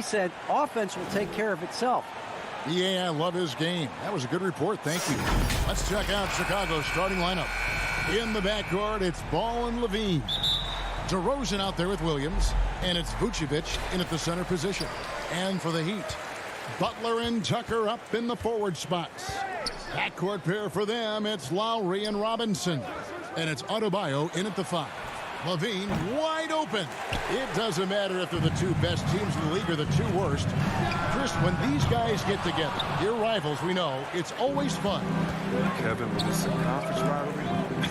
said, offense will take care of itself. Yeah, I love his game. That was a good report. Thank you. Let's check out Chicago's starting lineup. In the backcourt, it's Ball and Levine. DeRozan out there with Williams. And it's Vucevic in at the center position. And for the Heat, Butler and Tucker up in the forward spots. Backcourt pair for them, it's Lowry and Robinson. And it's Adebayo in at the 5. Levine wide open. It doesn't matter if they're the two best teams in the league or the two worst. Chris, when these guys get together, your rivals, we know, it's always fun. Kevin, when it's a conference rivalry,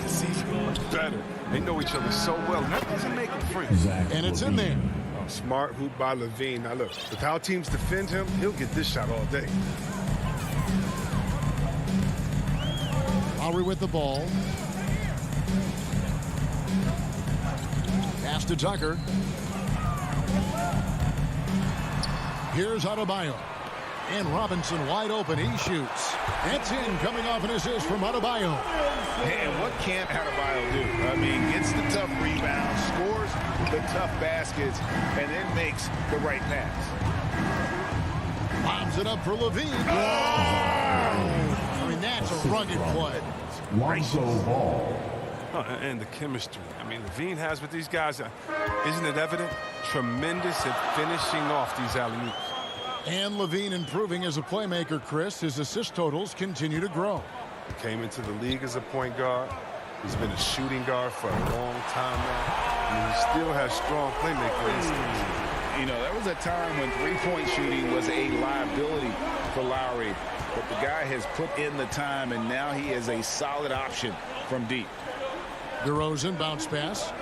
it's even much better. They know each other so well. That doesn't make them friends. And it's in there. Oh, smart hoop by Levine. Now look, with how teams defend him, he'll get this shot all day. Lowry with the ball. Pass to Tucker. Here's Adebayo. And Robinson wide open. He shoots. That's in, coming off an assist from Adebayo. And what can't Adebayo do? I mean, gets the tough rebound, scores the tough baskets, and then makes the right pass. Lobs it up for Levine. Oh! I mean, that's a rugged play. Lonzo Ball. And the chemistry. I mean, Levine has with these guys, isn't it evident? Tremendous at finishing off these alley-oops. And Levine improving as a playmaker, Chris. His assist totals continue to grow. He came into the league as a point guard. He's been a shooting guard for a long time now. And he still has strong playmaking instincts. You know, there was a time when three-point shooting was a liability for Lowry. But the guy has put in the time, and now he is a solid option from deep. DeRozan bounce pass.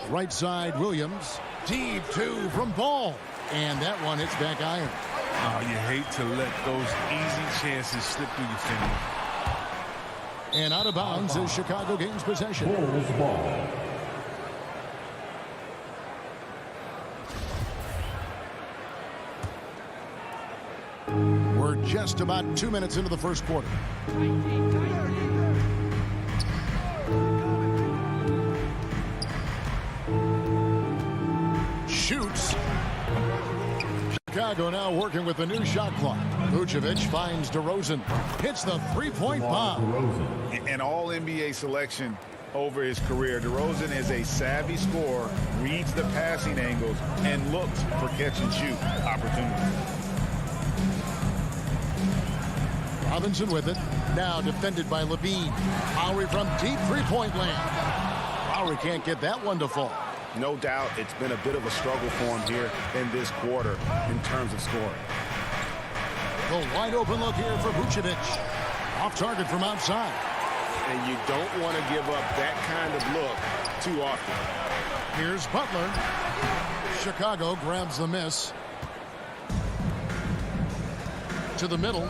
Right side, Williams. Deep two from Ball. And that one hits back iron. Oh, you hate to let those easy chances slip through your fingers. And out of bounds as Chicago gains possession. Bulls ball. We're just about 2 minutes into the first quarter. Shoots. Chicago now working with the new shot clock. Vucevic finds DeRozan. Hits the three-point bomb. An all-NBA selection over his career. DeRozan is a savvy scorer, reads the passing angles, and looks for catch-and-shoot opportunities. Robinson with it. Now defended by Levine. Lowry from deep three-point land. Lowry can't get that one to fall. No doubt it's been a bit of a struggle for him here in this quarter in terms of scoring. The wide open look here for Vucevic. Off target from outside. And you don't want to give up that kind of look too often. Here's Butler. Chicago grabs the miss. To the middle.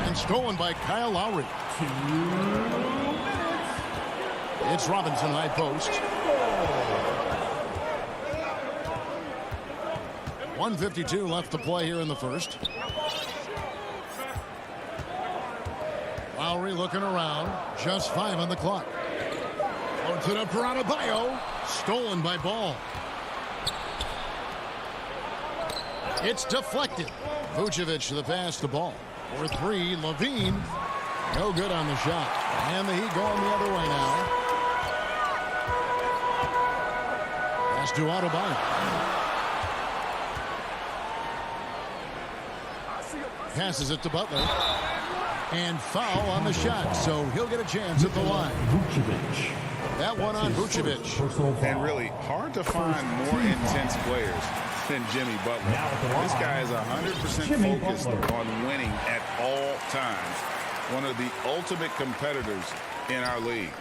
And stolen by Kyle Lowry. It's Robinson high post. 1:52 left to play here in the first. Lowry looking around. Just 5 on the clock. Loads it up for Adebayo. Stolen by Ball. It's deflected. Vucevic the pass to Ball. For 3, Levine. No good on the shot. And the Heat going the other way now. Pass to Adebayo. Passes it to Butler. And foul on the shot, so he'll get a chance at the line. Vucevic. That one on Vucevic. And really hard to find more intense players than Jimmy Butler. This guy is 100% focused on winning at all times. One of the ultimate competitors in our league.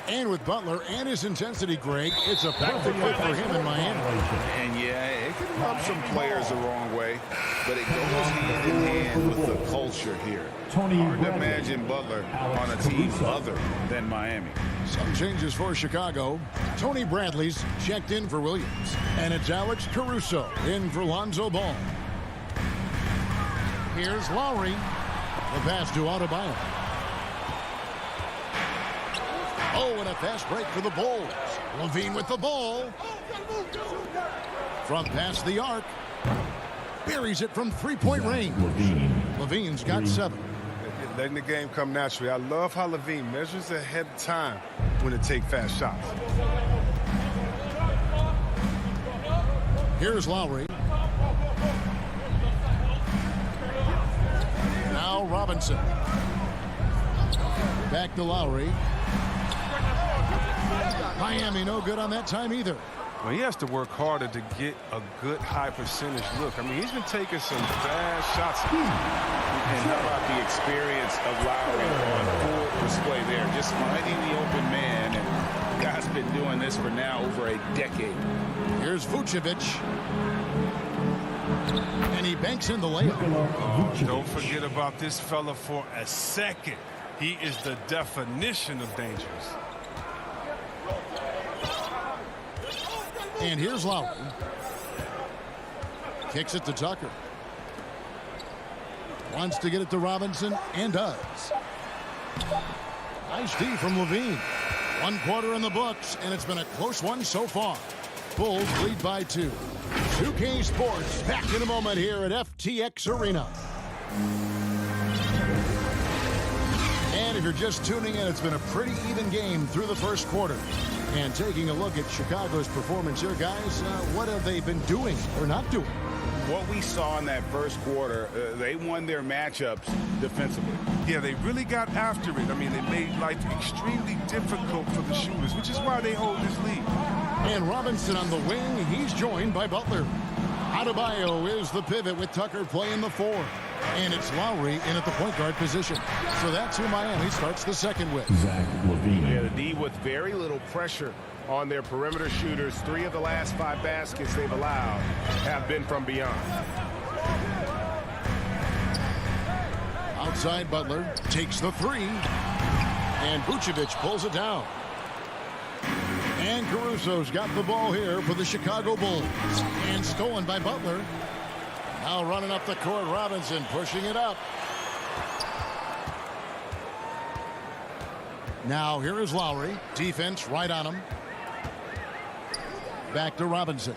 And with Butler and his intensity, Greg, it's a perfect fit for him in Miami. And yeah, it can rub some players the wrong way, but it goes hand in hand with the culture here. Hard to imagine Butler on a team other than Miami. Some changes for Chicago. Tony Bradley's checked in for Williams. And it's Alex Caruso in for Lonzo Ball. Here's Lowry. The pass to Adebayo. Oh, and a fast break for the Bulls. Levine with the ball. From past the arc. Buries it from three-point range. Levine's got 7. Letting the game come naturally. I love how Levine measures ahead of time when to take fast shots. Here's Lowry. Now Robinson. Back to Lowry. Miami no good on that time either. Well, he has to work harder to get a good high percentage look. I mean, he's been taking some bad shots. And how about the experience of Lowry on full display there? Just finding the open man. And the guy's been doing this for now over a decade. Here's Vucevic. And he banks in the layup. Oh, don't forget about this fella for a second. He is the definition of dangerous. And here's Lowry. Kicks it to Tucker. Wants to get it to Robinson and does. Nice D from Levine. 1 quarter in the books, and it's been a close one so far. Bulls lead by 2. 2K Sports back in a moment here at FTX Arena. And if you're just tuning in, it's been a pretty even game through the first quarter. And taking a look at Chicago's performance here, guys, what have they been doing or not doing? What we saw in that first quarter, they won their matchups defensively. Yeah, they really got after it. I mean, they made life extremely difficult for the shooters, which is why they hold this lead. And Robinson on the wing. He's joined by Butler. Adebayo is the pivot with Tucker playing the 4. And it's Lowry in at the point guard position. So that's who Miami starts the second with. Zach Levine. Yeah, the D with very little pressure on their perimeter shooters. 3 of the last 5 baskets they've allowed have been from beyond. Outside Butler takes the 3. And Vucevic pulls it down. And Caruso's got the ball here for the Chicago Bulls. And stolen by Butler. Now running up the court, Robinson pushing it up. Now here is Lowry. Defense right on him. Back to Robinson.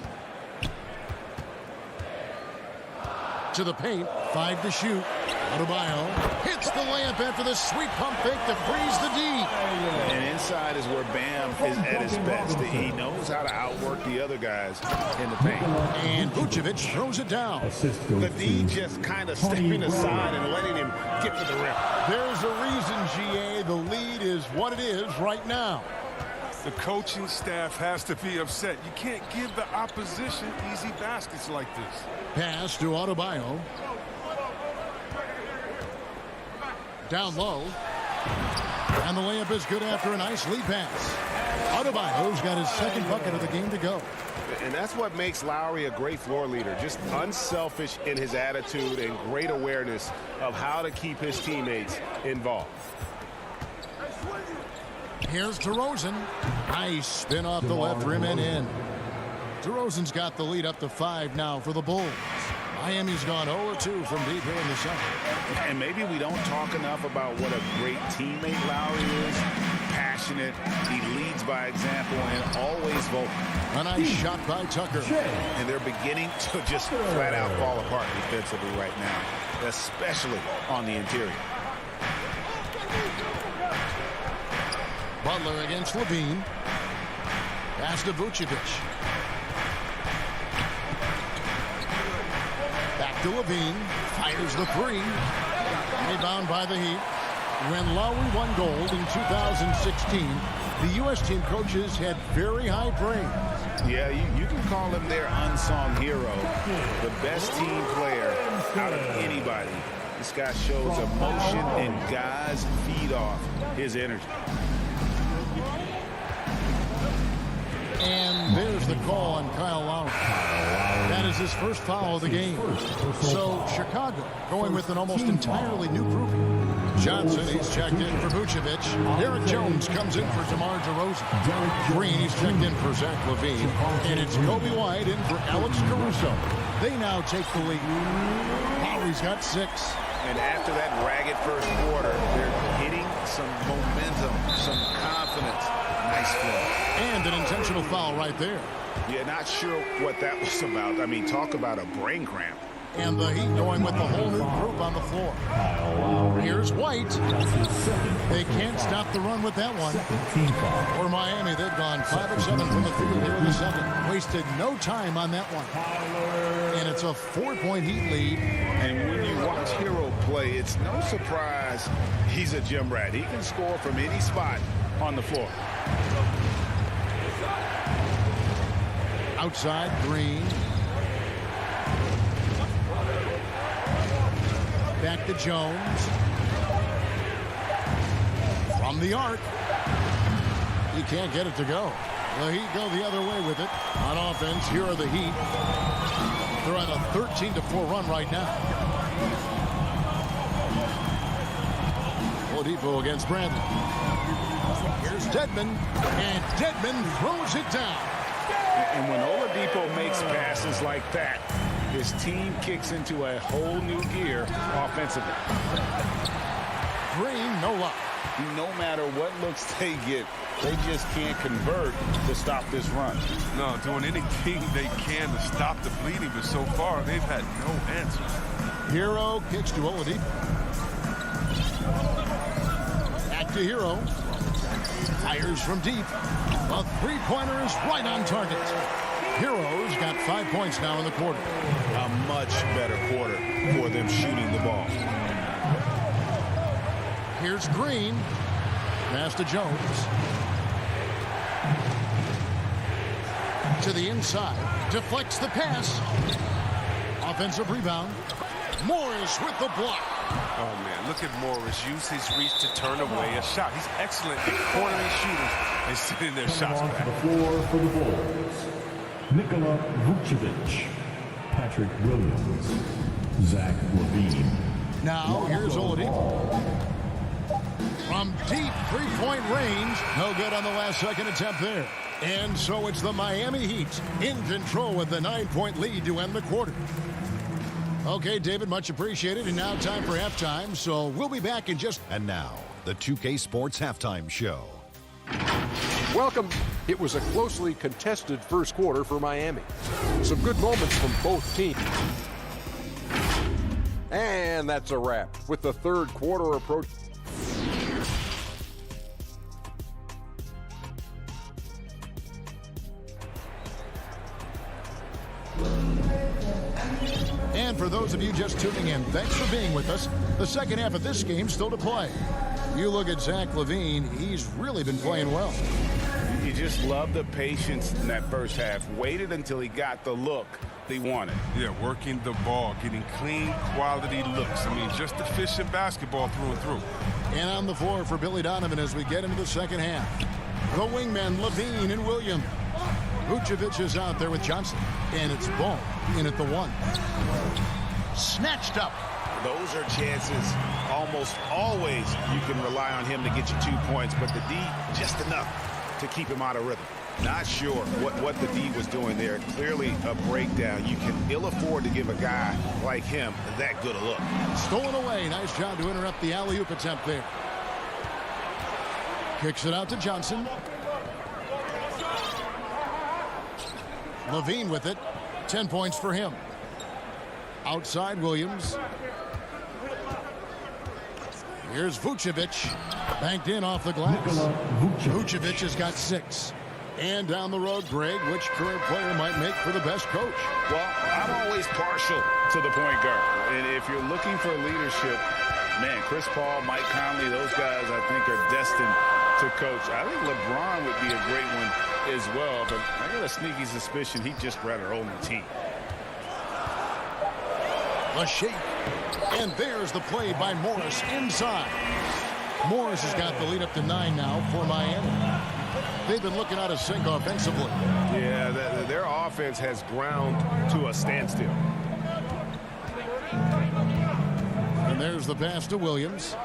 To the paint. 5 to shoot. Adebayo hits the layup after the sweet pump fake to freeze the D. And inside is where Bam is at his best. He knows how to outwork the other guys in the paint. And Vucevic throws it down. The D just kind of stepping aside and letting him get to the rim. There's a reason, GA, the lead is what it is right now. The coaching staff has to be upset. You can't give the opposition easy baskets like this. Pass to Adebayo. Down low. And the layup is good after a nice lead pass. Adebayo's got his second bucket of the game to go. And that's what makes Lowry a great floor leader. Just unselfish in his attitude and great awareness of how to keep his teammates involved. Here's DeRozan. Nice spin off the left rim and in. DeRozan's got the lead up to 5 now for the Bulls. Miami's gone 0-2 from deep here in the second. And maybe we don't talk enough about what a great teammate Lowry is. Passionate, he leads by example, and always vocal. A nice shot by Tucker. And they're beginning to just flat out fall apart defensively right now, especially on the interior. Butler against Levine. Pass to Vucevic. Back to Levine. Fires the 3. Rebound by the Heat. When Lowry won gold in 2016, the U.S. team coaches had very high praise. Yeah, you can call him their unsung hero. The best team player out of anybody. This guy shows emotion, and guys feed off his energy. And there's the call on Kyle Lowry. That is his first foul of the game. So Chicago going with an almost entirely new group. Johnson, he's checked in for Vucevic. Derek Jones comes in for DeMar DeRozan. Green, he's checked in for Zach Levine. And it's Kobe White in for Alex Caruso. They now take the lead. Lowry's got 6. And after that ragged first quarter, they're hitting some momentum, some confidence. confidence. Nice flow. And an intentional foul right there. Yeah, not sure what that was about. I mean, talk about a brain cramp. And the Heat going with the whole new group on the floor. Here's White. They can't stop the run with that one. For Miami, they've gone 5 of 7 from the field here in the second. Wasted no time on that one. And it's a 4-point Heat lead. And when you watch Hero play, it's no surprise he's a gym rat. He can score from any spot on the floor. Outside, Green. Back to Jones. From the arc. He can't get it to go. The Heat go the other way with it. On offense, here are the Heat. They're on a 13-4 run right now. Oladipo against Bradley. Here's Dedmon. And Dedmon throws it down. And when Oladipo makes passes like that, his team kicks into a whole new gear offensively. Green, no luck. No matter what looks they get, they just can't convert to stop this run. No, doing anything they can to stop the bleeding, but so far they've had no answer. Hero kicks to Oladipo. Back to Hero. Fires from deep. A three-pointer is right on target. Hero's got 5 points now in the quarter. A much better quarter for them shooting the ball. Here's Green. Pass to Jones. To the inside. Deflects the pass. Offensive rebound. Morris with the block. Oh, man, look at Morris. Use his reach to turn away a shot. He's excellent at cornering shooters and sitting their shots On back. to the floor for the Bulls. Nikola Vucevic, Patrick Williams, Zach LaVine. Now, here's Oladipo. From deep three-point range. No good on the last second attempt there. And so it's the Miami Heat in control with the 9-point lead to end the quarter. Okay, David, much appreciated. And now time for halftime. So we'll be back in just... And now, the 2K Sports Halftime Show. Welcome. It was a closely contested first quarter for Miami. Some good moments from both teams. And that's a wrap with the third quarter approach. And for those of you just tuning in, thanks for being with us. The second half of this game still to play. You look at Zach LaVine, he's really been playing well. You just love the patience in that first half. Waited until he got the look he wanted. Yeah, working the ball, getting clean, quality looks. I mean, just efficient basketball through and through. And on the floor for Billy Donovan as we get into the second half. The wingmen, LaVine and Williams. Vucevic is out there with Johnson. And it's Ball in at the one. Snatched up. Those are chances almost always you can rely on him to get you 2 points, but the D just enough to keep him out of rhythm. Not sure what the D was doing there. Clearly a breakdown. You can ill afford to give a guy like him that good a look. Stolen away. Nice job to interrupt the alley-oop attempt there. Kicks it out to Johnson. LaVine with it. 10 points for him. Outside Williams. Here's Vucevic. Banked in off the glass. Vucevic has got 6. And down the road, Greg, which current player might make for the best coach? Well, I'm always partial to the point guard. And if you're looking for leadership, man, Chris Paul, Mike Conley, those guys I think are destined to coach. I think LeBron would be a great one as well, but I got a sneaky suspicion he'd just rather own the team. A shake. And there's the play by Morris inside. Morris has got the lead up to 9 now for Miami. They've been looking out of sync offensively. Yeah, their offense has ground to a standstill. And there's the pass to Williams.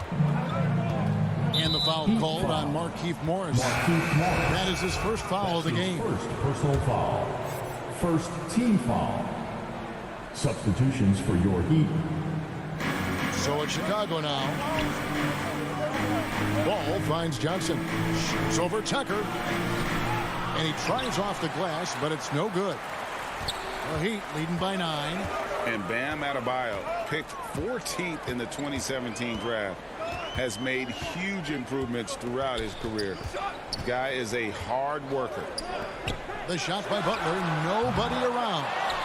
And the foul called on Markieff Morris. That is his first foul of the game. First personal foul. First team foul. Substitutions for your Heat. So it's Chicago now. Ball finds Johnson. Shoots over Tucker. And he tries off the glass, but it's no good. The Heat leading by 9. And Bam Adebayo, picked 14th in the 2017 draft, has made huge improvements throughout his career. The guy is a hard worker. The shot by Butler, nobody around.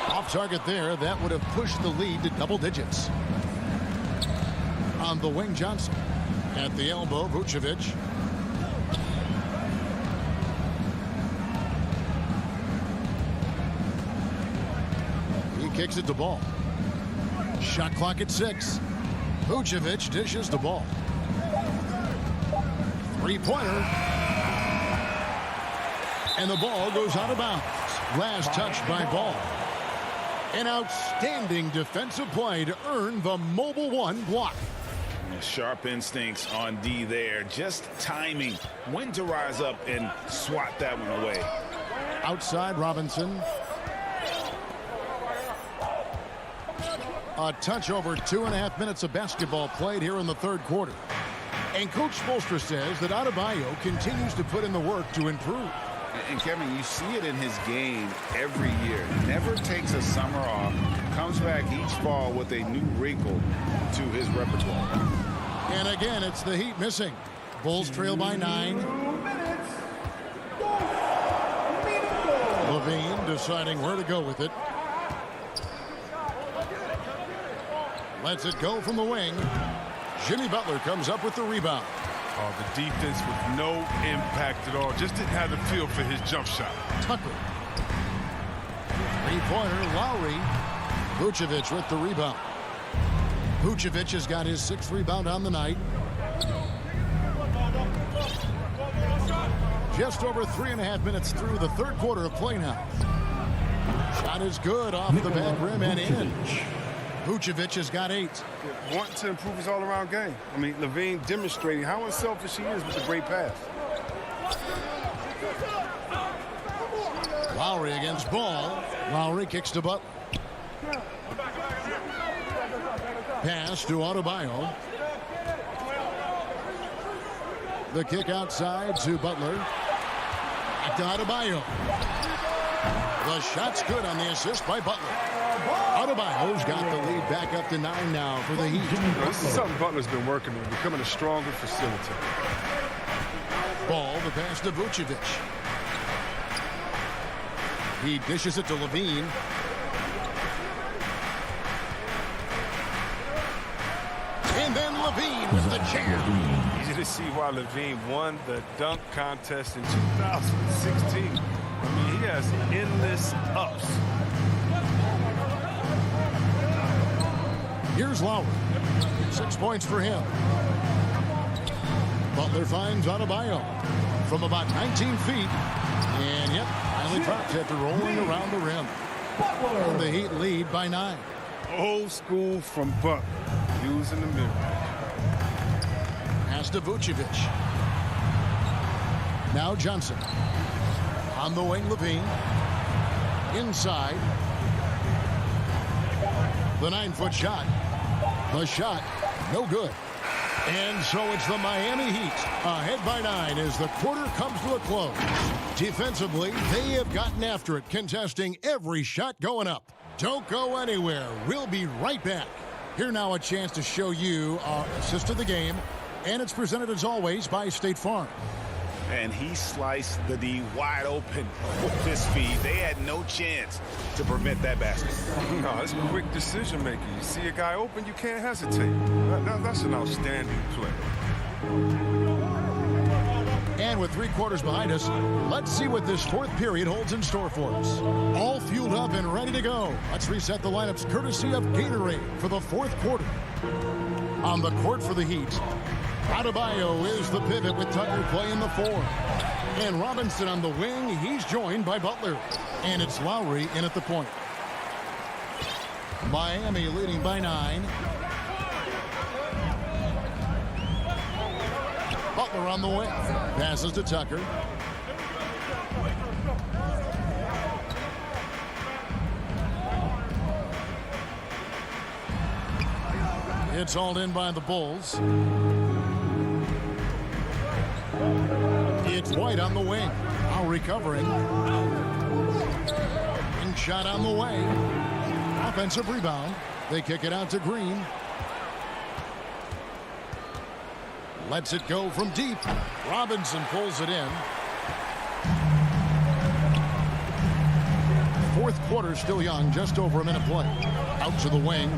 Off target there, that would have pushed the lead to double digits. On the wing, Johnson. At the elbow, Vucevic. He kicks it to Ball. Shot clock at 6. Vucevic dishes the ball. Three-pointer. And the ball goes out of bounds. Last touch by Ball. An outstanding defensive play to earn the mobile 1 block. Sharp instincts on D there. Just timing when to rise up and swat that one away. Outside Robinson. A touch over 2.5 minutes of basketball played here in the third quarter. And Coach Spoelstra says that Adebayo continues to put in the work to improve. And Kevin, you see it in his game every year. Never takes a summer off. Comes back each fall with a new wrinkle to his repertoire. And again, it's the Heat missing. Bulls trail by 9. Levine deciding where to go with it. Lets it go from the wing. Jimmy Butler comes up with the rebound. Oh, the defense with no impact at all. Just didn't have the feel for his jump shot. Tucker. Three-pointer, Lowry. Vucevic with the rebound. Vucevic has got his 6th rebound on the night. Just over 3.5 minutes through the third quarter of play now. Shot is good off the back rim and in. Vucevic has got 8. Wanting to improve his all-around game. I mean, Levine demonstrating how unselfish he is with a great pass. Lowry against Ball. Lowry kicks to Butler. Pass to Adebayo. The kick outside to Butler. Back to Adebayo. The shot's good on the assist by Butler. Adebayo's got the lead back up to 9 now for the Heat. This is something Butler's been working on, becoming a stronger facilitator. Ball, the pass to Vucevic. He dishes it to Levine. And then Levine with the jam. Easy to see why Levine won the dunk contest in 2016. I mean, he has endless ups. Here's Lowry. 6 points for him. Butler finds Adebayo from about 19 feet. And, yep, finally drops after rolling around the rim. And the Heat lead by 9. Old school from Butler. Using the middle. Pass to Vucevic. Now Johnson. On the wing, Levine. Inside. The 9-foot shot. The shot, no good. And so it's the Miami Heat ahead by 9 as the quarter comes to a close. Defensively, they have gotten after it, contesting every shot going up. Don't go anywhere. We'll be right back. Here now a chance to show you our assist of the game. And it's presented as always by State Farm. And he sliced the D wide open with his feet. They had no chance to prevent that basket. No, it's quick decision making. You see a guy open, you can't hesitate. That's an outstanding play. And with 3 quarters behind us, let's see what this fourth period holds in store for us. All fueled up and ready to go. Let's reset the lineups courtesy of Gatorade for the fourth quarter. On the court for the Heat, Adebayo is the pivot with Tucker playing the 4. And Robinson on the wing, he's joined by Butler. And it's Lowry in at the point. Miami leading by 9. Butler on the wing. Passes to Tucker. It's hauled in by the Bulls. White on the wing. Now recovering. Wing shot on the way. Offensive rebound. They kick it out to Green. Lets it go from deep. Robinson pulls it in. Fourth quarter still young, just over a minute play. Out to the wing.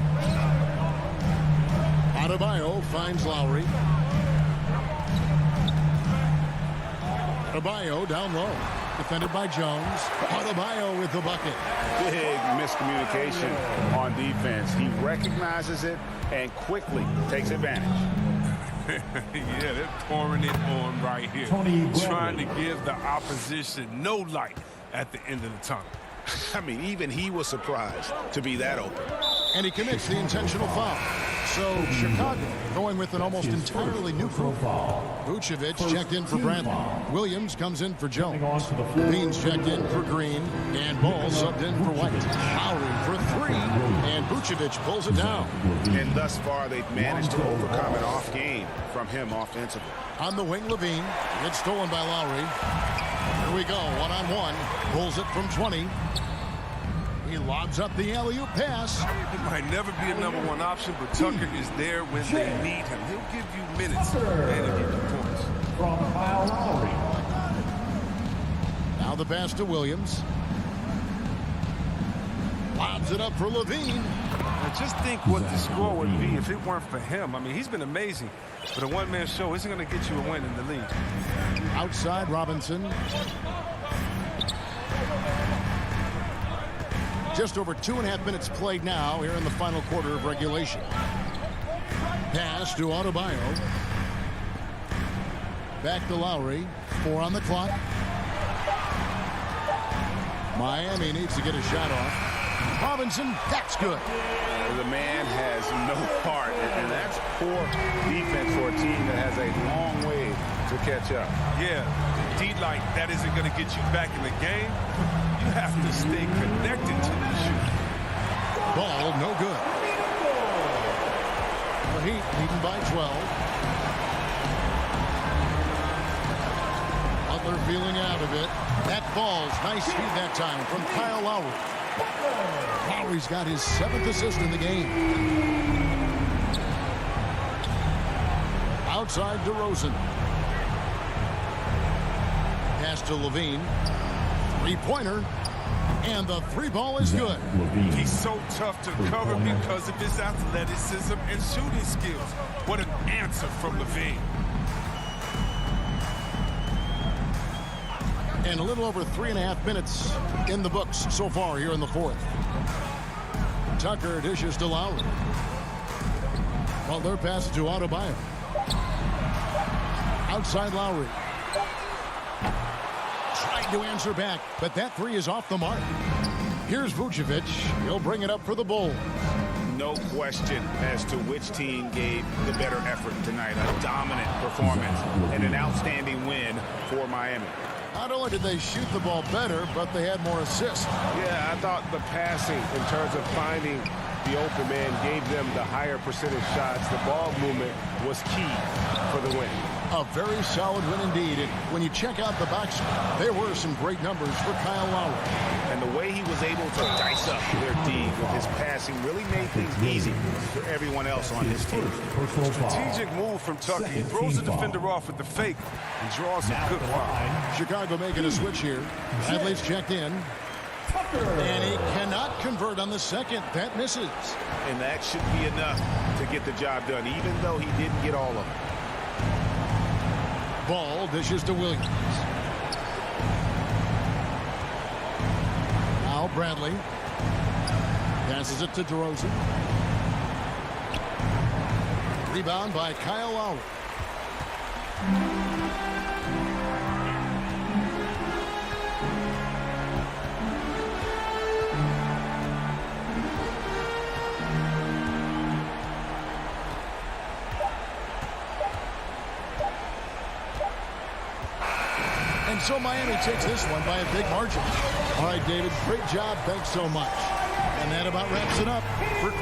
Adebayo finds Lowry. Adebayo down low. Defended by Jones. Adebayo with the bucket. Big miscommunication on defense. He recognizes it and quickly takes advantage. Yeah, they're pouring it on right here. Trying to give the opposition no light at the end of the tunnel. I mean, even he was surprised to be that open. And he commits the intentional foul. So Chicago going with an almost entirely new group. Vucevic checked in for Bradley. Williams comes in for Jones. Beans checked in for Green. And Ball subbed in for White. Lowry for three. And Vucevic pulls it down. And thus far, they've managed to overcome an off game from him offensively. On the wing, Levine. It's stolen by Lowry. Here we go, one-on-one. Pulls it from 20. He lobs up the alley-oop pass. He might never be a number one option, but Tucker is there when they need him. He'll give you minutes and he'll give you points. From Kyle Lowry. Now the pass to Williams. Lobs it up for Levine. Now just think what the score would be if it weren't for him. I mean, he's been amazing, but a one-man show isn't going to get you a win in the league. Outside Robinson. Just over 2.5 minutes played now here in the final quarter of regulation. Pass to Adebayo. Back to Lowry. 4 on the clock. Miami needs to get a shot off. Robinson, that's good. The man has no heart, and that's poor defense for a team that has a long way to catch up. Yeah, D-like, that isn't going to get you back in the game. You have to stay connected to the shoot. Ball, no good. The Heat leading by 12. Butler feeling out of it. That ball's nice feed that time from Kyle Lowry. Lowry's got his 7th assist in the game. Outside DeRozan. Pass to Levine. Three-pointer. And the three ball is good. He's so tough to cover because of his athleticism and shooting skills. What an answer from Levine. And a little over 3.5 minutes in the books so far here in the fourth. Tucker dishes to Lowry. Butler passes to Adebayo. Outside Lowry. Tried to answer back, but that three is off the mark. Here's Vucevic. He'll bring it up for the Bulls. No question as to which team gave the better effort tonight. A dominant performance and an outstanding win for Miami. Not only did they shoot the ball better, but they had more assists. Yeah, I thought the passing in terms of finding the open man gave them the higher percentage shots. The ball movement was key for the win. A very solid win indeed. And when you check out the box, there were some great numbers for Kyle Lowry. And the way he was able to dice up their D with his passing really made things easy for everyone else on his team. Strategic move from Tucker. He throws the defender off with the fake and draws a good foul. Chicago making a switch here. Bradley's checked in. And he cannot convert on the second. That misses. And that should be enough to get the job done, even though he didn't get all of it. Ball dishes to Williams. Now Bradley. Passes it to DeRozan. Rebound by Kyle Lowry. And so Miami takes this one by a big margin. All right, David, great job. Thanks so much. And that about wraps it up for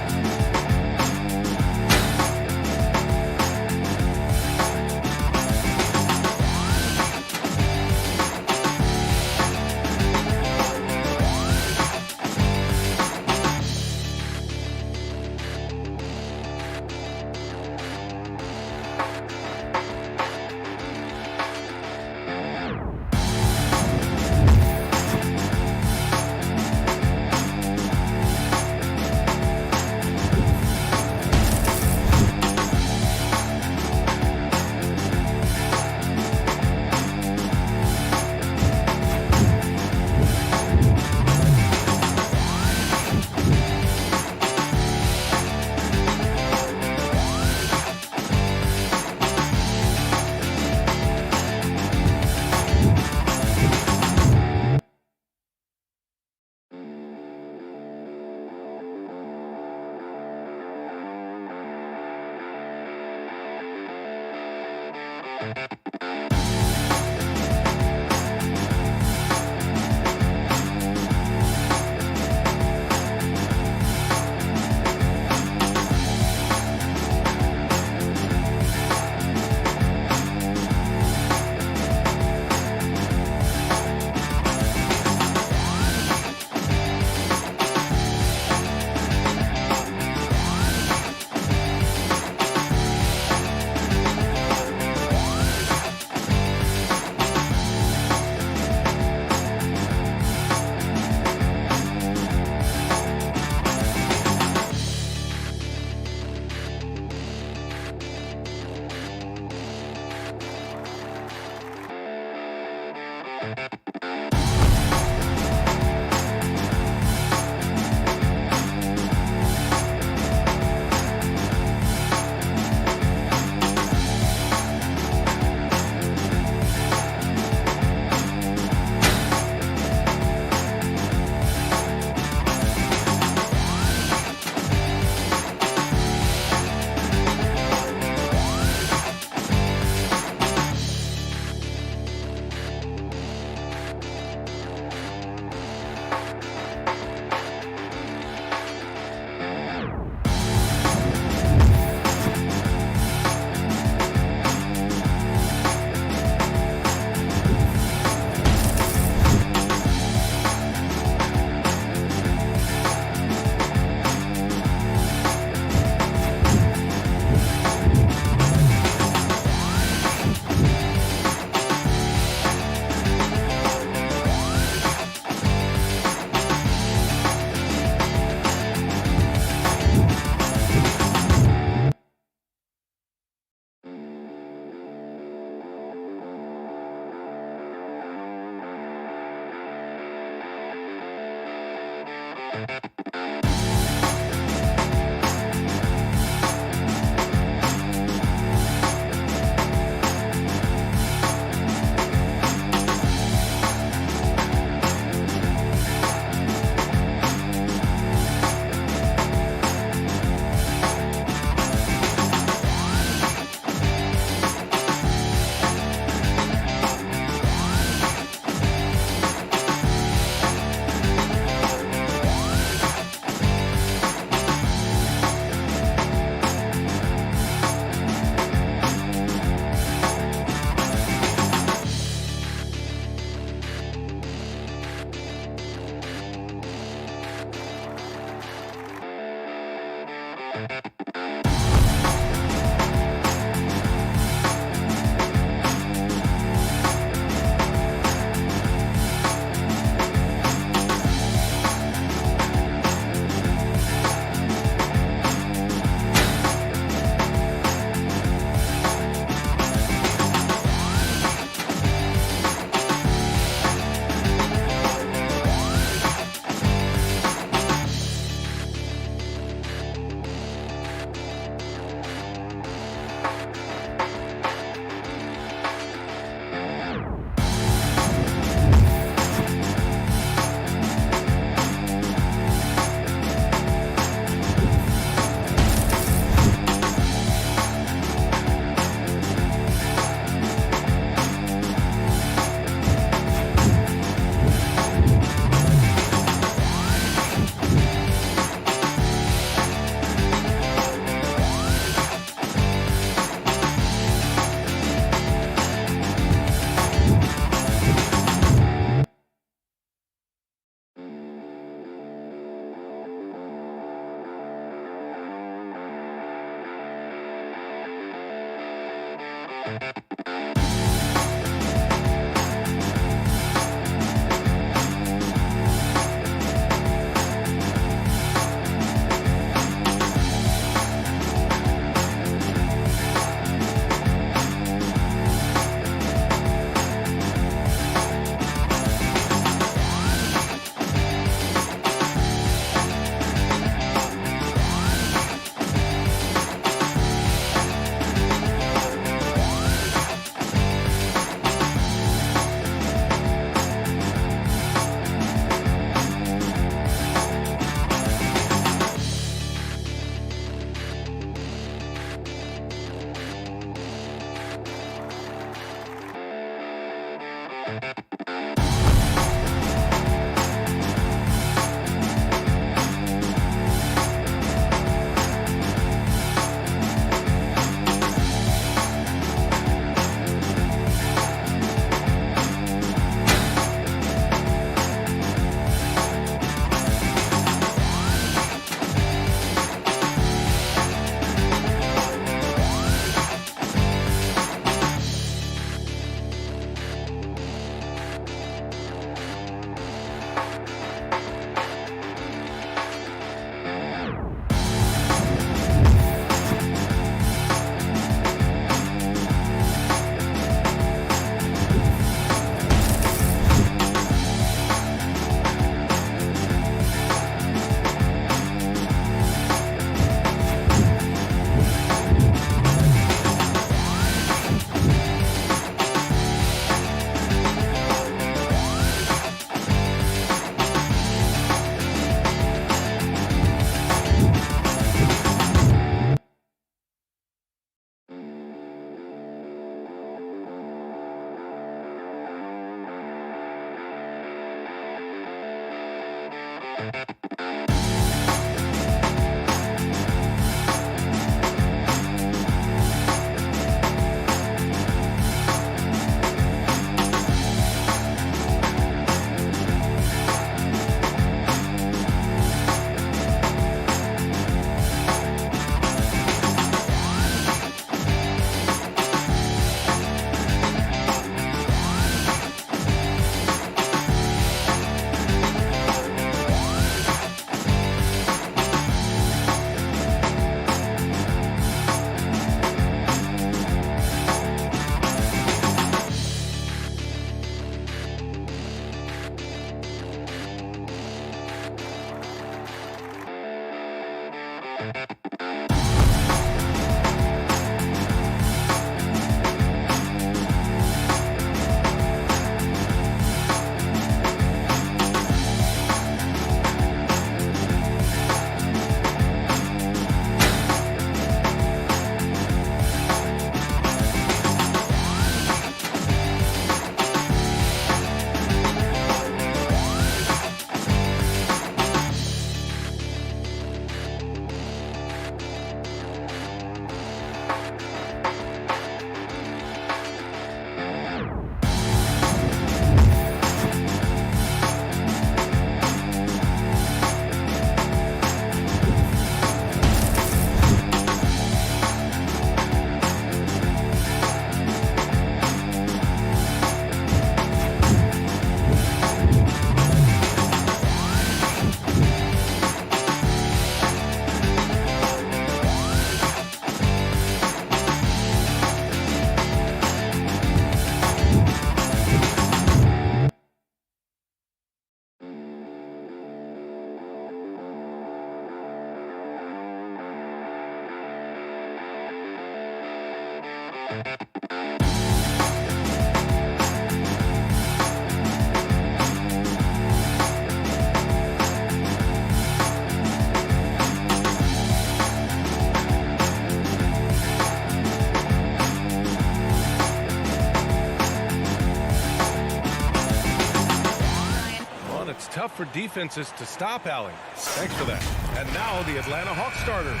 Tough for defenses to stop Allen. Thanks for that. And now the Atlanta Hawks starters.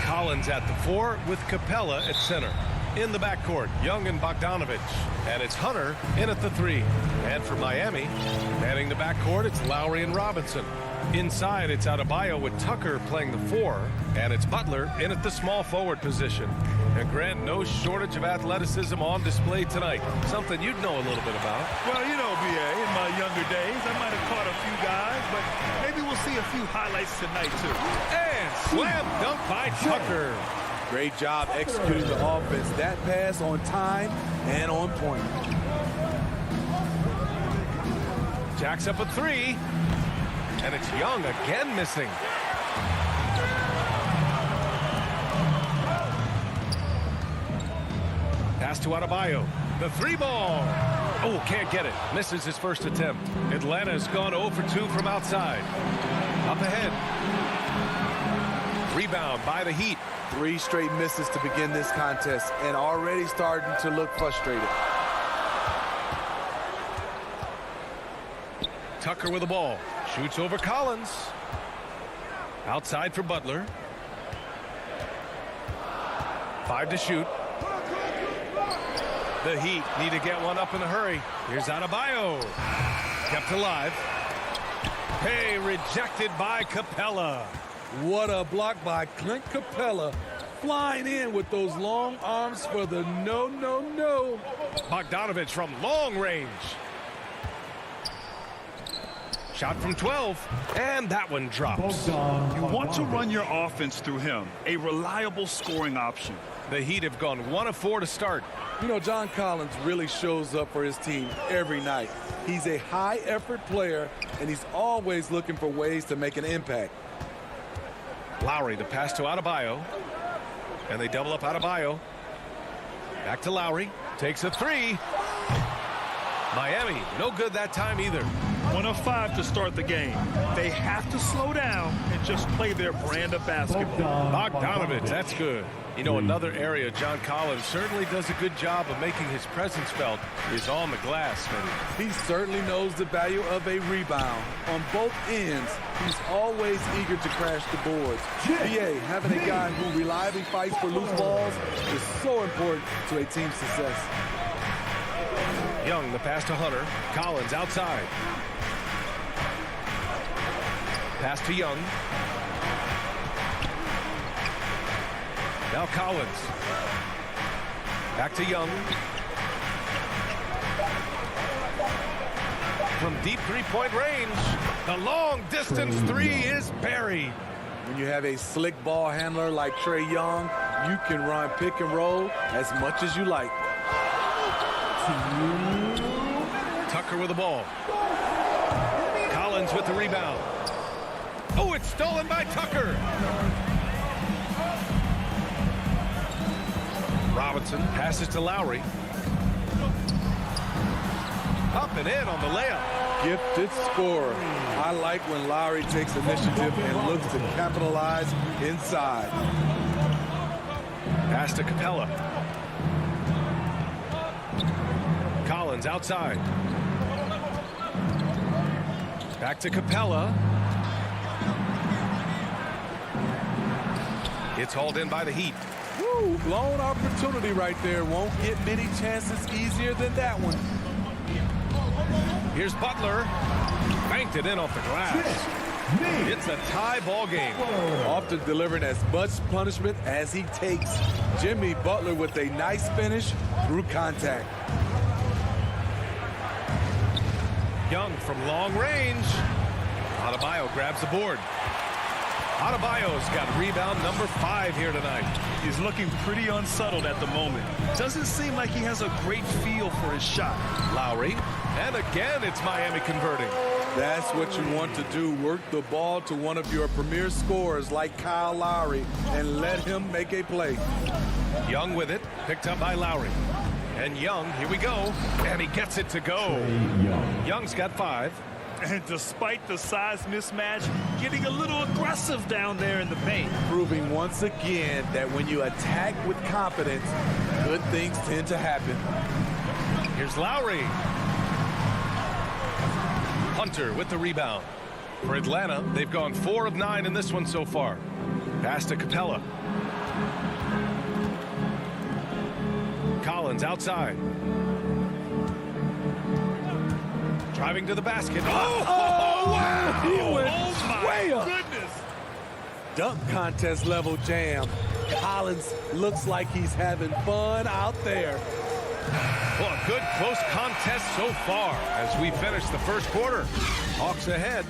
Collins at the 4 with Capella at center. In the backcourt, Young and Bogdanovich. And it's Hunter in at the 3. And for Miami, manning the backcourt, it's Lowry and Robinson. Inside, it's Adebayo with Tucker playing the 4. And it's Butler in at the small forward position. And Grant, no shortage of athleticism on display tonight. Something you'd know a little bit about. Well, you know, B.A., in my younger days, I might have caught a few guys, but maybe we'll see a few highlights tonight, too. And slam dunk by Tucker. Great job executing the offense. That pass on time and on point. Jacks up a 3. And it's Young again missing. Pass to Adebayo. The 3 ball. Oh, can't get it. Misses his first attempt. Atlanta's gone 0 for 2 from outside. Up ahead. Rebound by the Heat. 3 straight misses to begin this contest and already starting to look frustrated. Tucker with the ball. Shoots over Collins. Outside for Butler. 5 to shoot. The Heat need to get one up in a hurry. Here's Adebayo. Kept alive. Hey, rejected by Capella. What a block by Clint Capella. Flying in with those long arms for the no. Bogdanovich from long range. Shot from 12, and that one drops. You want to run your offense through him, a reliable scoring option. The Heat have gone 1 of 4 to start. You know, John Collins really shows up for his team every night. He's a high-effort player, and he's always looking for ways to make an impact. Lowry, the pass to Adebayo. And they double up Adebayo. Back to Lowry. Takes a 3. Miami, no good that time either. 1 of 5 to start the game. They have to slow down and just play their brand of basketball. Bogdanovich, that's good. You know, another area John Collins certainly does a good job of making his presence felt is on the glass. He certainly knows the value of a rebound. On both ends, he's always eager to crash the boards. BA, having a guy who reliably fights for loose balls is so important to a team's success. Young, the pass to Hunter. Collins outside. Pass to Young. Now Collins. Back to Young. From deep three-point range. The long distance 3 is buried. When you have a slick ball handler like Trae Young, you can run pick and roll as much as you like. Tucker with the ball. Collins with the rebound. Oh, it's stolen by Tucker. Robinson passes to Lowry. Up and in on the layup. Gifted scorer. I like when Lowry takes initiative and looks to capitalize inside. Pass to Capella. Collins outside. Back to Capella. It's hauled in by the Heat. Woo, blown opportunity right there. Won't get many chances easier than that one. Here's Butler. Banked it in off the glass. It's a tie ball game. Often delivering as much punishment as he takes. Jimmy Butler with a nice finish through contact. Young from long range. Adebayo grabs the board. Adebayo's got rebound number 5 here tonight. He's looking pretty unsettled at the moment. Doesn't seem like he has a great feel for his shot. Lowry. And again, it's Miami converting. That's what you want to do. Work the ball to one of your premier scorers like Kyle Lowry and let him make a play. Young with it. Picked up by Lowry. And Young, here we go. And he gets it to go. Young's got 5. And despite the size mismatch, getting a little aggressive down there in the paint. Proving once again that when you attack with confidence, good things tend to happen. Here's Lowry. Hunter with the rebound. For Atlanta, they've gone 4 of 9 in this one so far. Pass to Capella. Collins outside. Driving to the basket. Oh, wow! He went way up. Goodness. Dunk contest level jam. Collins looks like he's having fun out there. Well, a good close contest so far as we finish the first quarter. Hawks ahead.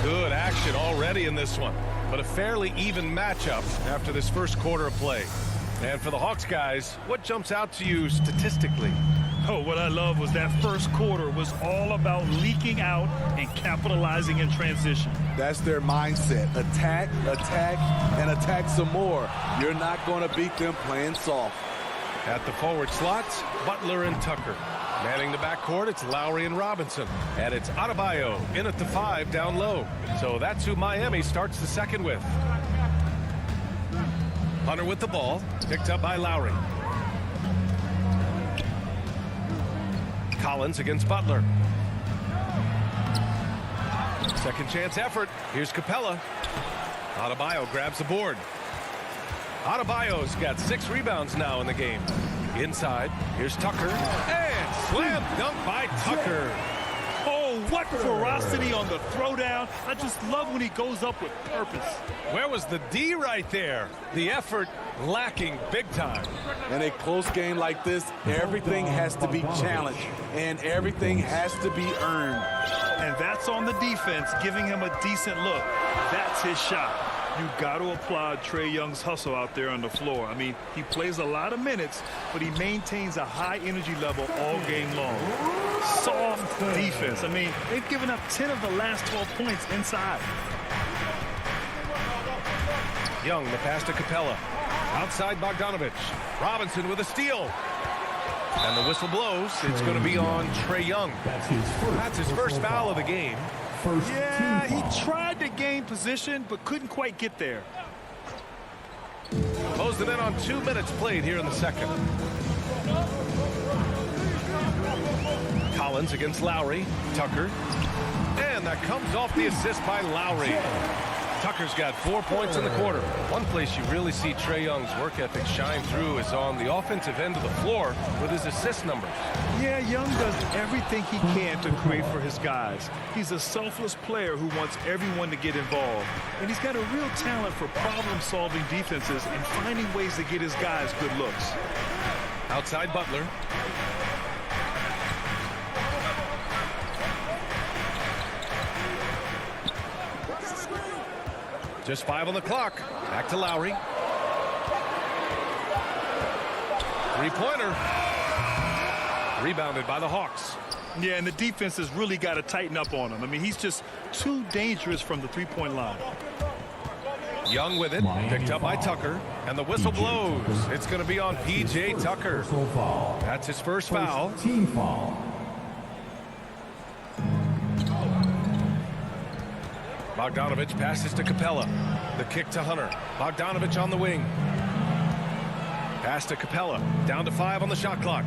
Good action already in this one, but a fairly even matchup after this first quarter of play. And for the Hawks guys, what jumps out to you statistically? Oh, what I love was that first quarter was all about leaking out and capitalizing in transition. That's their mindset. Attack, attack, and attack some more. You're not going to beat them playing soft. At the forward slots, Butler and Tucker. Manning the backcourt, it's Lowry and Robinson. And it's Adebayo in at the 5 down low. So that's who Miami starts the second with. Hunter with the ball, picked up by Lowry. Collins against Butler. Second chance effort. Here's Capella. Adebayo grabs the board. Adebayo's got 6 rebounds now in the game. Inside, here's Tucker. And slam dunk by Tucker. Oh, what ferocity on the throwdown. I just love when he goes up with purpose. Where was the D right there? The effort lacking big time. In a close game like this, everything has to be challenged, and everything has to be earned. And that's on the defense, giving him a decent look. That's his shot. You got to applaud Trae Young's hustle out there on the floor. I mean, he plays a lot of minutes, but he maintains a high energy level all game long. Soft defense. I mean, they've given up 10 of the last 12 points inside. Young, the pass to Capella. Outside Bogdanovich. Robinson with a steal. And the whistle blows. It's going to be on Trae Young. That's his first foul of the game. Yeah, he tried to gain position, but couldn't quite get there. Closed it in on 2 minutes played here in the second. Collins against Lowry. Tucker. And that comes off the assist by Lowry. Tucker's got 4 points in the quarter. One place you really see Trae Young's work ethic shine through is on the offensive end of the floor with his assist numbers. Yeah, Young does everything he can to create for his guys. He's a selfless player who wants everyone to get involved. And he's got a real talent for problem-solving defenses and finding ways to get his guys good looks. Outside Butler. Just 5 on the clock. Back to Lowry. Three-pointer. Rebounded by the Hawks. Yeah, and the defense has really got to tighten up on him. I mean, he's just too dangerous from the three-point line. Young with it. Picked up by Tucker. And the whistle blows. It's going to be on P.J. Tucker. That's his first foul. Team foul. Bogdanovich passes to Capella. The kick to Hunter. Bogdanovich on the wing. Pass to Capella. Down to 5 on the shot clock.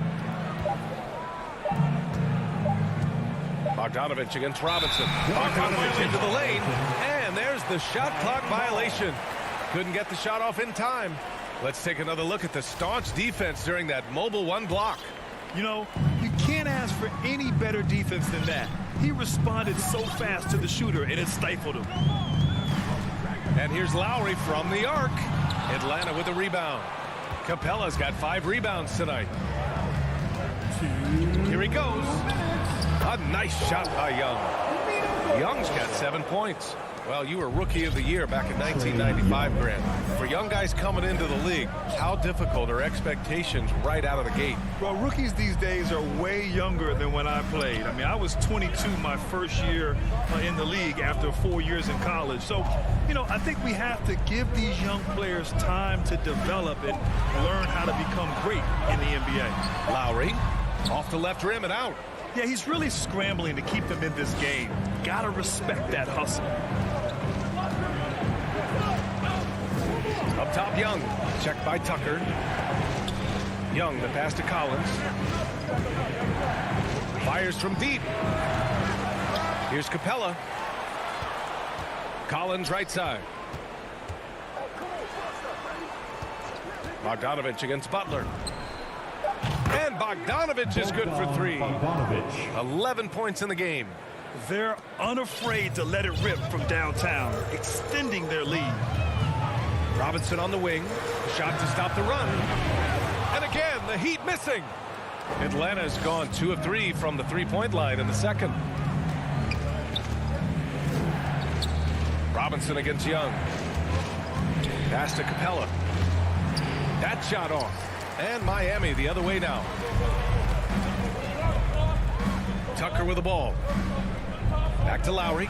Bogdanovich against Robinson. Bogdanovich into the lane. And there's the shot clock violation. Couldn't get the shot off in time. Let's take another look at the staunch defense during that mobile 1 block. You know, you can't ask for any better defense than that. He responded so fast to the shooter, and it stifled him. And here's Lowry from the arc. Atlanta with a rebound. Capella's got 5 rebounds tonight. Here he goes. A nice shot by Young. Young's got 7 points. Well, you were Rookie of the Year back in 1995, Grant. For young guys coming into the league, how difficult are expectations right out of the gate? Well, rookies these days are way younger than when I played. I mean, I was 22 my first year in the league after 4 years in college. So, you know, I think we have to give these young players time to develop and learn how to become great in the NBA. Lowry off the left rim and out. Yeah, he's really scrambling to keep them in this game. Gotta respect that hustle. Up top, Young. Checked by Tucker. Young, the pass to Collins. Fires from deep. Here's Capella. Collins right side. Bogdanovich against Butler. And Bogdanovich is good for 3. 11 points in the game. They're unafraid to let it rip from downtown, extending their lead. Robinson on the wing. Shot to stop the run. And again, the Heat missing. Atlanta's gone 2 of 3 from the three-point line in the second. Robinson against Young. Pass to Capella. That shot off. And Miami the other way now. Tucker with the ball. Back to Lowry.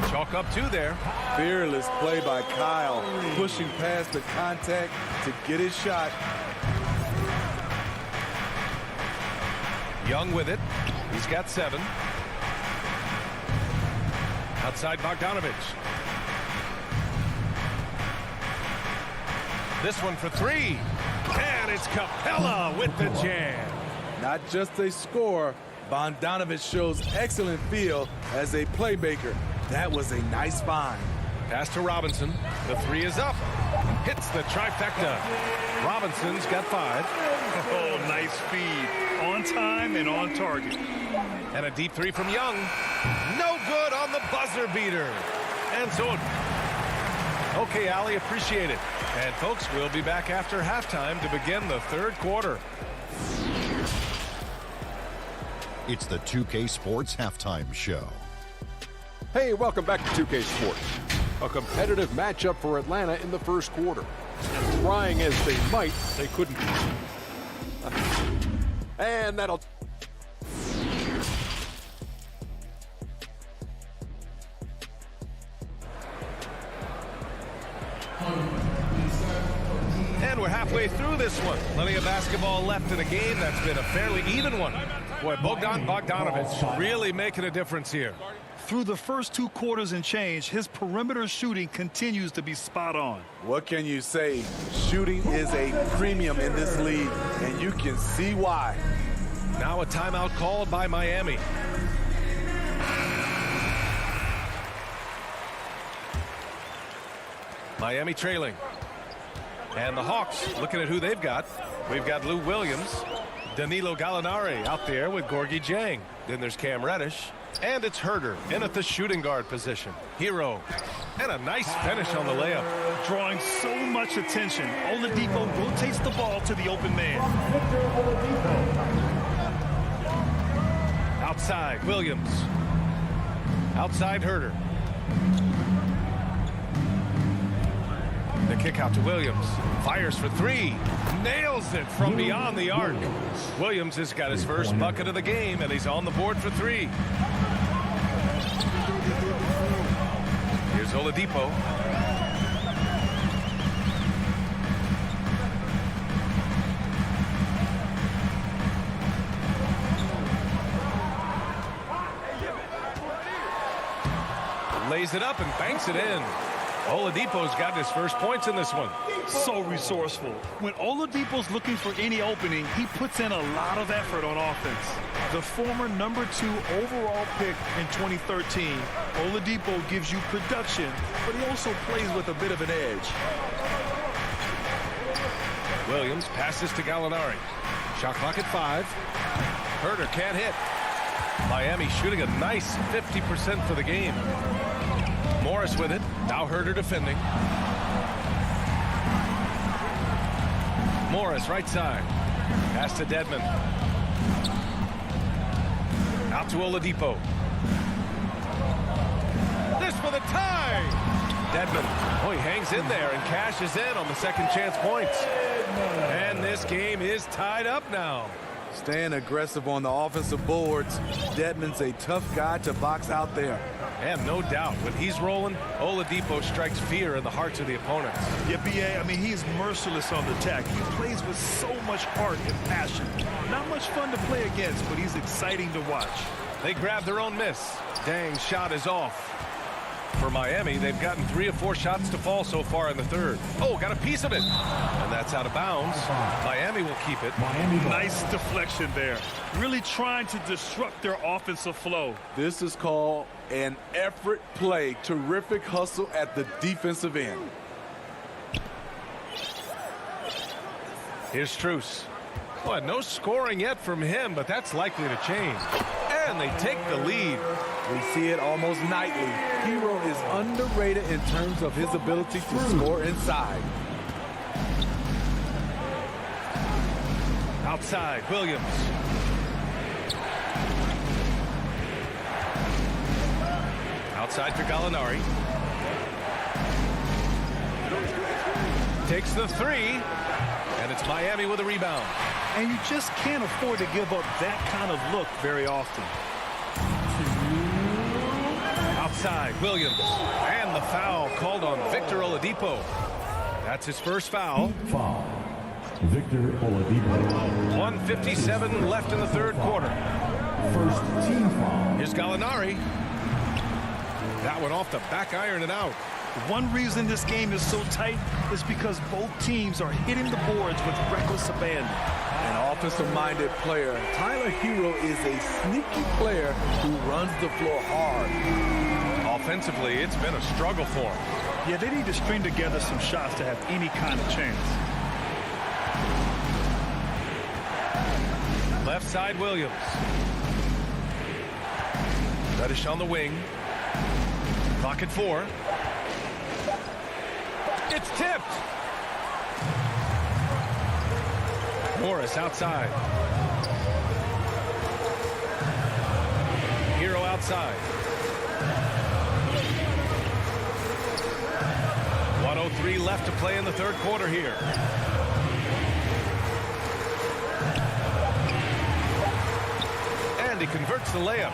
Chalk up 2 there. Fearless play by Kyle, pushing past the contact to get his shot. Young with it. He's got 7. Outside Bogdanovich. This one for 3. And it's Capella with the jam. Not just a scorer, Bogdanovich shows excellent feel as a playmaker. That was a nice find. Pass to Robinson. The three is up. Hits the trifecta. Robinson's got 5. Oh, nice feed. On time and on target. And a deep 3 from Young. No good on the buzzer beater. And so, okay, Ali, appreciate it. And folks, we'll be back after halftime to begin the third quarter. It's the 2K Sports Halftime Show. Hey, welcome back to 2K Sports. A competitive matchup for Atlanta in the first quarter. And trying as they might, they couldn't. And that'll... And we're halfway through this one. Plenty of basketball left in a game that's been a fairly even one. Boy, Bogdanovich really making a difference here. Through the first 2 quarters and change, his perimeter shooting continues to be spot on. What can you say? Shooting is a premium in this league, and you can see why. Now a timeout called by Miami. Miami trailing. And the Hawks looking at who they've got. We've got Lou Williams, Danilo Gallinari out there with Gorgie Jang. Then there's Cam Reddish. And it's Herder in at the shooting guard position. Hero. And a nice finish on the layup. Drawing so much attention. Oladipo rotates the ball to the open man. Outside, Williams. Outside, Herder. The kick out to Williams. Fires for 3. Nails it from beyond the arc. Williams has got his first bucket of the game, and he's on the board for 3. Here's Oladipo. Lays it up and banks it in. Oladipo's got his first points in this one. So resourceful. When Oladipo's looking for any opening, he puts in a lot of effort on offense. The former number 2 overall pick in 2013, Oladipo gives you production, but he also plays with a bit of an edge. Williams passes to Gallinari. Shot clock at 5. Herder can't hit. Miami shooting a nice 50% for the game. Morris with it. Now Herder defending. Morris right side. Pass to Dedmon. Out to Oladipo. This for the tie. Dedmon. Oh, he hangs in there and cashes in on the second chance points. And this game is tied up now. Staying aggressive on the offensive boards. Dedmon's a tough guy to box out there. And no doubt, when he's rolling, Oladipo strikes fear in the hearts of the opponents. Yeah, B.A., I mean, he's merciless on the attack. He plays with so much heart and passion. Not much fun to play against, but he's exciting to watch. They grab their own miss. Dang's shot is off. For Miami, they've gotten 3 of 4 shots to fall so far in the third. Oh, got a piece of it. And that's out of bounds. Miami will keep it. Nice deflection there. Really trying to disrupt their offensive flow. This is called an effort play. Terrific hustle at the defensive end. Here's Strus. Well, no scoring yet from him, but that's likely to change. And they take the lead. We see it almost nightly. Hero is underrated in terms of his ability to score inside. Outside, Williams. Outside for Gallinari. Takes the 3. And it's Miami with a rebound. And you just can't afford to give up that kind of look very often. Outside, Williams. And the foul called on Victor Oladipo. That's his first foul. Foul. Victor Oladipo. 1:57 left in the third quarter. First team foul. Here's Gallinari. That one off the back iron and out. One reason this game is so tight is because both teams are hitting the boards with reckless abandon. An offensive-minded player, Tyler Hero is a sneaky player who runs the floor hard. Offensively, it's been a struggle for him. Yeah, they need to string together some shots to have any kind of chance. Left side, Williams. Reddish on the wing. Clock at 4. It's tipped. Morris outside. Hero outside. 1:03 left to play in the third quarter here. And he converts the layup.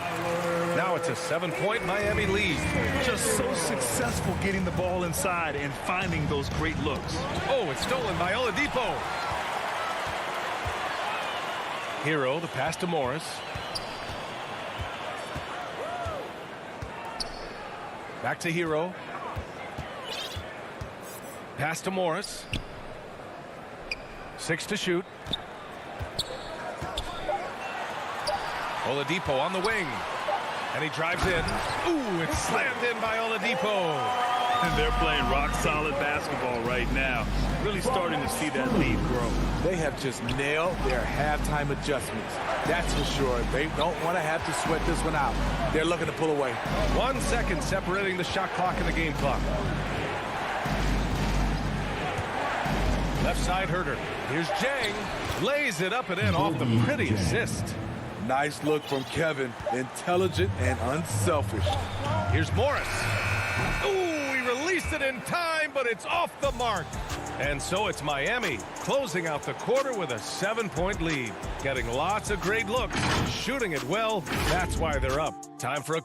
Now it's a 7-point Miami lead. Just so successful getting the ball inside and finding those great looks. Oh, it's stolen by Oladipo. Hero, the pass to Morris. Back to Hero. Pass to Morris. 6 to shoot. Oladipo on the wing. And he drives in. Ooh, it's slammed in by Oladipo. And they're playing rock-solid basketball right now. Really starting to see that lead grow. They have just nailed their halftime adjustments. That's for sure. They don't want to have to sweat this one out. They're looking to pull away. 1 second separating the shot clock and the game clock. Left side Herter. Here's Jang. Lays it up and in off the pretty assist. Nice look from Kevin. Intelligent and unselfish. Here's Morris. Ooh, he released it in time, but it's off the mark. And so it's Miami closing out the quarter with a 7-point lead. Getting lots of great looks. Shooting it well. That's why they're up. Time for a...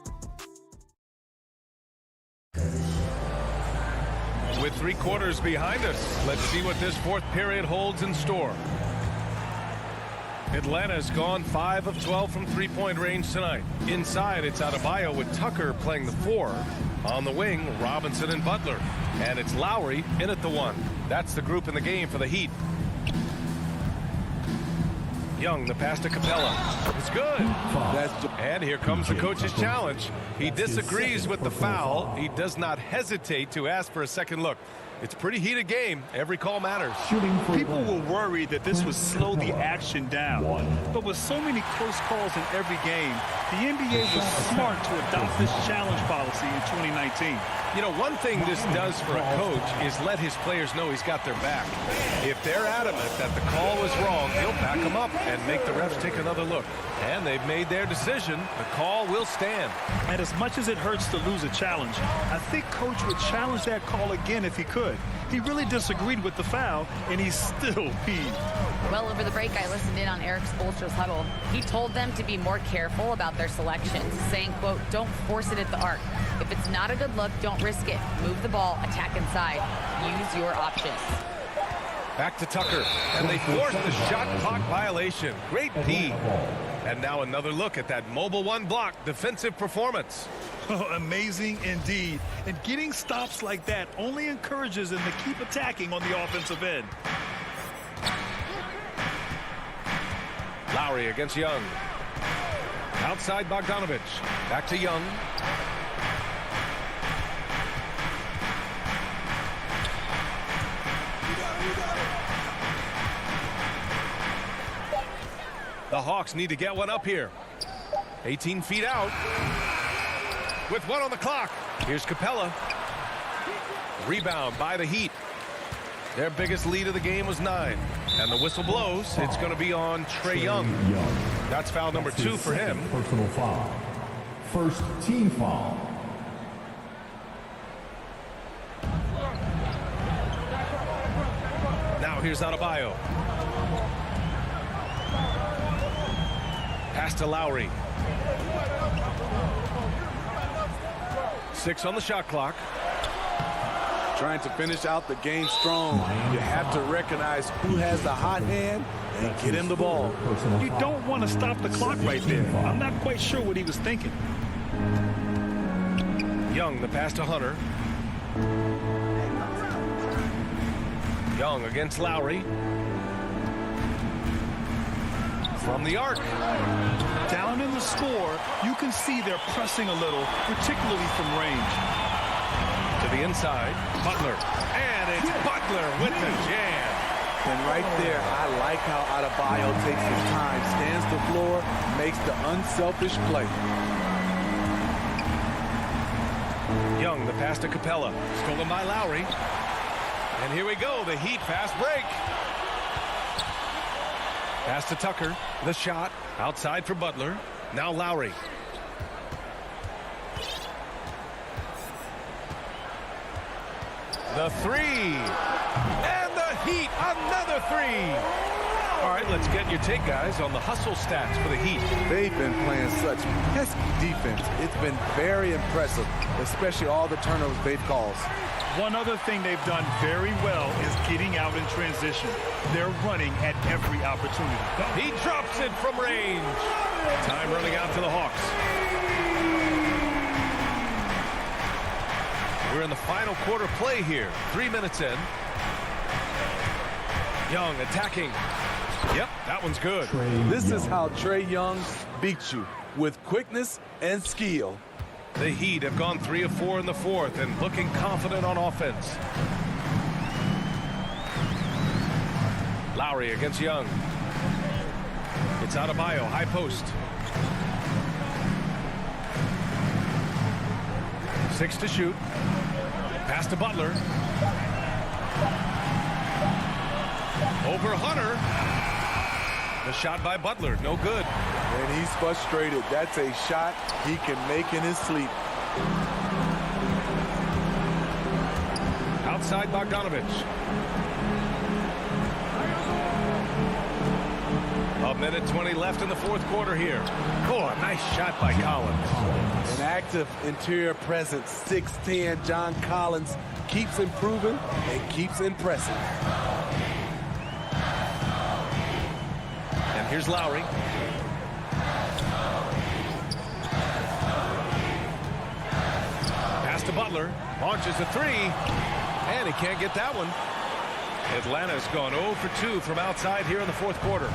With 3 quarters behind us, let's see what this fourth period holds in store. Atlanta's gone 5 of 12 from three-point range tonight. Inside, it's Adebayo with Tucker playing the 4. On the wing, Robinson and Butler. And it's Lowry in at the 1. That's the group in the game for the Heat. Young, the pass to Capella. It's good. And here comes the coach's challenge. He disagrees with the foul. He does not hesitate to ask for a second look. It's a pretty heated game. Every call matters. People were worried that this would slow the action down. But with so many close calls in every game, the NBA was smart to adopt this challenge policy in 2019. You know, one thing this does for a coach is let his players know he's got their back. If they're adamant that the call was wrong, he'll back them up and make the refs take another look. And they've made their decision. The call will stand. And as much as it hurts to lose a challenge, I think Coach would challenge that call again if he could. He really disagreed with the foul, and he's still peeved. Well, over the break, I listened in on Eric Spoelstra's huddle. He told them to be more careful about their selections, saying, quote, don't force it at the arc. If it's not a good look, don't risk it. Move the ball, attack inside. Use your options. Back to Tucker, and they forced the shot clock violation. Great D. And now another look at that mobile 1 block defensive performance. Oh, amazing indeed. And getting stops like that only encourages them to keep attacking on the offensive end. Lowry against Young. Outside Bogdanovich. Back to Young. The Hawks need to get one up here. 18 feet out. With 1 on the clock. Here's Capella. Rebound by the Heat. Their biggest lead of the game was 9. And the whistle blows. It's going to be on Trae Young. That's foul number 2 for him. Personal foul. First team foul. Now here's Adebayo. Pass to Lowry. 6 on the shot clock. Trying to finish out the game strong. You have to recognize who has the hot hand and get him the ball. You don't want to stop the clock right there. I'm not quite sure what he was thinking. Young, the pass to Hunter. Young against Lowry. From the arc. Down in the score, you can see they're pressing a little, particularly from range. To the inside, Butler. And it's Butler with the jam. And right there, I like how Adebayo takes his time, scans the floor, makes the unselfish play. Young, the pass to Capella. Stolen by Lowry. And here we go, the Heat fast break. Pass to Tucker. The shot. Outside for Butler. Now Lowry. The three. And the Heat, another three. All right, let's get your take, guys, on the hustle stats for the Heat. They've been playing such pesky defense. It's been very impressive, especially all the turnovers they've caused. One other thing they've done very well is getting out in transition. They're running at every opportunity. He drops it from range. Time running out to the Hawks. We're in the final quarter play here. 3 minutes in. Young attacking. Yep, that one's good. This is how Trae Young beats you, with quickness and skill. The Heat have gone 3 of 4 in the fourth and looking confident on offense. Lowry against Young. It's Adebayo, high post. 6 to shoot. Pass to Butler. Over Hunter. The shot by Butler, no good. And he's frustrated. That's a shot he can make in his sleep. Outside Bogdanovich. A minute 20 left in the fourth quarter here. Oh, a nice shot by Collins. An active interior presence, 6'10". John Collins keeps improving and keeps impressing. And here's Lowry. Pass to Butler. Launches a three. And he can't get that one. Atlanta's gone 0 for 2 from outside here in the fourth quarter.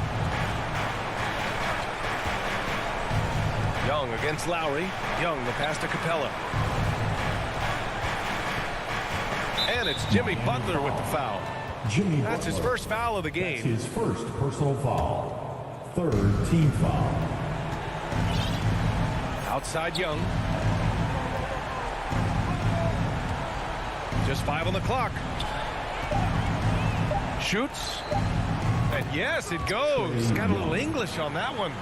Young against Lowry. Young, the pass to Capella. And it's Jimmy Butler with the foul. That's his first foul of the game. That's his first personal foul. Third team foul. Outside Young. Just 5 on the clock. Shoots. And yes, it goes. Got a little English on that one.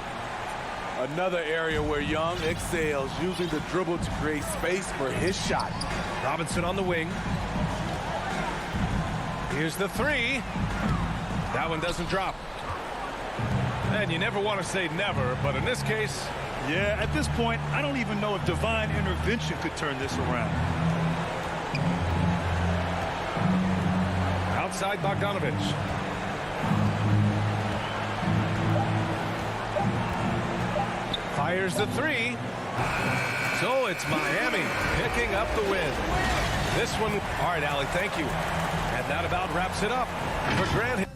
Another area where Young excels, using the dribble to create space for his shot. Robinson on the wing. Here's the three. That one doesn't drop. And you never want to say never, but in this case... Yeah, at this point, I don't even know if divine intervention could turn this around. Outside Bogdanovich. Fires the three. So it's Miami picking up the win. This one, all right, Allie, thank you. And that about wraps it up for Grant.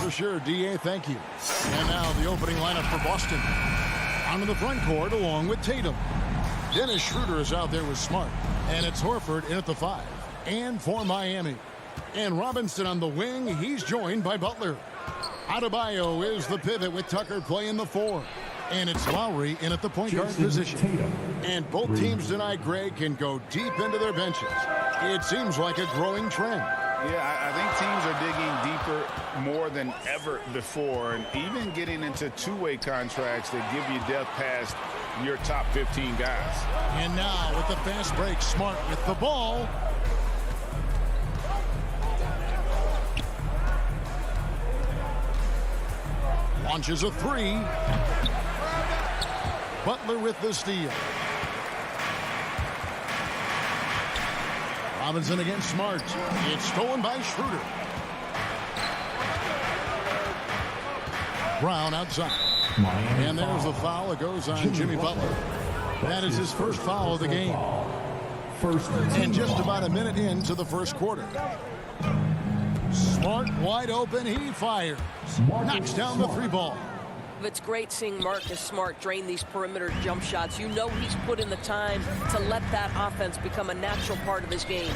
For sure, D.A., thank you. And now the opening lineup for Boston. Onto the front court along with Tatum. Dennis Schroeder is out there with Smart. And it's Horford in at the 5. And for Miami. And Robinson on the wing. He's joined by Butler. Adebayo is the pivot with Tucker playing the 4. And it's Lowry in at the point guard position. And both teams tonight, Greg, can go deep into their benches. It seems like a growing trend. Yeah, I think teams are digging deeper more than ever before, and even getting into two-way contracts that give you depth past your top 15 guys. And now with the fast break, Smart with the ball. Launches a 3. Butler with the steal. Robinson against Smart. It's stolen by Schroeder. Brown outside. And there's the foul. It goes on Jimmy Butler. That is his first foul of the game. And just about a minute into the first quarter. Smart wide open. He fires. Knocks down the 3 ball. It's great seeing Marcus Smart drain these perimeter jump shots. You know he's put in the time to let that offense become a natural part of his game.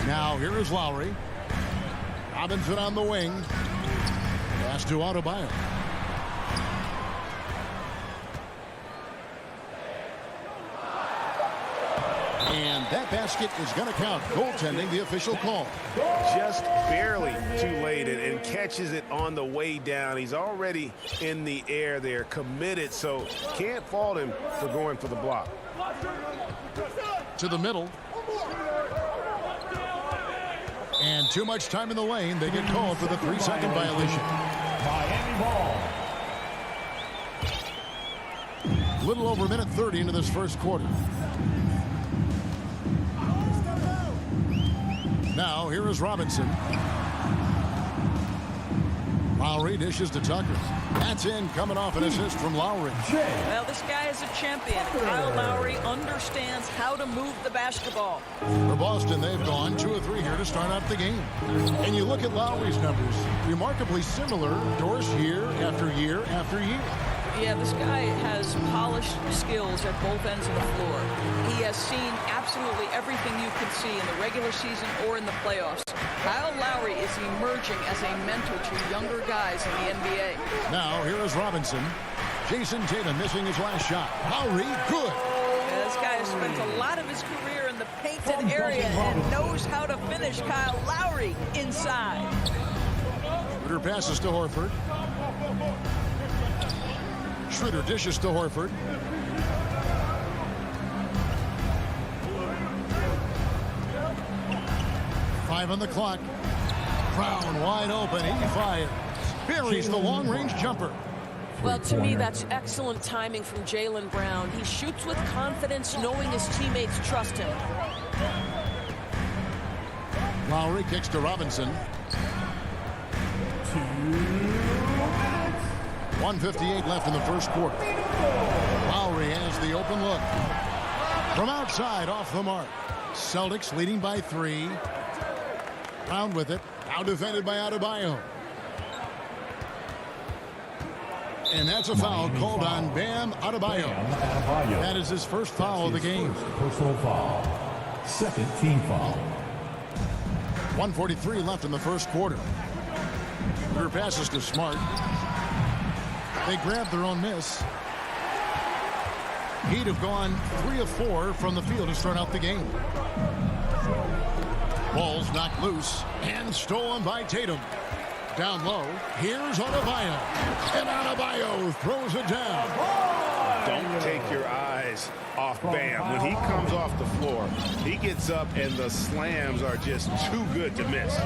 Now here is Lowry. Robinson on the wing. Pass to Adebayo. And that basket is going to count. Goaltending, the official call. Just barely too late and catches it on the way down. He's already in the air there, committed, so can't fault him for going for the block. To the middle. And too much time in the lane. They get called for the 3-second violation. Miami ball. Little over a minute 30 into this first quarter. Now, here is Robinson. Lowry dishes to Tucker. That's in, coming off an assist from Lowry. Well, this guy is a champion. Kyle Lowry understands how to move the basketball. For Boston, they've gone 2 of 3 here to start out the game. And you look at Lowry's numbers, remarkably similar, Doris, year after year after year. Yeah, this guy has polished skills at both ends of the floor. He has seen absolutely everything you can see in the regular season or in the playoffs. Kyle Lowry is emerging as a mentor to younger guys in the NBA. Now, here is Robinson. Jason Tatum missing his last shot. Lowry, good. Yeah, this guy has spent a lot of his career in the painted area and knows how to finish. Kyle Lowry inside. Schroeder passes to Horford. Schroeder dishes to Horford. Five on the clock. Brown wide open. He fires. Buries the long-range jumper. Well, to me, that's excellent timing from Jaylen Brown. He shoots with confidence, knowing his teammates trust him. Lowry kicks to Robinson. 2 minutes. 1:58 left in the first quarter. Lowry has the open look. From outside, off the mark. Celtics leading by 3. Brown with it. Now defended by Adebayo. And that's a foul called on Bam Adebayo. That is his first foul of the game. Personal foul. Second team foul. 1:43 left in the first quarter. Clear passes to Smart. They grabbed their own miss. He'd have gone 3 of 4 from the field to start out the game. Ball's knocked loose and stolen by Tatum. Down low, here's Adebayo. And Adebayo throws it down. Don't take your eyes off Bam. When he comes off the floor, he gets up and the slams are just too good to miss.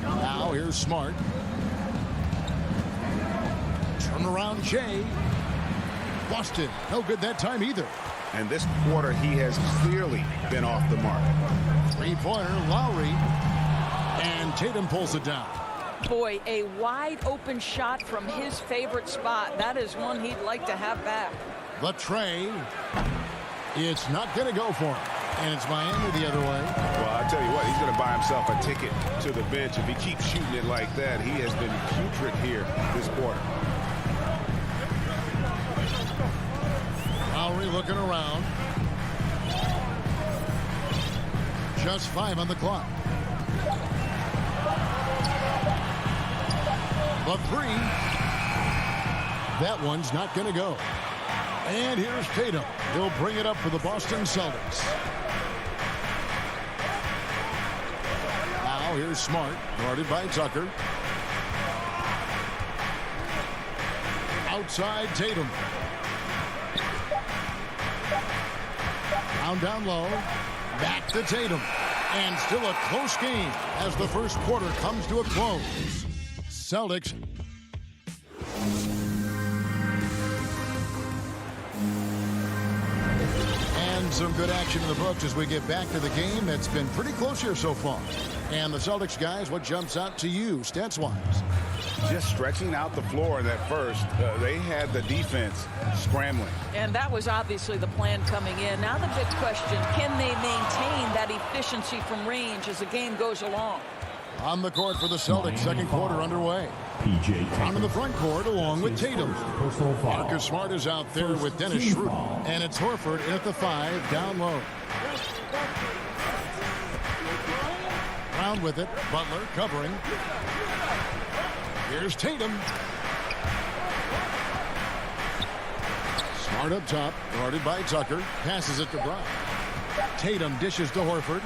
Now here's Smart. Turn around Jay. Boston, no good that time either. And this quarter, he has clearly been off the mark. Three-pointer, Lowry. And Tatum pulls it down. Boy, a wide open shot from his favorite spot. That is one he'd like to have back. The tray. It's not going to go for him. And it's Miami the other way. Well, I tell you what, he's going to buy himself a ticket to the bench. If he keeps shooting it like that, he has been putrid here this quarter. Lowry looking around. Just 5 on the clock. The 3. That one's not going to go. And here's Tatum. He'll bring it up for the Boston Celtics. Now here's Smart, guarded by Tucker. Outside Tatum. Down low. Back to Tatum. And still a close game as the first quarter comes to a close. Celtics. And some good action in the books as we get back to the game. That's been pretty close here so far. And the Celtics guys, what jumps out to you stats-wise? Just stretching out the floor in that first. They had the defense scrambling. And that was obviously the plan coming in. Now the big question, can they maintain that efficiency from range as the game goes along? On the court for the Celtics, second quarter underway. Down in the front court along with Tatum. Marcus Smart is out there with Dennis Schroeder. And it's Horford in at the 5, down low. Brown with it. Butler covering. Here's Tatum. Smart up top, guarded by Tucker. Passes it to Brown. Tatum dishes to Horford.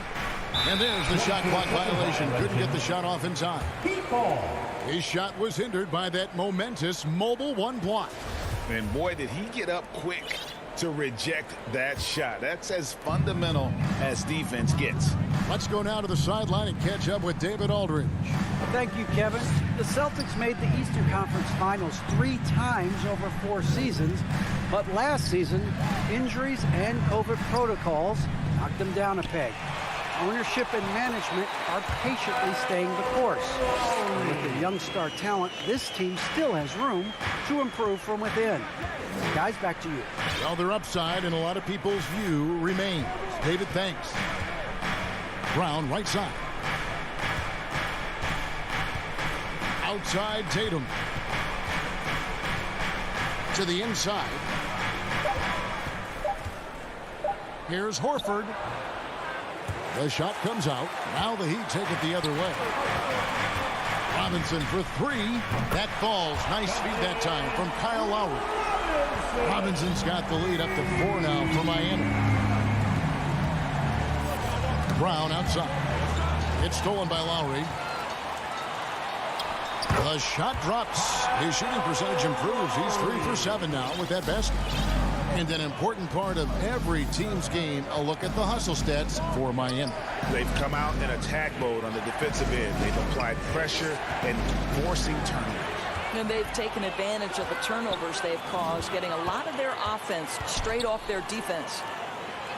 And there's the shot clock violation. Couldn't get the shot off in time. His shot was hindered by that momentous mobile 1 block. And boy, did he get up quick to reject that shot. That's as fundamental as defense gets. Let's go now to the sideline and catch up with David Aldridge. Thank you, Kevin. The Celtics made the Eastern Conference Finals 3 times over 4 seasons, but last season, injuries and COVID protocols knocked them down a peg. Ownership and management are patiently staying the course. With the young star talent, this team still has room to improve from within. Guys, back to you. Well, their upside in a lot of people's view remains. David, thanks. Brown, right side. Outside Tatum. To the inside. Here's Horford. The shot comes out. Now the Heat take it the other way. Robinson for 3. That falls. Nice feed that time from Kyle Lowry. Robinson's got the lead up to 4 now for Miami. Brown outside. It's stolen by Lowry. The shot drops. His shooting percentage improves. He's 3 for 7 now with that basket. And an important part of every team's game, a look at the hustle stats for Miami. They've come out in attack mode on the defensive end. They've applied pressure and forcing turnovers. And they've taken advantage of the turnovers they've caused, getting a lot of their offense straight off their defense.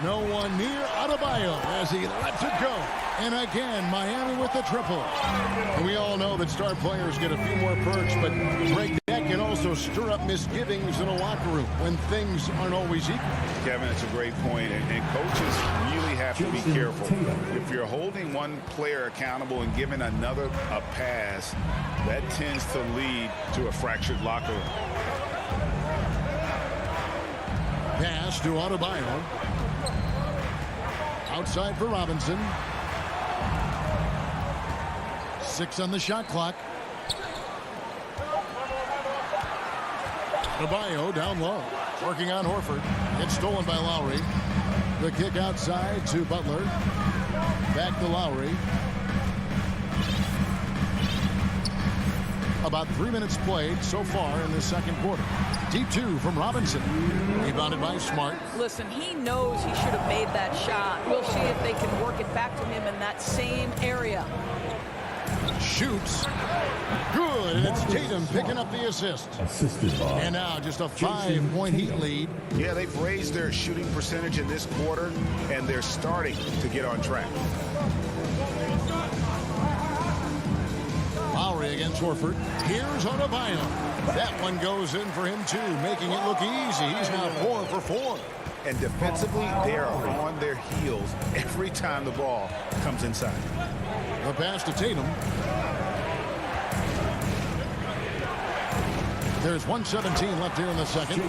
No one near Adebayo as he lets it go. And again, Miami with the triple. And we all know that star players get a few more perks, but to break that can also stir up misgivings in a locker room when things aren't always equal. Kevin, it's a great point, and coaches really have to be careful. If you're holding one player accountable and giving another a pass, that tends to lead to a fractured locker room. Pass to Adebayo. Outside for Robinson. 6 on the shot clock. Adebayo down low. Working on Horford. It's stolen by Lowry. The kick outside to Butler. Back to Lowry. About 3 minutes played so far in the second quarter. Deep 2 from Robinson. Rebounded by Smart. Listen, he knows he should have made that shot. We'll see if they can work it back to him in that same area. Shoots. Good, and it's Tatum picking up the assist. And now just a 5-point Heat lead. Yeah, they've raised their shooting percentage in this quarter, and they're starting to get on track. Lowry against Horford. Here's Adebayo. That one goes in for him, too, making it look easy. He's now 4 for 4. And defensively, they are on their heels every time the ball comes inside. The pass to Tatum. There's 1:17 left here in the second.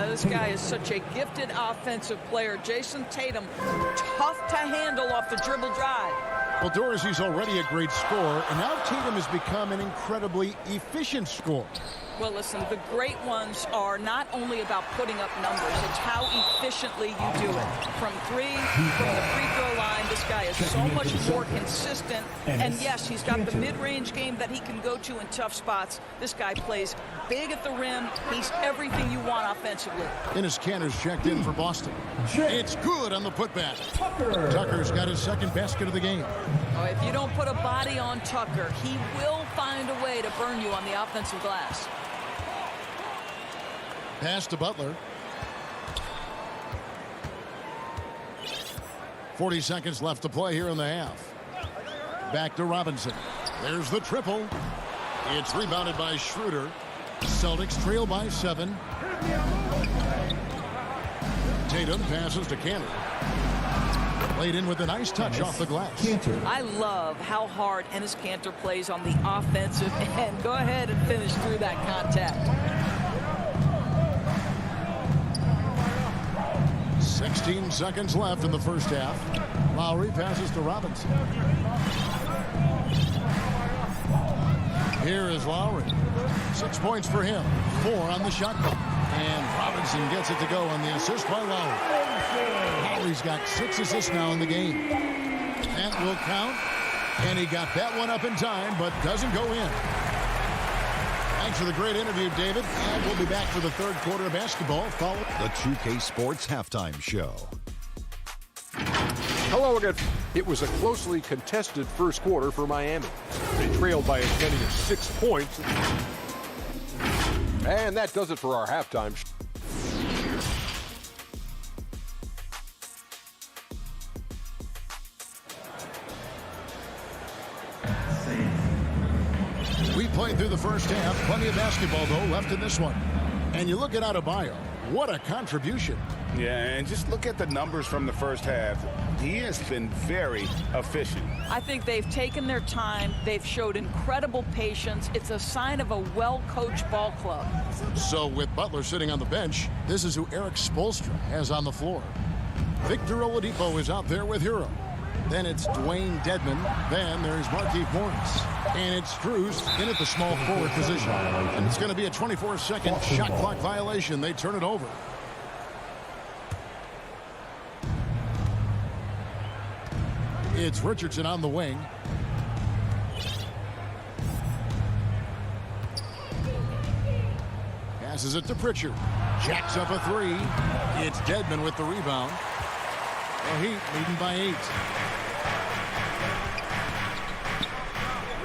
This guy is such a gifted offensive player. Jason Tatum, tough to handle off the dribble drive. Well, Dorsey's already a great scorer, and now Tatum has become an incredibly efficient scorer. Well, listen, the great ones are not only about putting up numbers, it's how efficiently you do it. From three, from the free throw line, this guy is so much more consistent. And yes, he's got the mid-range game that he can go to in tough spots. This guy plays big at the rim. He's everything you want offensively. Enes Kanter's checked in for Boston. It's good on the putback. Tucker's got his second basket of the game. Oh, if you don't put a body on Tucker, he will find a way to burn you on the offensive glass. Pass to Butler. 40 seconds left to play here in the half. Back to Robinson. There's the triple. It's rebounded by Schroeder. Celtics trail by 7. Tatum passes to Kanter. Laid in with a nice touch off the glass. I love how hard Enes Kanter plays on the offensive end. Go ahead and finish through that contact. 16 seconds left in the first half. Lowry passes to Robinson. Here is Lowry. 6 points for him. 4 on the shot clock. And Robinson gets it to go on the assist by Lowry. Lowry's got 6 assists now in the game. That will count. And he got that one up in time, but doesn't go in. Thanks for the great interview, David. And we'll be back for the third quarter of basketball. Follow the 2K Sports Halftime Show. Hello again. It was a closely contested first quarter for Miami. They trailed by as many as 6 points. And that does it for our halftime show. We played through the first half. Plenty of basketball, though, left in this one. And you look at Adebayo. What a contribution. Yeah, and just look at the numbers from the first half. He has been very efficient. I think they've taken their time. They've showed incredible patience. It's a sign of a well-coached ball club. So with Butler sitting on the bench, this is who Eric Spoelstra has on the floor. Victor Oladipo is out there with Hero. Then it's Dwayne Dedmon. Then there's Markieff Morris. And it's Strus in at the small forward position. And it's going to be a 24-second shot clock violation. They turn it over. It's Richardson on the wing. Passes it to Pritchard. Jacks up a 3. It's Dedmon with the rebound. The Heat leading by 8.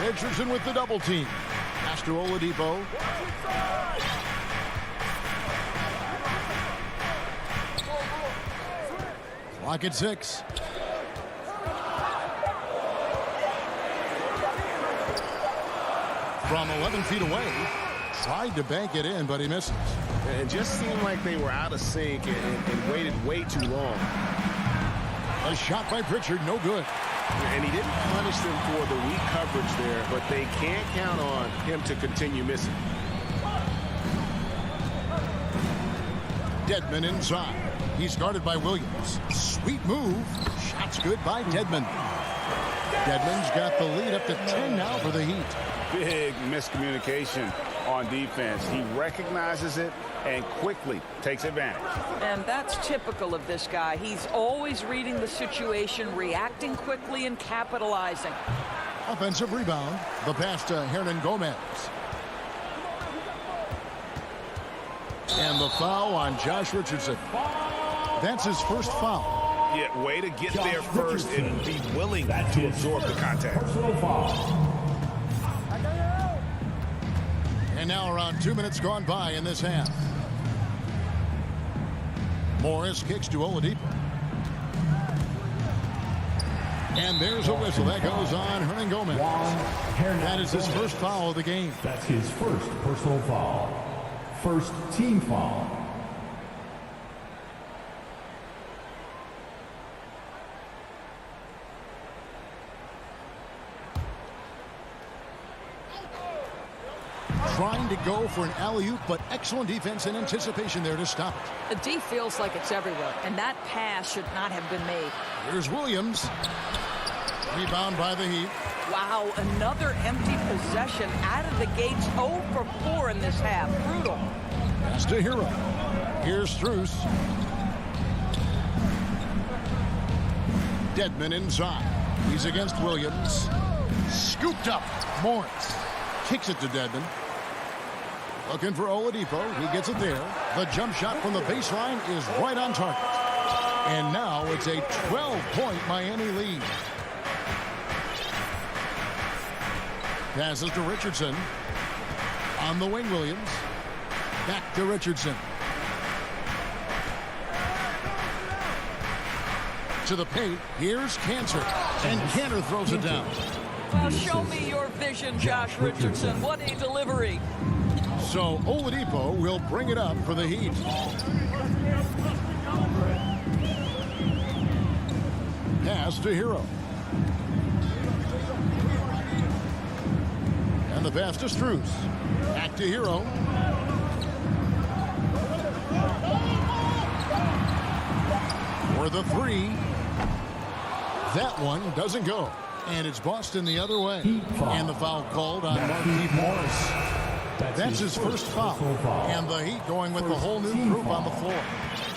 Richardson with the double team. Pass to Oladipo. Clock at 6. From 11 feet away, Tried to bank it in, but he misses. It just seemed like they were out of sync and waited way too long. A shot by Pritchard, no good. And he didn't punish them for the weak coverage there, but they can't count on him to continue missing. Dedmon inside. He's guarded by Williams. Sweet move. Shot's good by Dedmon. Dedmon's got the lead up to 10 now for the Heat. Big miscommunication on defense. He recognizes it and quickly takes advantage. And that's typical of this guy. He's always reading the situation, reacting quickly, and capitalizing. Offensive rebound. The pass to Hernan Gomez. And the foul on Josh Richardson. That's his first foul. Yeah, way to get there first and be willing to absorb the contact. And now around 2 minutes gone by in this half. Morris kicks to Oladipo. And there's a whistle. That goes on Hernan Gomez. That is his first foul of the game. That's his first personal foul. First team foul. Trying to go for an alley-oop, but excellent defense and anticipation there to stop it. The D feels like it's everywhere, and that pass should not have been made. Here's Williams. Rebound by the Heat. Wow, another empty possession out of the gates. 0 for 4 in this half. Brutal. Pass to Hero. Here's Strus. Dedmon inside. He's against Williams. Scooped up. Morris kicks it to Dedmon. Looking for Oladipo. He gets it there. The jump shot from the baseline is right on target. And now it's a 12-point Miami lead. Passes to Richardson. On the wing, Williams. Back to Richardson. To the paint. Here's Cantor. And Cantor throws it down. Well, show me your vision, Josh Richardson. What a delivery. So Oladipo will bring it up for the Heat. Pass to Hero. And the pass to Strus. Back to Hero. For the three. That one doesn't go. And it's Boston the other way. And the foul called on Markieff Morris. That's his first foul. And the Heat going with the whole new group on the floor.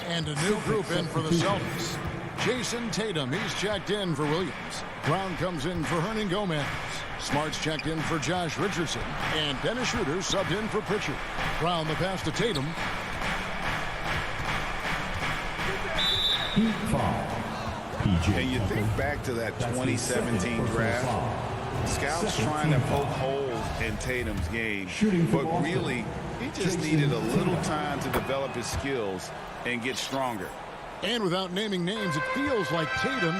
And a new group in for the Celtics. Jason Tatum, he's checked in for Williams. Brown comes in for Hernan Gomez. Smart's checked in for Josh Richardson. And Dennis Schroeder subbed in for Pritchard. Brown the pass to Tatum. Heat foul. And you think back to that 2017 draft. Scouts trying to poke holes in Tatum's game, but really, he just needed a little time to develop his skills and get stronger. And without naming names, it feels like Tatum,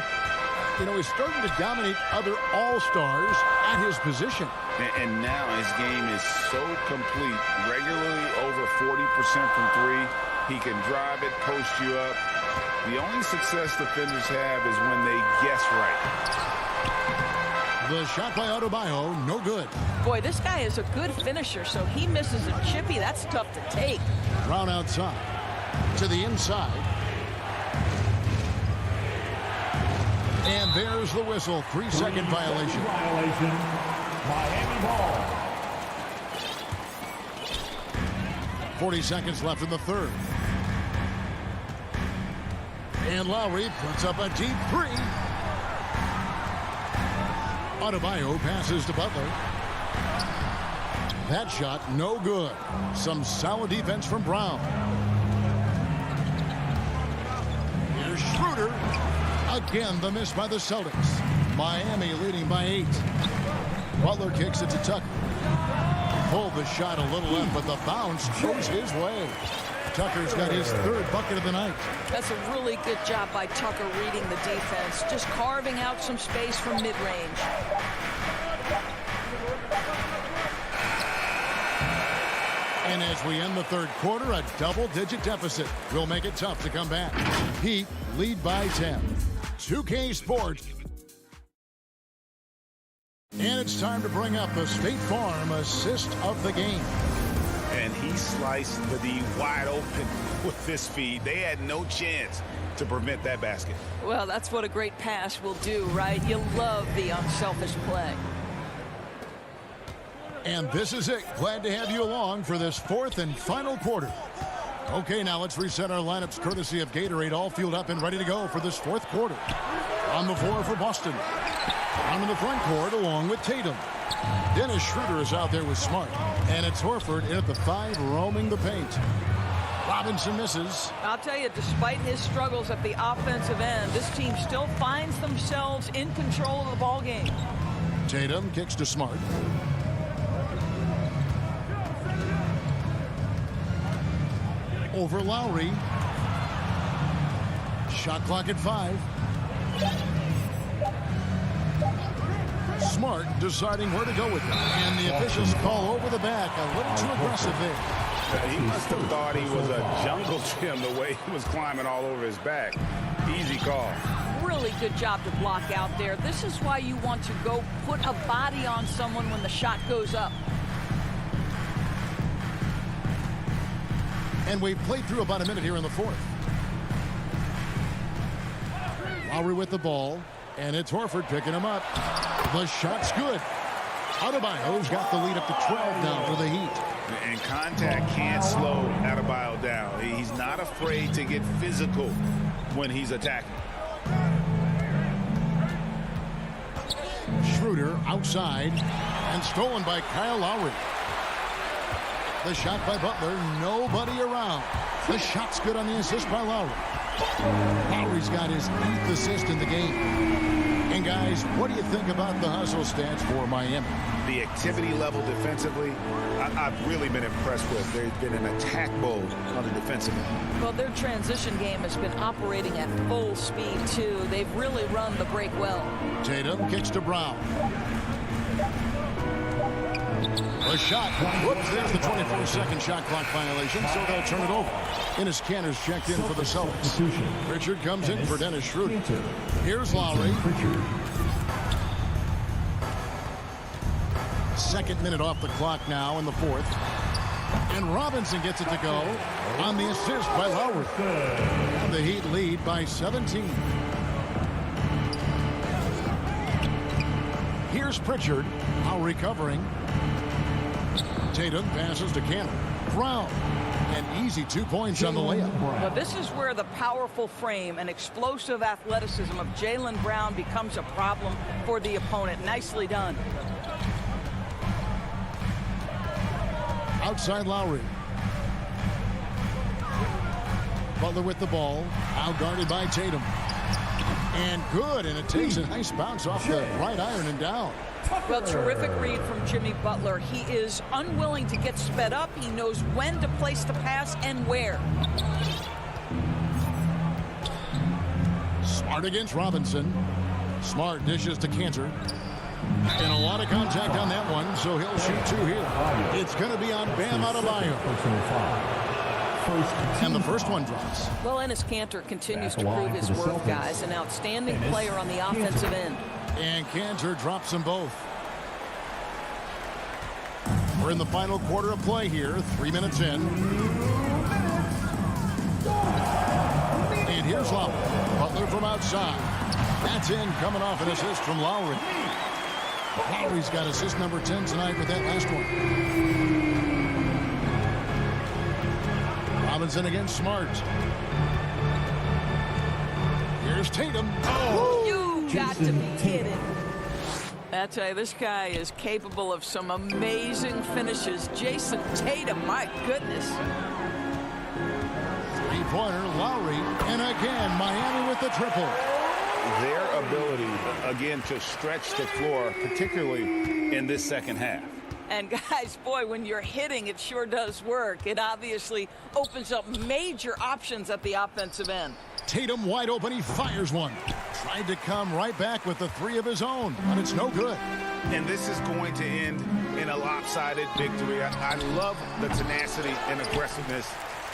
is starting to dominate other all-stars at his position. And now his game is so complete, regularly over 40% from three. He can drive it, post you up. The only success defenders have is when they guess right. The shot by Adebayo, no good. Boy, this guy is a good finisher, so he misses a chippy. That's tough to take. Brown outside. To the inside. And there's the whistle. 3-second violation. Miami ball. 40 seconds left in the third. And Lowry puts up a deep three. Adebayo passes to Butler. That shot, no good. Some solid defense from Brown. Here's Schroeder. Again, the miss by the Celtics. Miami leading by 8. Butler kicks it to Tucker. Pulled the shot a little left, but the bounce goes his way. Tucker's got his third bucket of the night. That's a really good job by Tucker reading the defense, just carving out some space from mid-range. And as we end the third quarter, a double-digit deficit will make it tough to come back. Heat lead by 10. 2K Sports. And it's time to bring up the State Farm assist of the game. And he sliced the D wide open with this feed. They had no chance to prevent that basket. Well, that's what a great pass will do, right? You love the unselfish play. And this is it. Glad to have you along for this fourth and final quarter. Okay, now let's reset our lineups courtesy of Gatorade, all fueled up and ready to go for this fourth quarter. On the floor for Boston. On the front court along with Tatum. Dennis Schroeder is out there with Smart. And it's Horford in at the 5 roaming the paint. Robinson misses. I'll tell you, despite his struggles at the offensive end, this team still finds themselves in control of the ball game. Tatum kicks to Smart. Over Lowry. Shot clock at 5. Smart deciding where to go with it. And the officials call over the back. A little too aggressive there. He must have thought he was a jungle gym the way he was climbing all over his back. Easy call. Really good job to block out there. This is why you want to go put a body on someone when the shot goes up. And we played through about a minute here in the fourth. Lowry with the ball. And it's Horford picking him up. The shot's good. Adebayo's got the lead up to 12 now for the Heat. And contact can't slow Adebayo down. He's not afraid to get physical when he's attacking. Schroeder outside and stolen by Kyle Lowry. The shot by Butler, nobody around. The shot's good on the assist by Lowry. Lowry's got his 8th assist in the game. And guys, what do you think about the hustle stats for Miami? The activity level defensively, I've really been impressed with. There's been an attack mode on the defensive end. Well, their transition game has been operating at full speed, too. They've really run the break well. Tatum kicks to Brown. A shot. Whoops, there's the 24-second shot clock violation, so they'll turn it over. Enes Kanter's checked in for the Celtics. Pritchard comes in for Dennis Schroeder. Here's Lowry. Second minute off the clock now in the fourth. And Robinson gets it to go on the assist by Lowry. And the Heat lead by 17. Here's Pritchard. Lowry covering. Tatum passes to Kanter. Brown. An easy 2 points on the layup. But this is where the powerful frame and explosive athleticism of Jaylen Brown becomes a problem for the opponent. Nicely done. Outside Lowry. Butler with the ball. Out guarded by Tatum. And good. And it takes a nice bounce off the right iron and down. Well, terrific read from Jimmy Butler. He is unwilling to get sped up. He knows when to place the pass and where. Smart against Robinson. Smart dishes to Kanter. And a lot of contact on that one, so he'll shoot 2 here. It's going to be on Bam Adebayo. And the first one drops. Well, Enes Kanter continues to prove his worth, guys. An outstanding player on the offensive end. And Kanter drops them both. We're in the final quarter of play here. 3 minutes in. And here's Lowry. Butler from outside. That's in, coming off an assist from Lowry. Lowry's got assist number 10 tonight with that last one. Robinson against Smart. Here's Tatum. Oh, you got to be kidding. I tell you, this guy is capable of some amazing finishes. Jason Tatum, my goodness. Three-pointer, Lowry, and again, Miami with the triple. Their ability, again, to stretch the floor, particularly in this second half. And guys, boy, when you're hitting, it sure does work. It obviously opens up major options at the offensive end. Tatum wide open, he fires one. Tried to come right back with the 3 of his own, but it's no good. and this is going to end in a lopsided victory. I love the tenacity and aggressiveness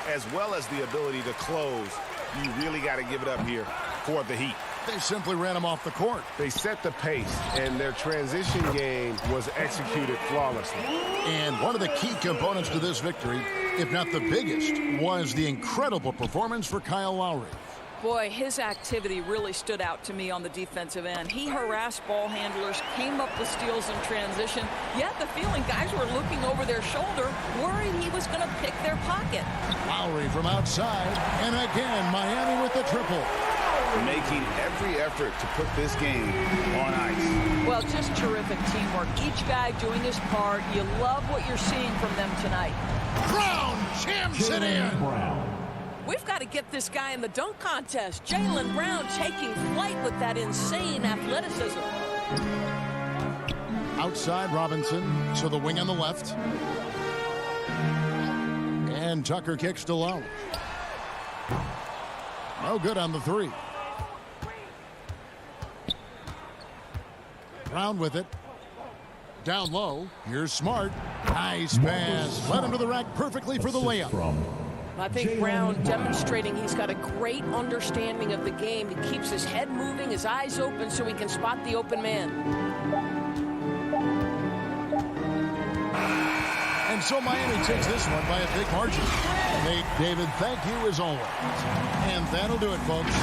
as well as the ability to close. You really got to give it up here for the Heat. They simply ran him off the court. They set the pace, and their transition game was executed flawlessly. And one of the key components to this victory, if not the biggest, was the incredible performance for Kyle Lowry. Boy, his activity really stood out to me on the defensive end. He harassed ball handlers, came up with steals in transition. You had the feeling guys were looking over their shoulder, worried he was going to pick their pocket. Lowry from outside, and again, Miami with the triple. Making every effort to put this game on ice. Well, just terrific teamwork. Each guy doing his part. You love what you're seeing from them tonight. Brown jams it in. We've got to get this guy in the dunk contest. Jaylen Brown taking flight with that insane athleticism. Outside Robinson, so the wing on the left. And Tucker kicks to Lowry. No good on the three. Brown with it. Down low. Here's Smart. Nice pass. Led him to the rack perfectly for the layup. I think Brown demonstrating he's got a great understanding of the game. He keeps his head moving, his eyes open so he can spot the open man. And so Miami takes this one by a big margin. Nate, David, thank you as always. And that'll do it, folks.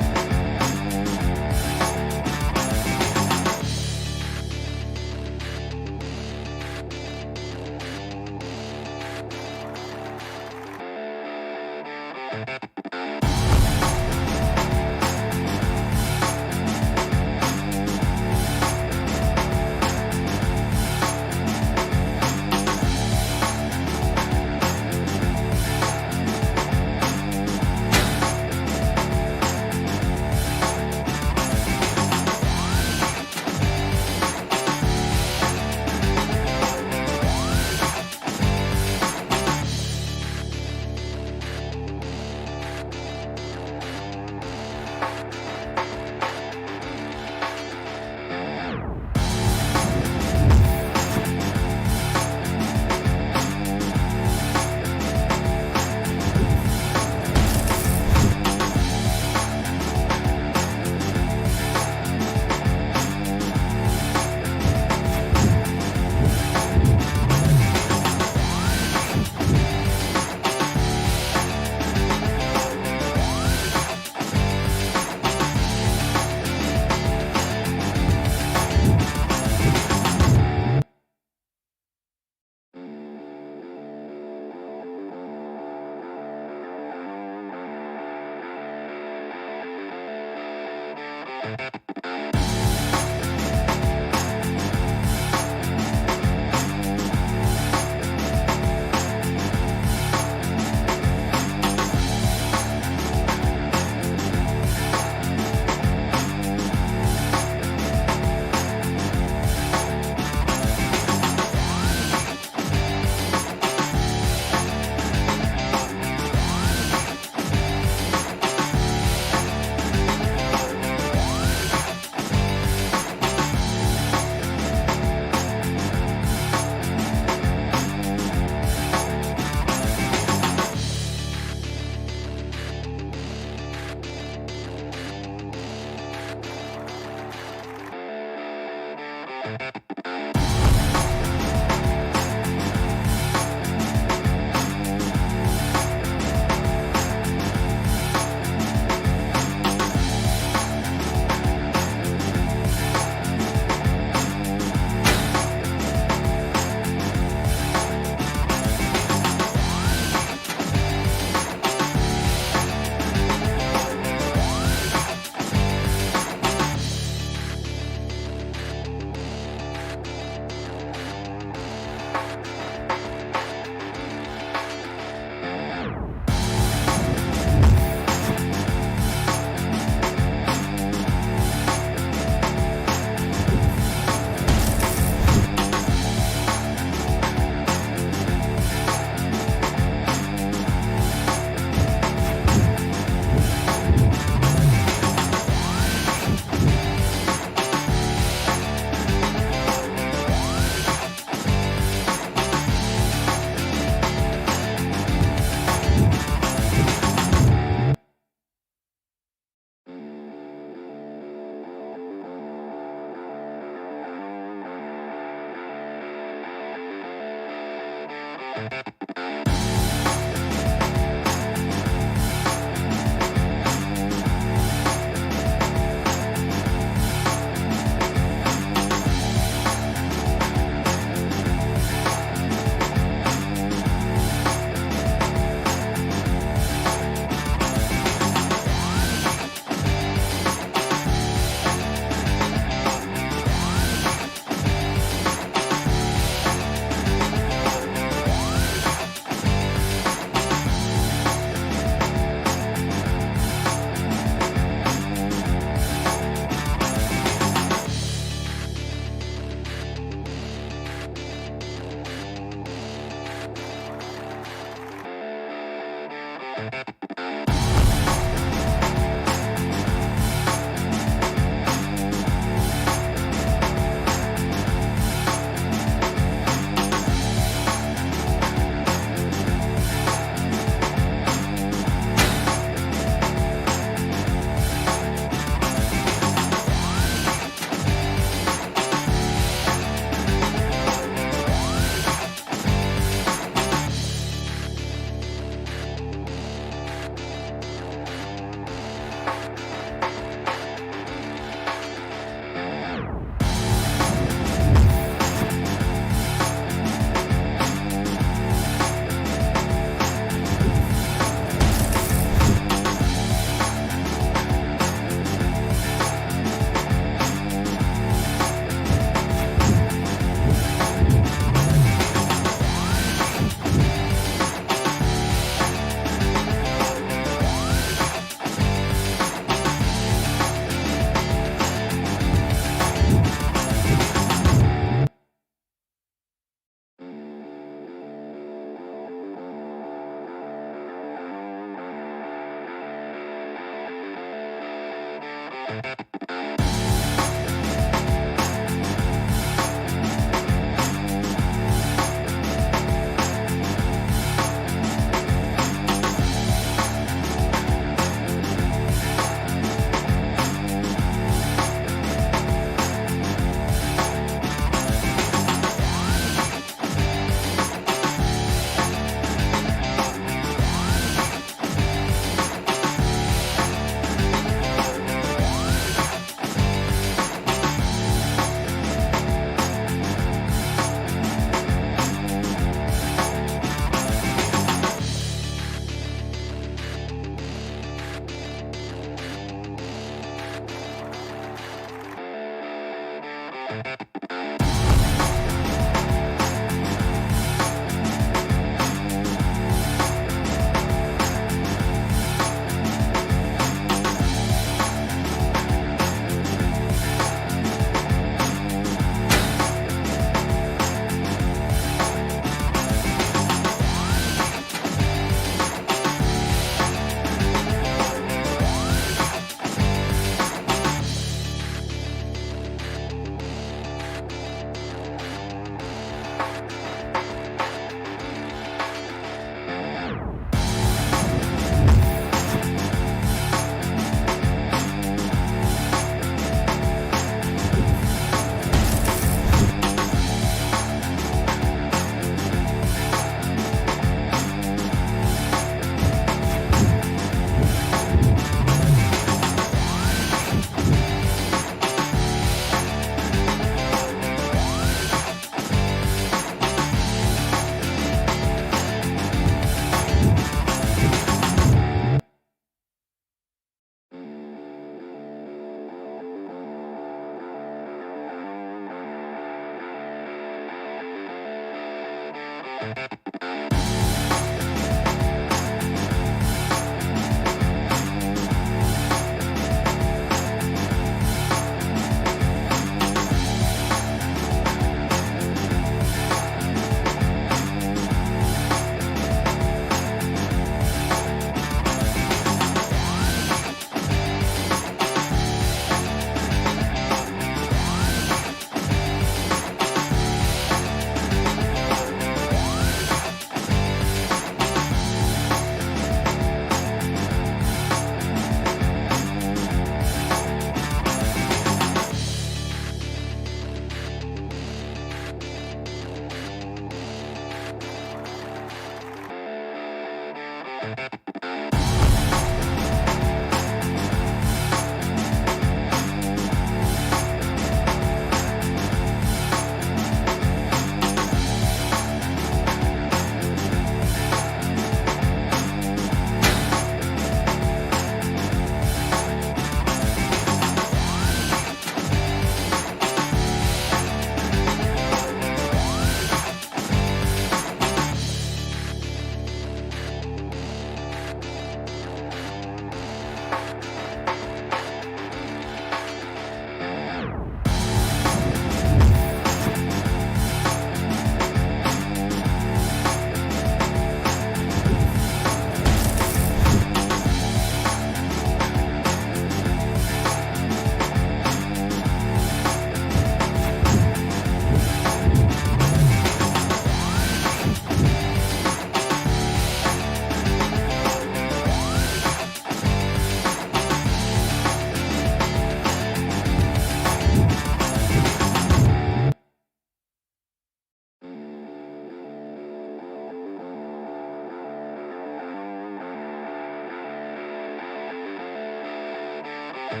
Now,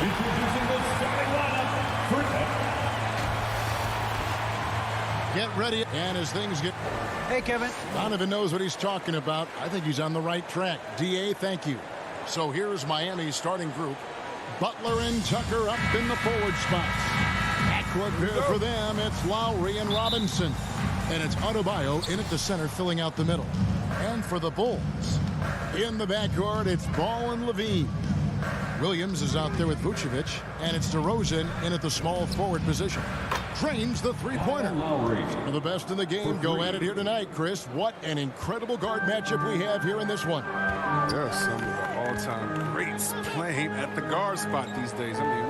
introducing the starting lineup for Get ready, and as things get... Hey, Kevin. Donovan knows what he's talking about. I think he's on the right track. D.A., thank you. So here's Miami's starting group. Butler and Tucker up in the forward spots. Backcourt pair for them, it's Lowry and Robinson. And it's Adebayo in at the center, filling out the middle. And for the Bulls, in the backcourt, it's Ball and Levine. Williams is out there with Vucevic, and it's DeRozan in at the small forward position. Drains the three-pointer. Some of the best in the game go at it here tonight, Chris. What an incredible guard matchup we have here in this one. There are some of the all-time greats playing at the guard spot these days. I mean,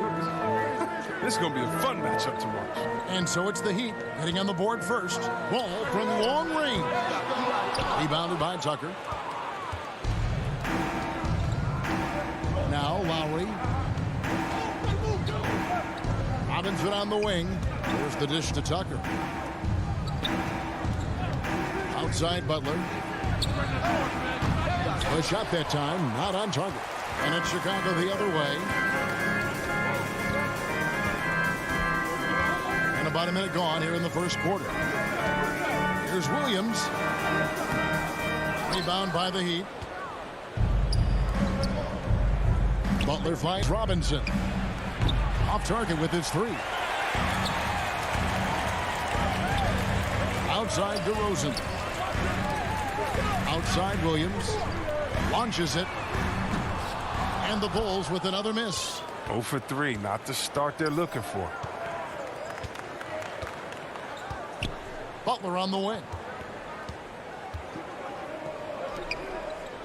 this is going to be a fun matchup to watch. And so it's the Heat hitting on the board first. Ball from long range. Rebounded by Tucker. Now Lowry. Robinson on the wing. There's the dish to Tucker. Outside Butler. A shot that time, not on target. And it's Chicago the other way. And about a minute gone here in the first quarter. Here's Williams. Rebound by the Heat. Butler finds Robinson. Off target with his three. Outside DeRozan. Outside Williams. Launches it. And the Bulls with another miss. 0 for 3, not the start they're looking for. Butler on the wing.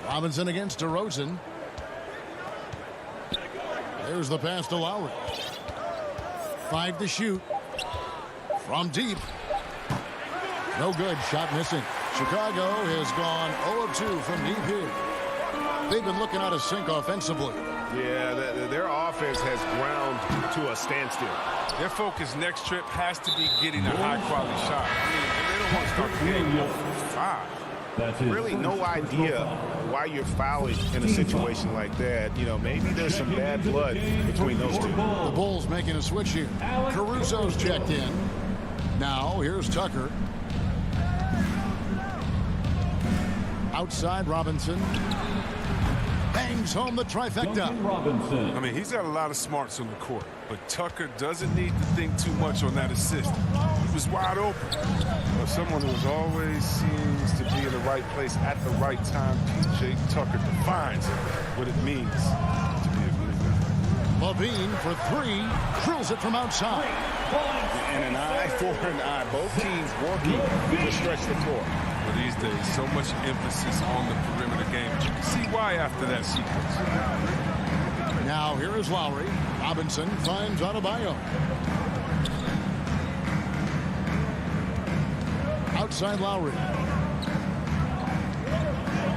Robinson against DeRozan. There's the pass to Lowry. 5 to shoot. From deep. No good. Shot missing. Chicago has gone 0 of 2 from deep here. They've been looking out of sync offensively. Yeah, their offense has ground to a standstill. Their focus next trip has to be getting a high-quality shot. I mean, they don't want to start the game 0 for 5. Really no idea why you're fouling in a situation like that. You know, maybe there's some bad blood between those two. The Bulls making a switch here. Caruso's checked in. Now, here's Tucker. Outside Robinson. Bangs home the trifecta. I mean, he's got a lot of smarts on the court, but Tucker doesn't need to think too much on that assist. He was wide open. But someone who always seems to be in the right place at the right time, P.J. Tucker defines what it means to be a good guy. Levine for 3. Drills it from outside. And an eye for an eye. Both teams working to stretch the floor. But these days, so much emphasis on the perimeter game. You can see why after that sequence. Now here is Lowry. Robinson finds Adebayo. Outside Lowry.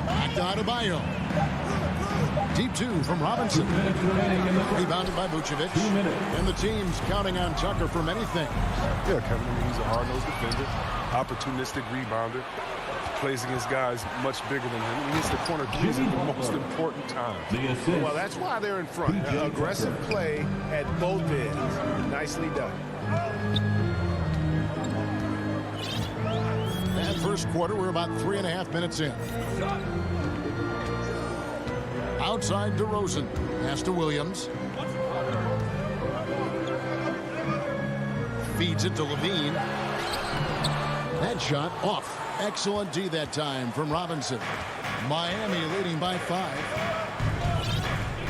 Back to Adebayo. Deep 2 from Robinson. Rebounded by Vucevic. And the team's counting on Tucker for many things. Yeah, Kevin, I mean, he's a hard-nosed defender, opportunistic rebounder, plays against guys much bigger than him. He hits the corner keys at the most important times. Well, that's why they're in front. Aggressive play at both ends. Nicely done. And first quarter, we're about 3.5 minutes in. Outside DeRozan. Pass to Williams. Feeds it to Levine. That shot off. Excellent D that time from Robinson. Miami leading by 5.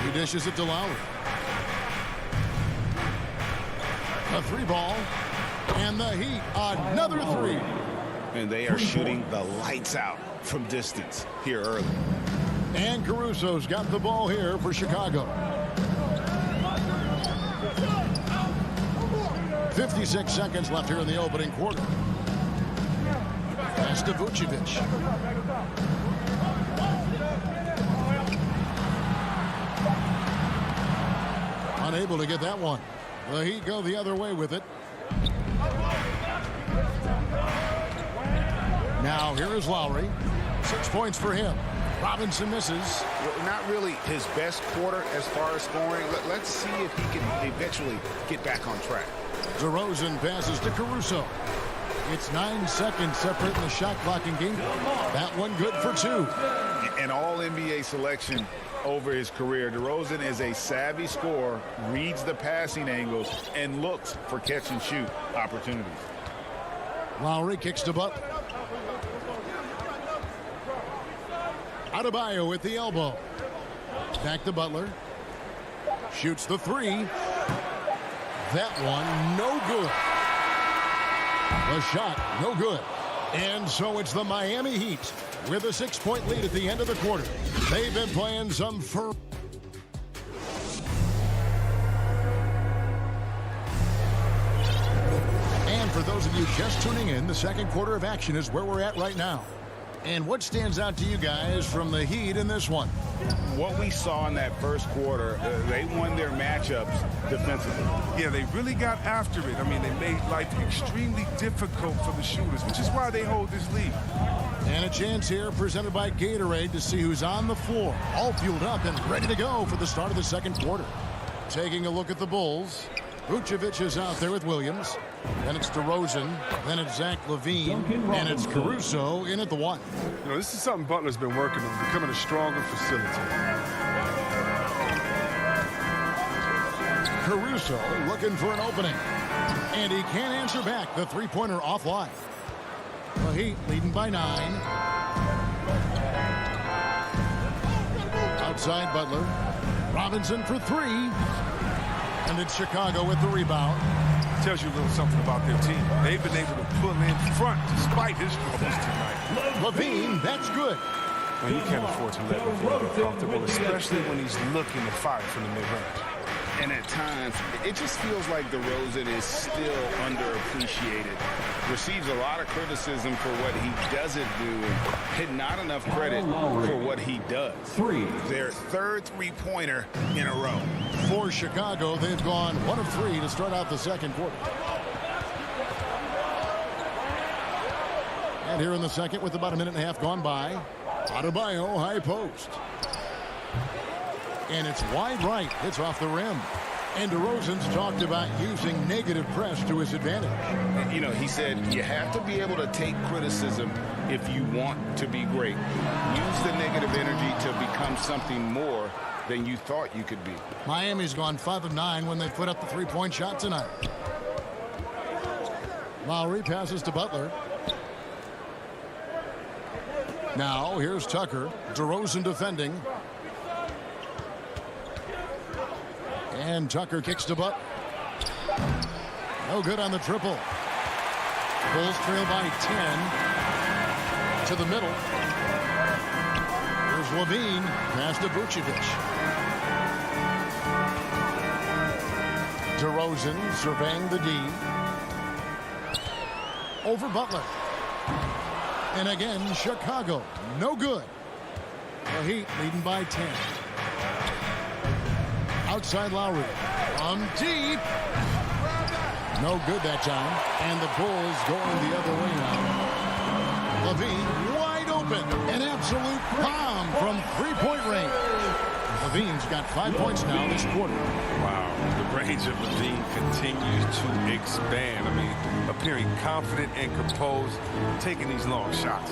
He dishes it to Lowry. A 3 ball. And the Heat, another 3. And they are shooting the lights out from distance here early. And Caruso's got the ball here for Chicago. 56 seconds left here in the opening quarter. Pass to Vucevic. Unable to get that one. The Heat go the other way with it. Now here is Lowry. 6 points for him. Robinson misses. Well, not really his best quarter as far as scoring. Let's see if he can eventually get back on track. DeRozan passes to Caruso. It's 9 seconds separating the shot clock in game. That one good for 2. An all-NBA selection over his career. DeRozan is a savvy scorer, reads the passing angles, and looks for catch-and-shoot opportunities. Lowry kicks to Butler. Adebayo with the elbow. Back to Butler. Shoots the 3. That one, no good. The shot, no good. And so it's the Miami Heat with a 6-point lead at the end of the quarter. They've been playing some firm. And for those of you just tuning in, the second quarter of action is where we're at right now. And what stands out to you guys from the Heat in this one? What we saw in that first quarter, they won their matchups defensively. Yeah, they really got after it. I mean, they made life extremely difficult for the shooters, which is why they hold this lead. And a chance here presented by Gatorade to see who's on the floor. All fueled up and ready to go for the start of the second quarter. Taking a look at the Bulls. Vucevic is out there with Williams. Then it's DeRozan. Then it's Zach LaVine. And it's Caruso in at the 1. You know, this is something Butler's been working on, becoming a stronger facility. Caruso looking for an opening. And he can't answer back. The three-pointer offline. The Heat leading by 9. Outside Butler. Robinson for 3. And it's Chicago with the rebound. Tells you a little something about their team. They've been able to pull in front despite his troubles tonight. LaVine, that's good. And you can't afford to let him get comfortable, especially when he's looking to fire from the mid-range. And at times, it just feels like DeRozan is still underappreciated. Receives a lot of criticism for what he doesn't do and not enough credit for what he does. Their third three-pointer in a row. For Chicago, they've gone 1 of 3 to start out the second quarter. And here in the second with about a minute and a half gone by, Adebayo high post. And it's wide right. It's off the rim. And DeRozan's talked about using negative press to his advantage. You know, he said you have to be able to take criticism if you want to be great. Use the negative energy to become something more than you thought you could be. Miami's gone 5 of 9 when they put up the three-point shot tonight. Lowry passes to Butler. Now here's Tucker. DeRozan defending. And Tucker kicks to Butler. No good on the triple. Bulls trail by 10 to the middle. Here's LaVine. Pass to Vucevic. DeRozan surveying the D. Over Butler. And again, Chicago. No good. The Heat leading by 10. Outside Lowry. From deep. No good that time. And the Bulls going the other way now. LaVine wide open. An absolute bomb from three-point range. LaVine's got 5 points now this quarter. Wow. The range of LaVine continues to expand. I mean, appearing confident and composed, taking these long shots.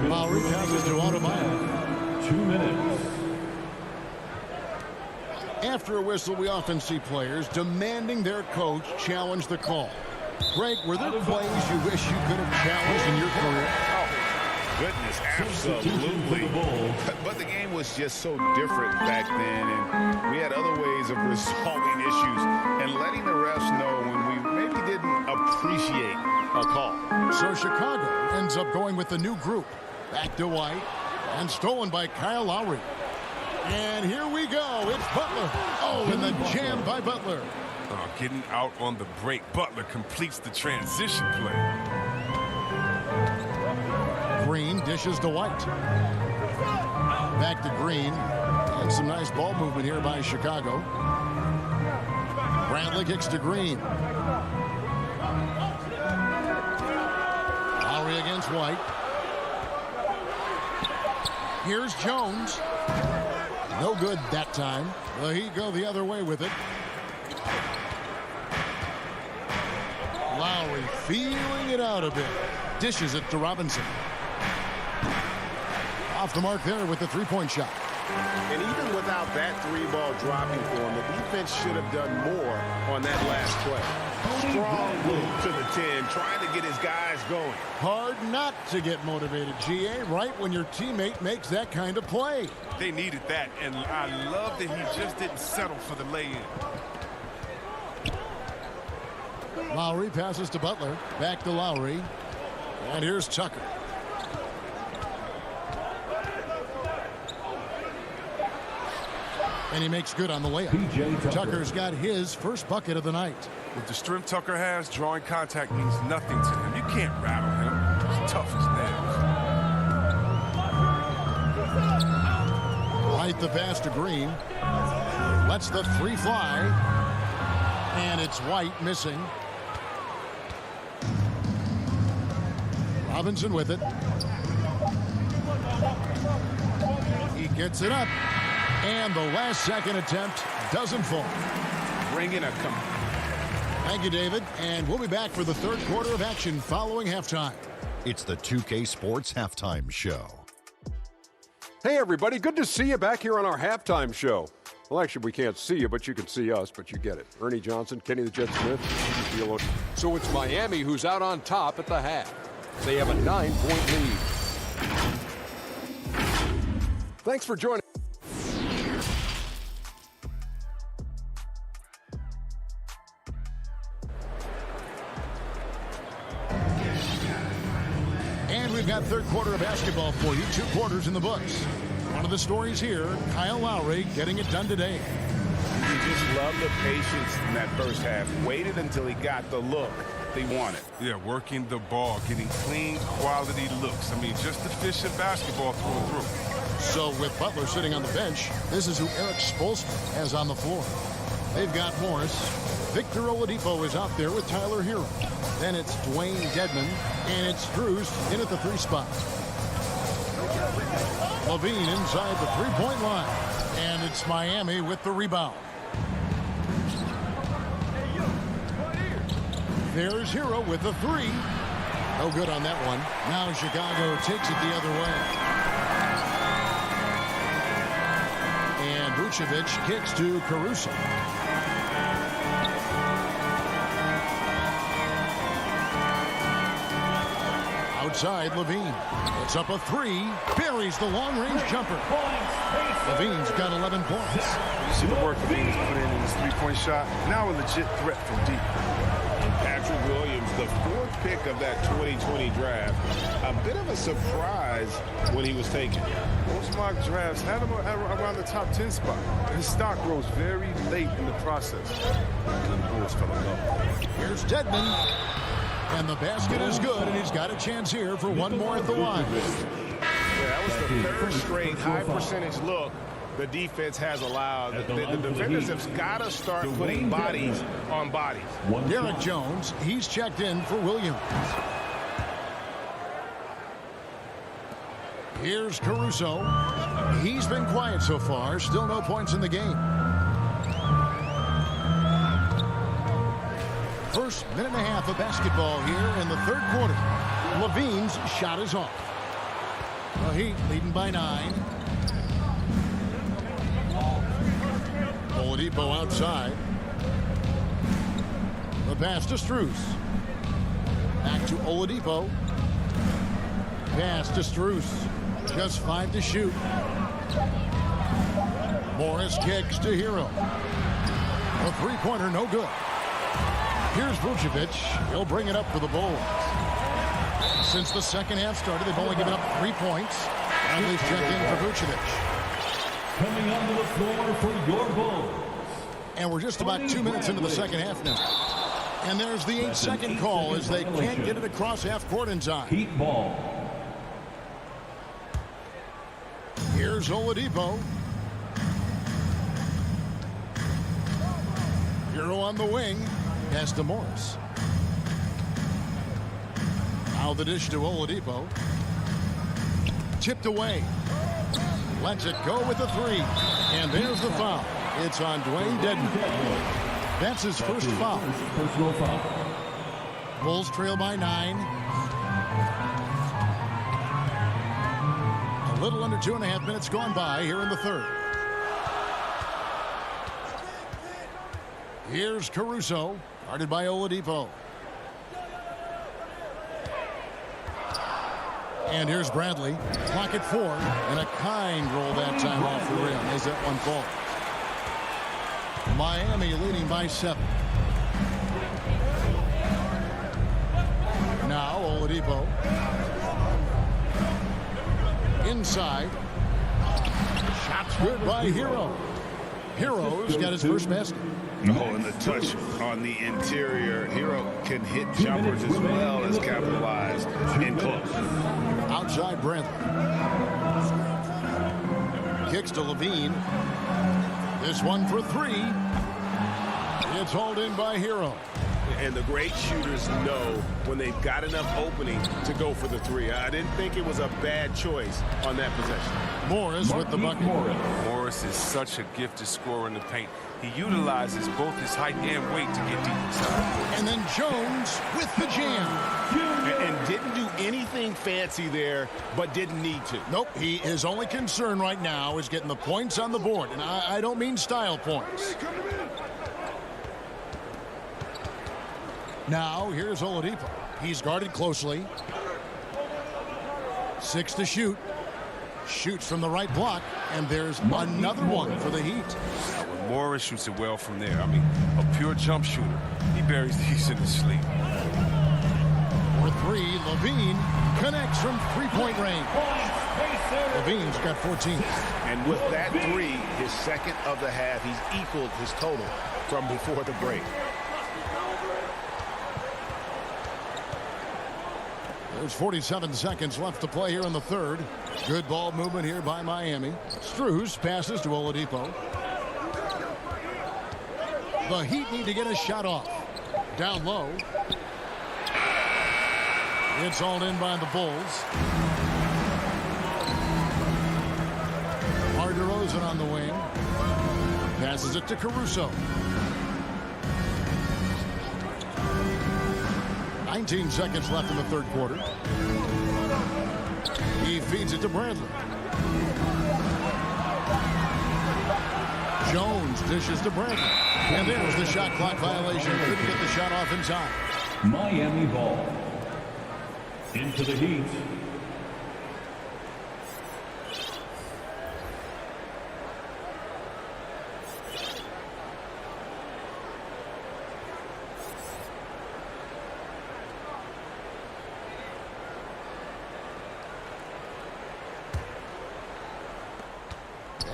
Lowry passes to Adebayo. 2 minutes. After a whistle, we often see players demanding their coach challenge the call. Greg, were there plays you wish you could have challenged in your career? Oh, goodness, absolutely. But the game was just so different back then, and we had other ways of resolving issues and letting the refs know when we maybe didn't appreciate a call. So Chicago ends up going with the new group. Back to White, and stolen by Kyle Lowry. And here we go. It's Butler. Oh, and the jam by Butler. Getting out on the break. Butler completes the transition play. Green dishes to White. Back to Green. And some nice ball movement here by Chicago. Bradley kicks to Green. Lowry against White. Here's Jones. No good that time. Well, he go the other way with it. Lowry feeling it out a bit. Dishes it to Robinson. Off the mark there with the three-point shot. And even without that three ball dropping for him, the defense should have done more on that last play. Strong move to the 10, trying to get his guys going. Hard not to get motivated, GA, right when your teammate makes that kind of play. They needed that, and I love that he just didn't settle for the lay-in. Lowry passes to Butler. Back to Lowry. And here's Tucker. And he makes good on the layup. Tucker's got his first bucket of the night. With the strength Tucker has, drawing contact means nothing to him. You can't rattle him. He's tough as nails. Right the pass to Green. Lets the three fly. And it's White missing. Robinson with it. He gets it up. And the last second attempt doesn't fall. Bringing a come. Thank you, David. And we'll be back for the third quarter of action following halftime. It's the 2K Sports Halftime Show. Hey, everybody. Good to see you back here on our halftime show. Well, actually, we can't see you, but you can see us, but you get it. Ernie Johnson, Kenny the Jet Smith. So it's Miami who's out on top at the half. They have a 9-point lead. Thanks for joining. And we've got third quarter of basketball for you. 2 quarters in the books. One of the stories here, Kyle Lowry getting it done today. You just love the patience in that first half. Waited until he got the look they wanted. Yeah, working the ball, getting clean, quality looks. I mean, just efficient basketball through and through. So with Butler sitting on the bench, this is who Eric Spoelstra has on the floor. They've got Morris. Victor Oladipo is out there with Tyler Hero. Then it's Dwayne Dedman, and it's Drews in at the 3 spot. Levine inside the 3-point line, and it's Miami with the rebound. There's Hero with the 3. No good on that one. Now Chicago takes it the other way. And Vucevic kicks to Caruso. Outside, Levine. It's up a 3. Buries the long-range jumper. Levine's got 11 points. You see the work Levine's put in his three-point shot. Now a legit threat from deep. Patrick Williams, the 4th pick of that 2020 draft. A bit of a surprise when he was taken. Most mock drafts had him around the top 10 spot. His stock rose very late in the process. The Bulls fell in love. Here's Dedman. And the basket is good, and he's got a chance here for one more at the line. Yeah, that was the 3rd straight high percentage look the defense has allowed. The defenders have got to start putting bodies on bodies. Derek Jones, he's checked in for Williams. Here's Caruso. He's been quiet so far. Still no points in the game. First minute and a half of basketball here in the third quarter. Levine's shot is off. The Heat leading by 9. Oladipo outside. The pass to Strus. Back to Oladipo. Pass to Strus. Just 5 to shoot. Morris kicks to Hero. A 3-pointer, no good. Here's Vucevic. He'll bring it up for the Bulls. Since the second half started, they've only given up 3 points. Bradley's checked in for Vucevic. Coming onto the floor for your Bulls. And we're just about 2 minutes into the second half now. And there's the 8-second call as they can't get it across half court in time. Heat ball. Here's Oladipo. Hero on the wing. Pass to Morris. Now the dish to Oladipo. Tipped away. Lets it go with the three. And there's the foul. It's on Dwayne Dedmon. That's his first foul. Personal foul. Bulls trail by 9. A little under 2.5 minutes gone by here in the third. Here's Caruso, guarded by Oladipo. And here's Bradley. Clock at 4. And a kind roll that time off the rim as that one falls. Miami leading by 7. Now Oladipo. Inside. Shots good by Hero. Hero's got his first basket. Oh, and the touch on the interior. Hero can hit jumpers as well as capitalize in close. Outside Bradley. Kicks to Levine. This one for 3. It's hauled in by Hero. And the great shooters know when they've got enough opening to go for the 3. I didn't think it was a bad choice on that possession. Morris with the bucket. Morris is such a gifted scorer in the paint. He utilizes both his height and weight to get deep inside. And then Jones with the jam. And didn't do anything fancy there, but didn't need to. Nope, his only concern right now is getting the points on the board. And I don't mean style points. Now, here's Oladipo. He's guarded closely. 6 to shoot. Shoots from the right block, and there's another one for the Heat. When Morris shoots it well from there, I mean, a pure jump shooter. He buries these in his sleep. For 3, Levine connects from three-point range. Levine's got 14. And with that 3, his second of the half, he's equaled his total from before the break. There's 47 seconds left to play here in the third. Good ball movement here by Miami. Strus passes to Oladipo. The Heat need to get a shot off. Down low. It's hauled in by the Bulls. DeRozan on the wing. Passes it to Caruso. 19 seconds left in the third quarter. He feeds it to Bradley. Jones dishes to Bradley. And there's the shot clock violation. Couldn't get the shot off in time. Miami ball. Into the Heat.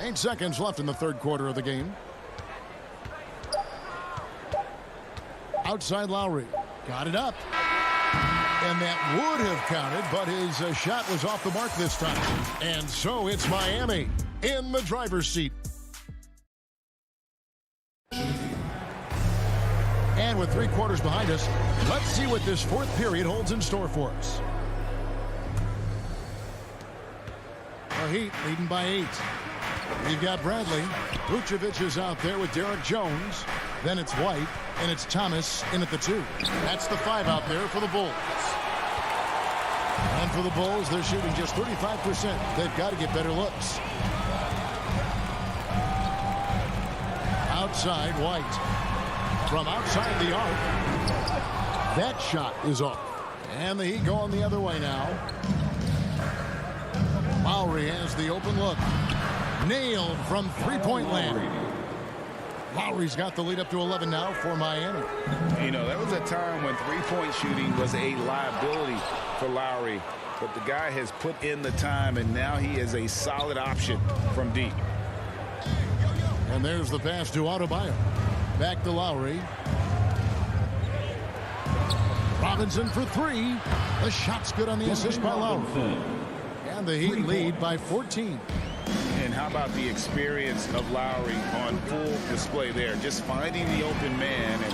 Eight seconds left in the third quarter of the game. Outside Lowry. Got it up. And that would have counted, but his shot was off the mark this time. And so it's Miami in the driver's seat. And with 3 quarters behind us, let's see what this fourth period holds in store for us. The Heat leading by 8. We've got Bradley. Vucevic is out there with Derek Jones. Then it's White, and it's Thomas in at the 2. That's the 5 out there for the Bulls. And for the Bulls, they're shooting just 35%. They've got to get better looks. Outside, White. From outside the arc. That shot is off. And the Heat going the other way now. Lowry has the open look. Nailed from three-point land. Lowry's got the lead up to 11 now for Miami. You know, there was a time when three-point shooting was a liability for Lowry, but the guy has put in the time, and now he is a solid option from deep. And there's the pass to Adebayo. Back to Lowry. Robinson for 3. The shot's good on the assist by Lowry. And the Heat lead by 14. And how about the experience of Lowry on full display there? Just finding the open man, and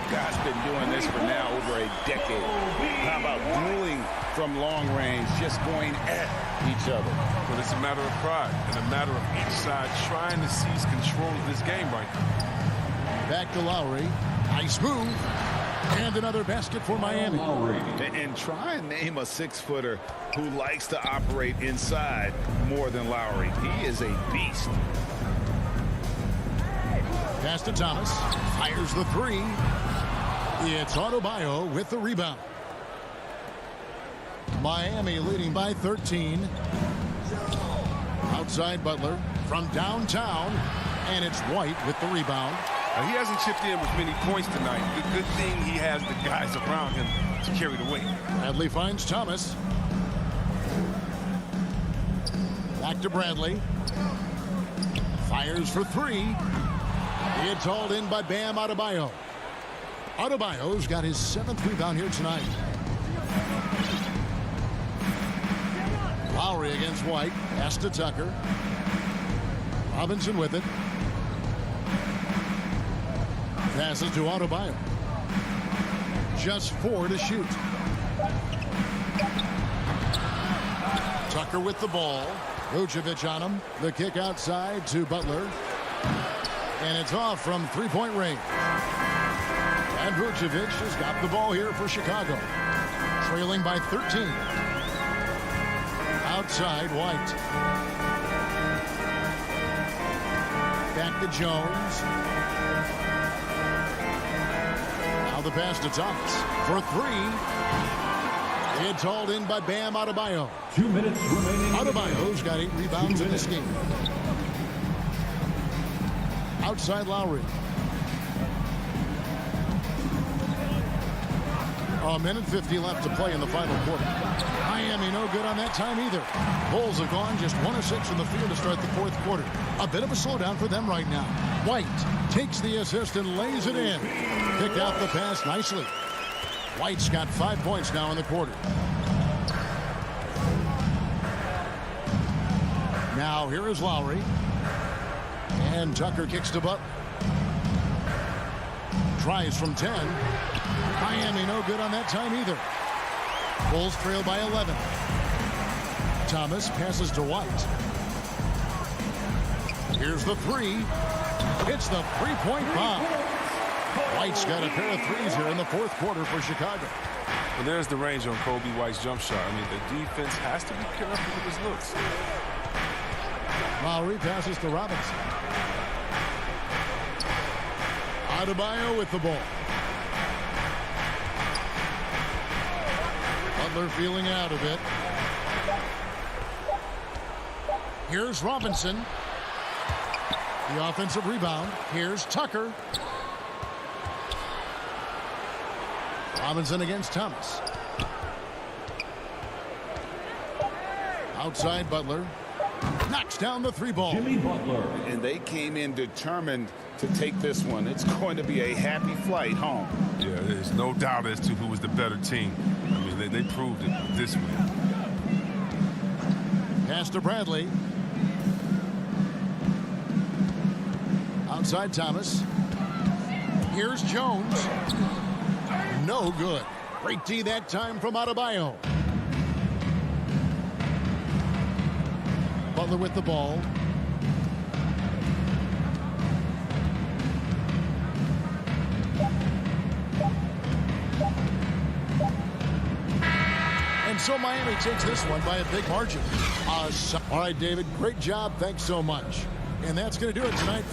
God's been doing this for now over a decade. How about dueling from long range, just going at each other. But it's a matter of pride and a matter of each side trying to seize control of this game right now. Back to Lowry. Nice move. And another basket for Miami. And try and name a 6-footer who likes to operate inside more than Lowry. He is a beast. Pass to Thomas. Fires the three. It's Adebayo with the rebound. Miami leading by 13. Outside Butler from downtown. And it's White with the rebound. He hasn't chipped in with many points tonight. Good thing he has the guys around him to carry the weight. Bradley finds Thomas. Back to Bradley. Fires for three. It's hauled in by Bam Adebayo. Adebayo's got his 7th rebound here tonight. Lowry against White. Pass to Tucker. Robinson with it. Passes to Adebayo. Just 4 to shoot. Tucker with the ball. Vucevic on him. The kick outside to Butler. And it's off from three-point range. And Vucevic has got the ball here for Chicago. Trailing by 13. Outside White. Back to Jones. Now the pass to Thomas for three. It's hauled in by Bam Adebayo. 2 minutes remaining. Adebayo's got 8 rebounds in this game. Outside Lowry. A minute 50 left to play in the final quarter. Miami no good on that time either. Bulls have gone just 1 of 6 from the field to start the 4th quarter. A bit of a slowdown for them right now. White takes the assist and lays it in. Picked out the pass nicely. White's got 5 points now in the quarter. Now here is Lowry. And Tucker kicks to Butler. Tries from 10. Miami no good on that time either. Bulls trail by 11. Thomas passes to White. Here's the three. It's the three-point bomb. White's got a pair of threes here in the 4th quarter for Chicago. Well, there's the range on Kobe White's jump shot. I mean, the defense has to be careful with his looks. Lowry passes to Robinson. Adebayo with the ball. Butler feeling out of it. Here's Robinson. The offensive rebound. Here's Tucker. Robinson against Thomas. Outside Butler. Knocks down the 3-ball. Jimmy Butler. And they came in determined to take this one. It's going to be a happy flight home. Yeah, there's no doubt as to who was the better team. I mean, they proved it this week. Pass to Bradley. Outside Thomas. Here's Jones. No good. Great D that time from Adebayo. Butler with the ball. And so Miami takes this one by a big margin. All right, David, great job. Thanks so much. And that's going to do it tonight.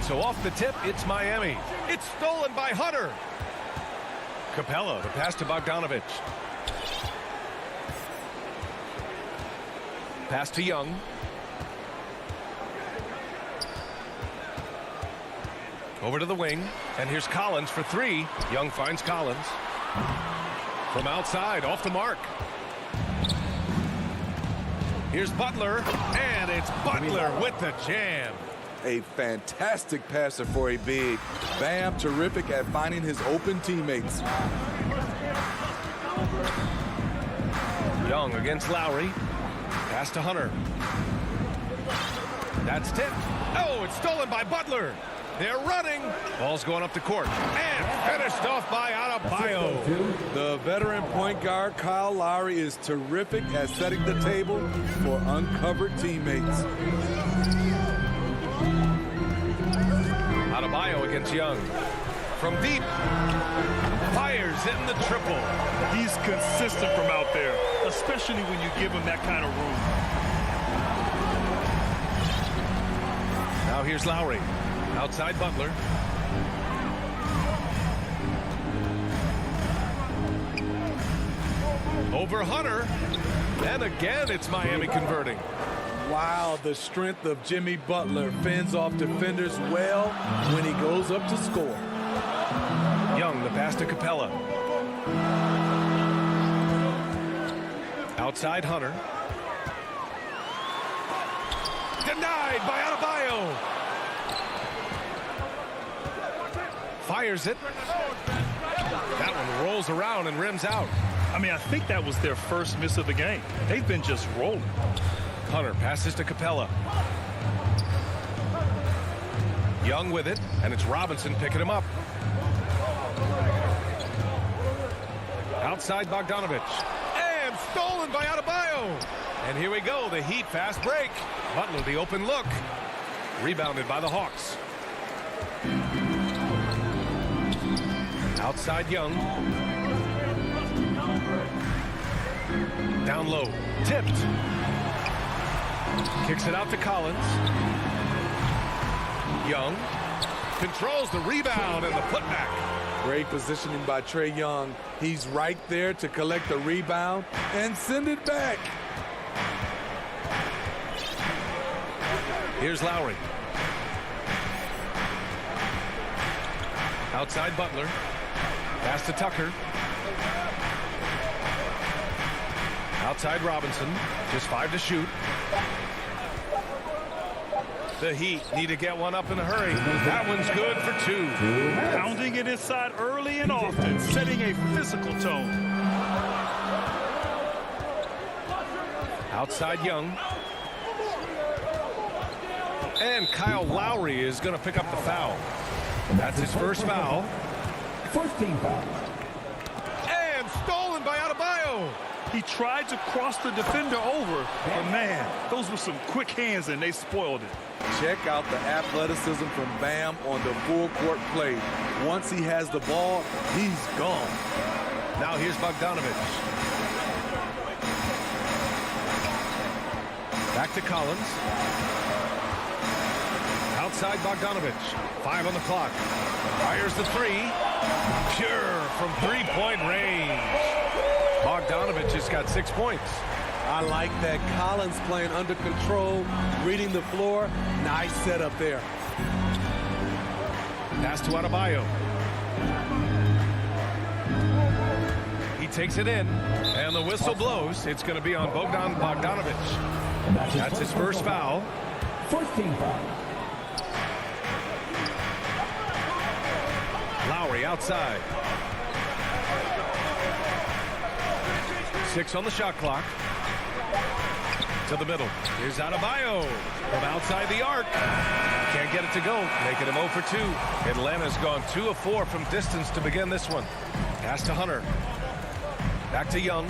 So off the tip, it's Miami. It's stolen by Hunter. Capella, the pass to Bogdanovich. Pass to Young. Over to the wing. And here's Collins for three. Young finds Collins. From outside, off the mark. Here's Butler, and it's Butler with the jam. A fantastic passer for a big. Bam, terrific at finding his open teammates. Young against Lowry. Pass to Hunter. That's tipped. Oh, it's stolen by Butler. They're running. Ball's going up the court. And finished off by Adebayo. The veteran point guard, Kyle Lowry, is terrific at setting the table for uncovered teammates. Adebayo against Young. From deep. Fires in the triple. He's consistent from out there, especially when you give him that kind of room. Now here's Lowry. Outside Butler. Over Hunter. And again, it's Miami converting. Wow, the strength of Jimmy Butler fends off defenders well when he goes up to score. Young, the pass to Capella. Outside Hunter. Denied by Adebayo. Fires it. That one rolls around and rims out. I mean, I think that was their first miss of the game. They've been just rolling. Hunter passes to Capella. Young with it, and it's Robinson picking him up. Outside Bogdanovich. And stolen by Adebayo. And here we go, the Heat fast break. Butler, the open look. Rebounded by the Hawks. Outside Young. Down low. Tipped. Kicks it out to Collins. Young controls the rebound and the putback. Great positioning by Trae Young. He's right there to collect the rebound and send it back. Here's Lowry. Outside Butler. Pass to Tucker. Outside Robinson. Just 5 to shoot. The Heat need to get one up in a hurry. That one's good for 2. Pounding it inside early and often, setting a physical tone. Outside Young. And Kyle Lowry is going to pick up the foul. That's his first foul. First team foul. And stolen by Adebayo. He tried to cross the defender over, but man, those were some quick hands and they spoiled it. Check out the athleticism from Bam on the full court play. Once he has the ball, he's gone. Now here's Bogdanovich. Back to Collins. Outside Bogdanovich. 5 on the clock. Fires the 3. Pure from 3-point range. Bogdanovich has got 6 points. I like that. Collins playing under control, reading the floor. Nice setup there. Pass to Adebayo. He takes it in, and the whistle blows. It's going to be on Bogdanovich. That's his first foul. First team foul. Lowry outside. 6 on the shot clock. To the middle. Here's Adebayo from outside the arc. Can't get it to go. Making him 0 for 2. Atlanta's gone 2 of 4 from distance to begin this one. Pass to Hunter. Back to Young.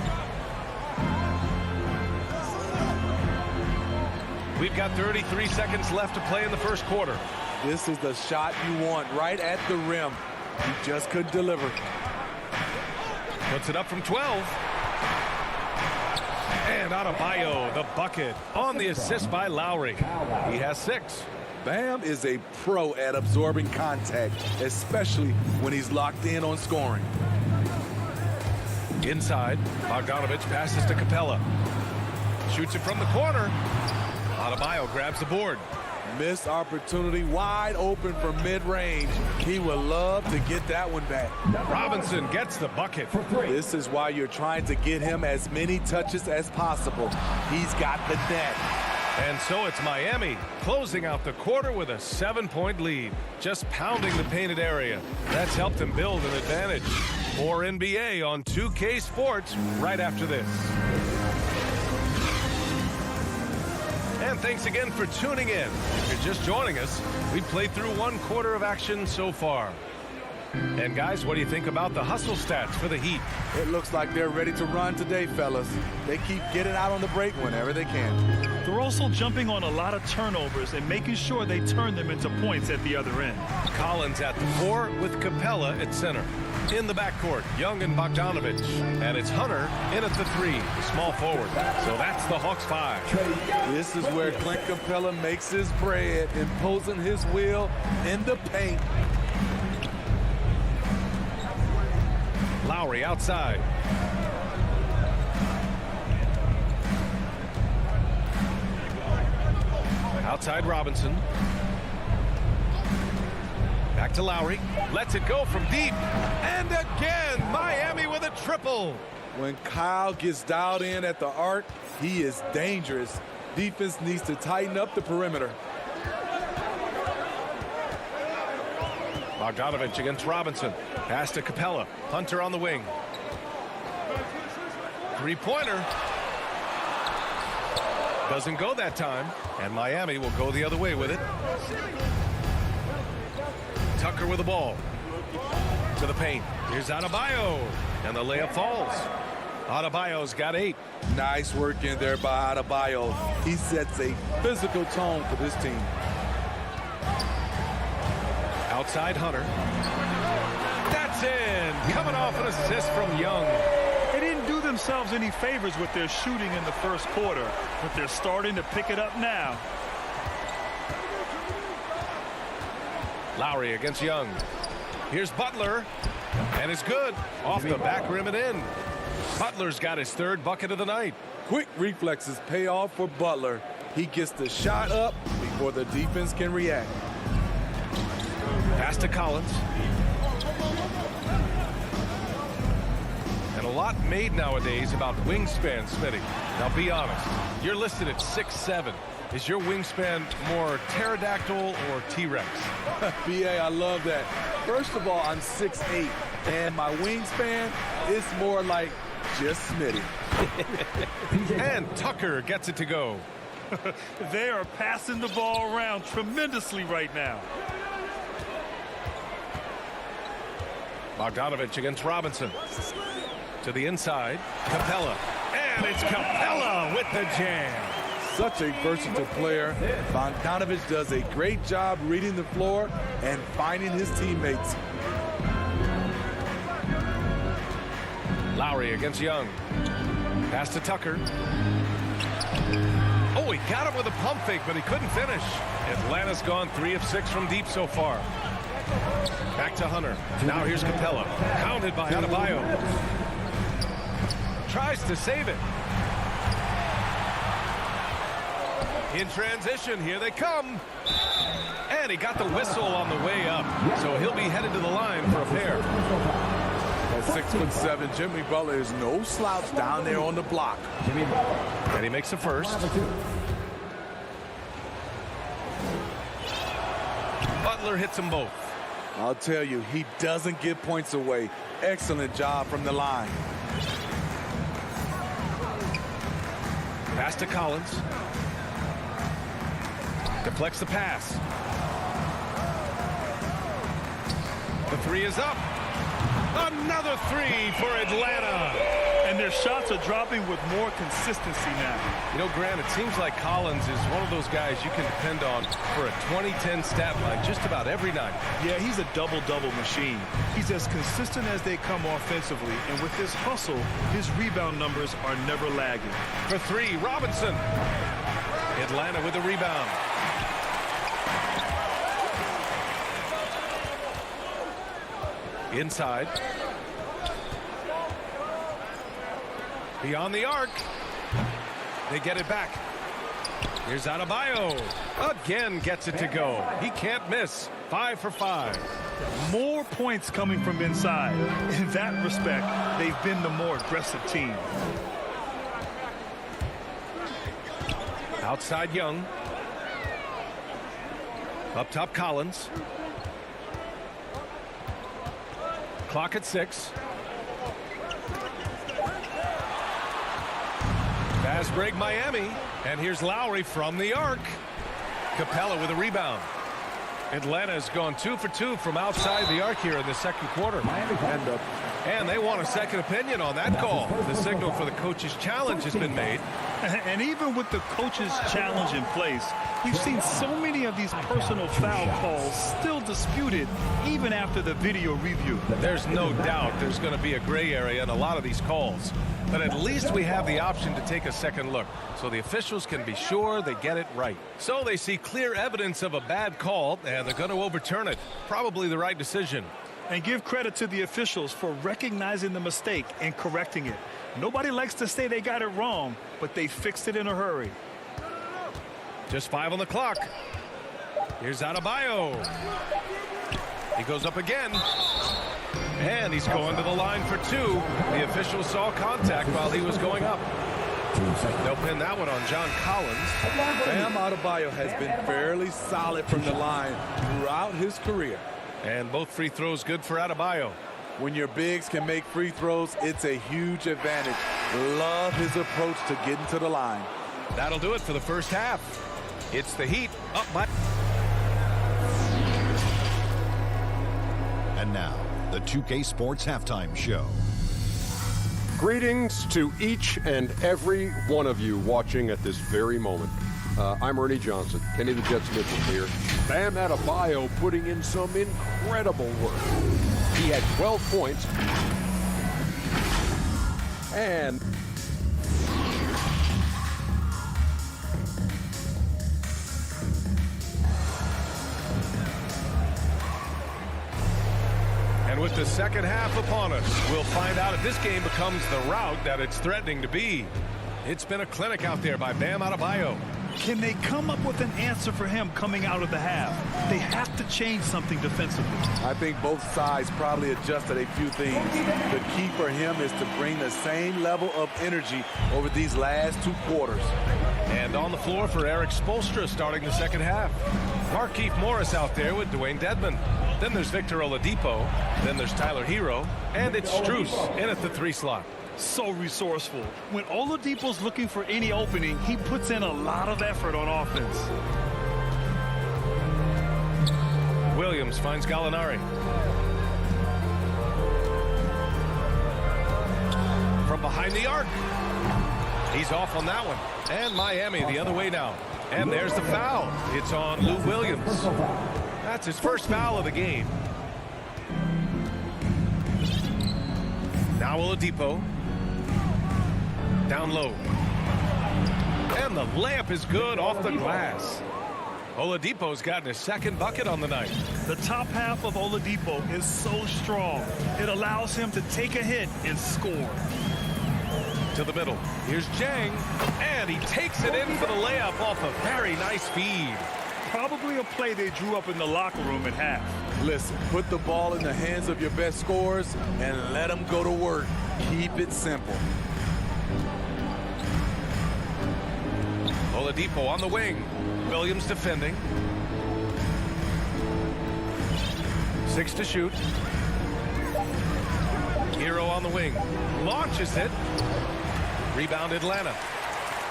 We've got 33 seconds left to play in the first quarter. This is the shot you want right at the rim. He just couldn't deliver. Puts it up from 12. And Adebayo, the bucket, on the assist by Lowry. He has 6. Bam is a pro at absorbing contact, especially when he's locked in on scoring. Inside, Bogdanovich passes to Capella. Shoots it from the corner. Adebayo grabs the board. Missed opportunity, wide open from mid-range. He would love to get that one back. Robinson gets the bucket. This is why you're trying to get him as many touches as possible. He's got the net. And so it's Miami closing out the quarter with a 7-point lead, just pounding the painted area. That's helped him build an advantage. More NBA on 2K Sports right after this. And thanks again for tuning in. If you're just joining us, we played through 1 quarter of action so far. And guys, what do you think about the hustle stats for the Heat? It looks like they're ready to run today, fellas. They keep getting out on the break whenever they can. They're also jumping on a lot of turnovers and making sure they turn them into points at the other end. Collins at the 4 with Capella at center. In the backcourt, Young and Bogdanovich. And it's Hunter in at the 3, the small forward. So that's the Hawks 5. This is where Clint Capella makes his bread, imposing his will in the paint. Lowry outside. Outside Robinson. Back to Lowry. Lets it go from deep. And again, Miami with a triple. When Kyle gets dialed in at the arc, he is dangerous. Defense needs to tighten up the perimeter. Bogdanovich against Robinson. Pass to Capella. Hunter on the wing. 3-pointer. Doesn't go that time. And Miami will go the other way with it. Tucker with the ball. To the paint. Here's Adebayo. And the layup falls. Adebayo's got 8. Nice work in there by Adebayo. He sets a physical tone for this team. Outside Hunter. That's in. Coming off an assist from Young. They didn't do themselves any favors with their shooting in the first quarter, but they're starting to pick it up now. Lowry against Young. Here's Butler. And it's good. Off the back rim and in. Butler's got his 3rd bucket of the night. Quick reflexes pay off for Butler. He gets the shot up before the defense can react. Pass to Collins. And a lot made nowadays about wingspan, Smitty. Now be honest, you're listed at 6'7". Is your wingspan more pterodactyl or T-Rex? BA, I love that. First of all, I'm 6'8", and my wingspan is more like just Smitty. And Tucker gets it to go. They are passing the ball around tremendously right now. Bogdanovich against Robinson. To the inside, Capella. And it's Capella with the jam. Such a versatile player. Bogdanovich does a great job reading the floor and finding his teammates. Lowry against Young. Pass to Tucker. Oh, he got it with a pump fake, but he couldn't finish. Atlanta's gone 3 of 6 from deep so far. Back to Hunter. Now here's Capella. Pounded by Adebayo. Tries to save it. In transition, here they come. And he got the whistle on the way up. So he'll be headed to the line for a pair. At 6'7", Jimmy Butler is no slouch down there on the block. And he makes the first. Butler hits them both. I'll tell you, he doesn't give points away. Excellent job from the line. Pass to Collins. Deflects the pass. The 3 is up. Another 3 for Atlanta. And their shots are dropping with more consistency now. You know, Grant, it seems like Collins is one of those guys you can depend on for a 2010 stat line just about every night. Yeah, he's a double-double machine. He's as consistent as they come offensively, and with his hustle, his rebound numbers are never lagging. For 3, Robinson. Atlanta with the rebound. Inside. Beyond the arc. They get it back. Here's Adebayo. Again gets it to go. He can't miss. 5 for 5. More points coming from inside. In that respect, they've been the more aggressive team. Outside Young. Up top Collins. Clock at 6. Fast break Miami. And here's Lowry from the arc. Capella with a rebound. Atlanta has gone 2 for 2 from outside the arc here in the second quarter. And they want a second opinion on that call. The signal for the coach's challenge has been made. And even with the coach's challenge in place, we've seen so many of these personal foul calls still disputed even after the video review. There's no doubt there's going to be a gray area in a lot of these calls. But at least we have the option to take a second look so the officials can be sure they get it right. So they see clear evidence of a bad call, and they're going to overturn it. Probably the right decision. And give credit to the officials for recognizing the mistake and correcting it. Nobody likes to say they got it wrong, but they fixed it in a hurry. Just 5 on the clock. Here's Adebayo. He goes up again. And he's going to the line for 2. The official saw contact while he was going up. They'll pin that one on John Collins. Bam Adebayo has been fairly solid from the line throughout his career. And both free throws good for Adebayo. When your bigs can make free throws, it's a huge advantage. Love his approach to getting to the line. That'll do it for the first half. It's the Heat up by. And now, the 2K Sports Halftime Show. Greetings to each and every one of you watching at this very moment. I'm Ernie Johnson. Kenny the Jet Smith is here. Bam Adebayo putting in some incredible work. He had 12 points. And with the second half upon us, we'll find out if this game becomes the rout that it's threatening to be. It's been a clinic out there by Bam Adebayo. Can they come up with an answer for him coming out of the half? They have to change something defensively. I think both sides probably adjusted a few things. The key for him is to bring the same level of energy over these last 2 quarters. And on the floor for Eric Spoelstra starting the second half. Markieff Morris out there with Dwayne Dedmon. Then there's Victor Oladipo. Then there's Tyler Hero. And it's Strus in at the 3 slot. So resourceful. When Oladipo's looking for any opening, he puts in a lot of effort on offense. Williams finds Gallinari. From behind the arc. He's off on that one. And Miami the other way now. And there's the foul. It's on Lou Williams. That's his first foul of the game. Now Oladipo. Down low. And the layup is good off the glass. Oladipo's gotten his second bucket on the night. The top half of Oladipo is so strong. It allows him to take a hit and score. To the middle. Here's Jang. And he takes it in for the layup off a very nice feed. Probably a play they drew up in the locker room at half. Listen, put the ball in the hands of your best scorers and let them go to work. Keep it simple. Oladipo on the wing. Williams defending. 6 to shoot. Hero on the wing. Launches it. Rebound Atlanta.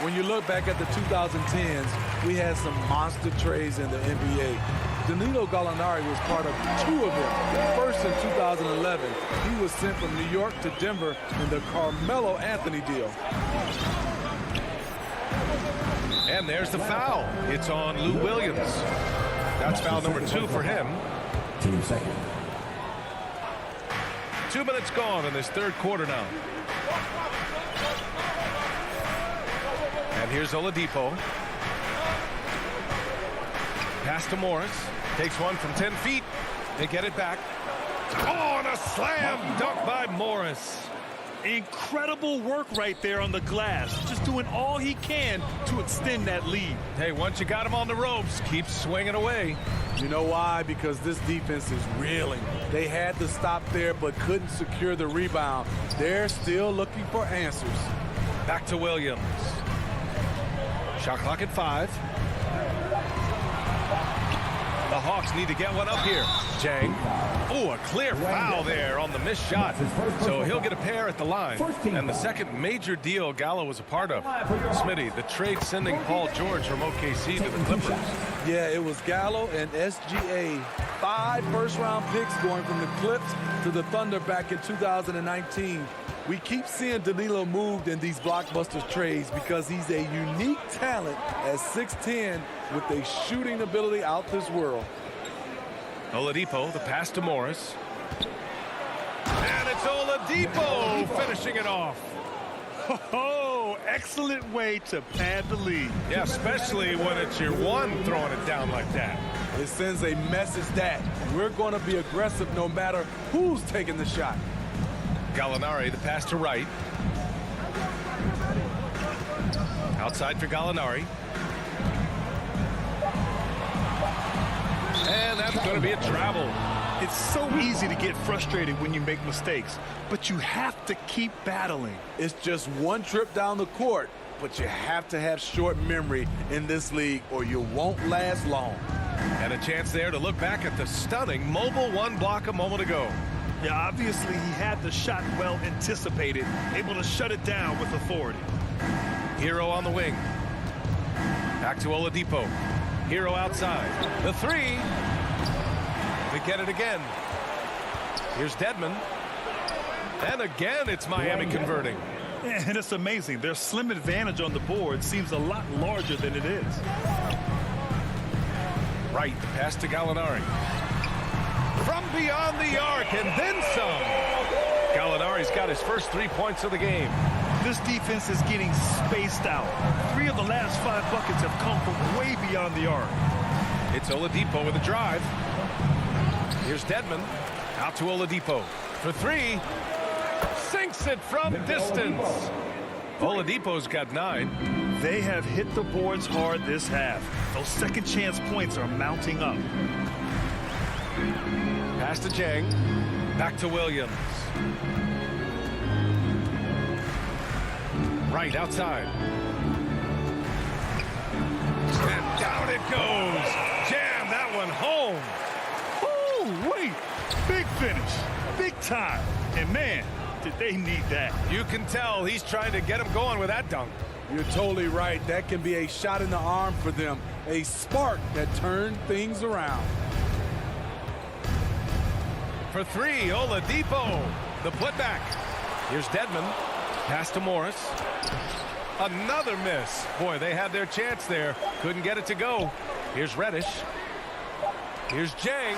When you look back at the 2010s, we had some monster trades in the NBA. Danilo Gallinari was part of 2 of them. First in 2011, he was sent from New York to Denver in the Carmelo Anthony deal. And there's the foul. It's on Lou Williams. That's foul number 2 for him. Team second. 2 minutes gone in this third quarter now. And here's Oladipo. Pass to Morris. Takes one from 10 feet. They get it back. Oh, and a slam dunk by Morris. Incredible work right there on the glass. Just doing all he can to extend that lead. Hey, once you got him on the ropes, keep swinging away. You know why? Because this defense is reeling. They had to stop there but couldn't secure the rebound. They're still looking for answers. Back to Williams. Shot clock at 5. The Hawks need to get one up here. Jang. Oh, a clear foul there on the missed shot. So he'll get a pair at the line. And the second major deal Gallo was a part of. Smitty, the trade sending Paul George from OKC to the Clippers. Yeah, it was Gallo and SGA. 5 first-round picks going from the Clips to the Thunder back in 2019. We keep seeing Danilo moved in these blockbuster trades because he's a unique talent at 6'10" with a shooting ability out this world. Oladipo, the pass to Morris. And it's Oladipo finishing it off. Oh, excellent way to pad the lead. Yeah, especially when it's your one throwing it down like that. It sends a message that we're going to be aggressive no matter who's taking the shot. Gallinari, the pass to Wright. Outside for Gallinari. And that's going to be a travel. It's so easy to get frustrated when you make mistakes, but you have to keep battling. It's just one trip down the court, but you have to have short memory in this league or you won't last long. And a chance there to look back at the stunning mobile one block a moment ago. Yeah, obviously he had the shot well anticipated, able to shut it down with authority. Hero on the wing. Back to Oladipo. Hero outside. The 3. They get it again. Here's Dedmon. And again, it's Miami converting. And it's amazing. Their slim advantage on the board seems a lot larger than it is. Right, pass to Gallinari. From beyond the arc, and then some. Gallinari's got his first 3 points of the game. This defense is getting spaced out. 3 of the last 5 buckets have come from way beyond the arc. It's Oladipo with a drive. Here's Dedmon. Out to Oladipo. For 3. Sinks it from distance. Oladipo's got 9. They have hit the boards hard this half. Those second chance points are mounting up. Pass to Jang. Back to Williams. Right outside. And down it goes. Jam that one home. Ooh, wait. Big finish. Big time. And man, did they need that. You can tell he's trying to get him going with that dunk. You're totally right. That can be a shot in the arm for them. A spark that turned things around. For 3, Oladipo. The putback. Here's Dedmon. Pass to Morris. Another miss. Boy, they had their chance there. Couldn't get it to go. Here's Reddish. Here's Jang.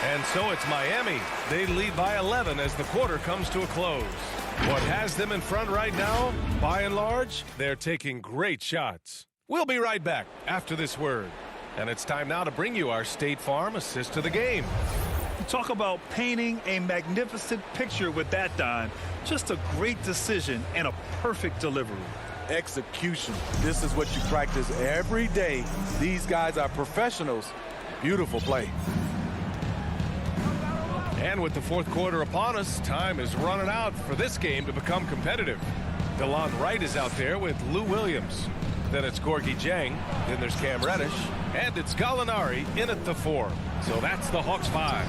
And so it's Miami. They lead by 11 as the quarter comes to a close. What has them in front right now? By and large, they're taking great shots. We'll be right back after this word. And it's time now to bring you our State Farm assist to the game. Talk about painting a magnificent picture with that dime. Just a great decision and a perfect delivery. Execution. This is what you practice every day. These guys are professionals. Beautiful play. And with the fourth quarter upon us, time is running out for this game to become competitive. DeLon Wright is out there with Lou Williams. Then it's Gorgie Jang. Then there's Cam Reddish. And it's Gallinari in at the 4. So that's the Hawks 5.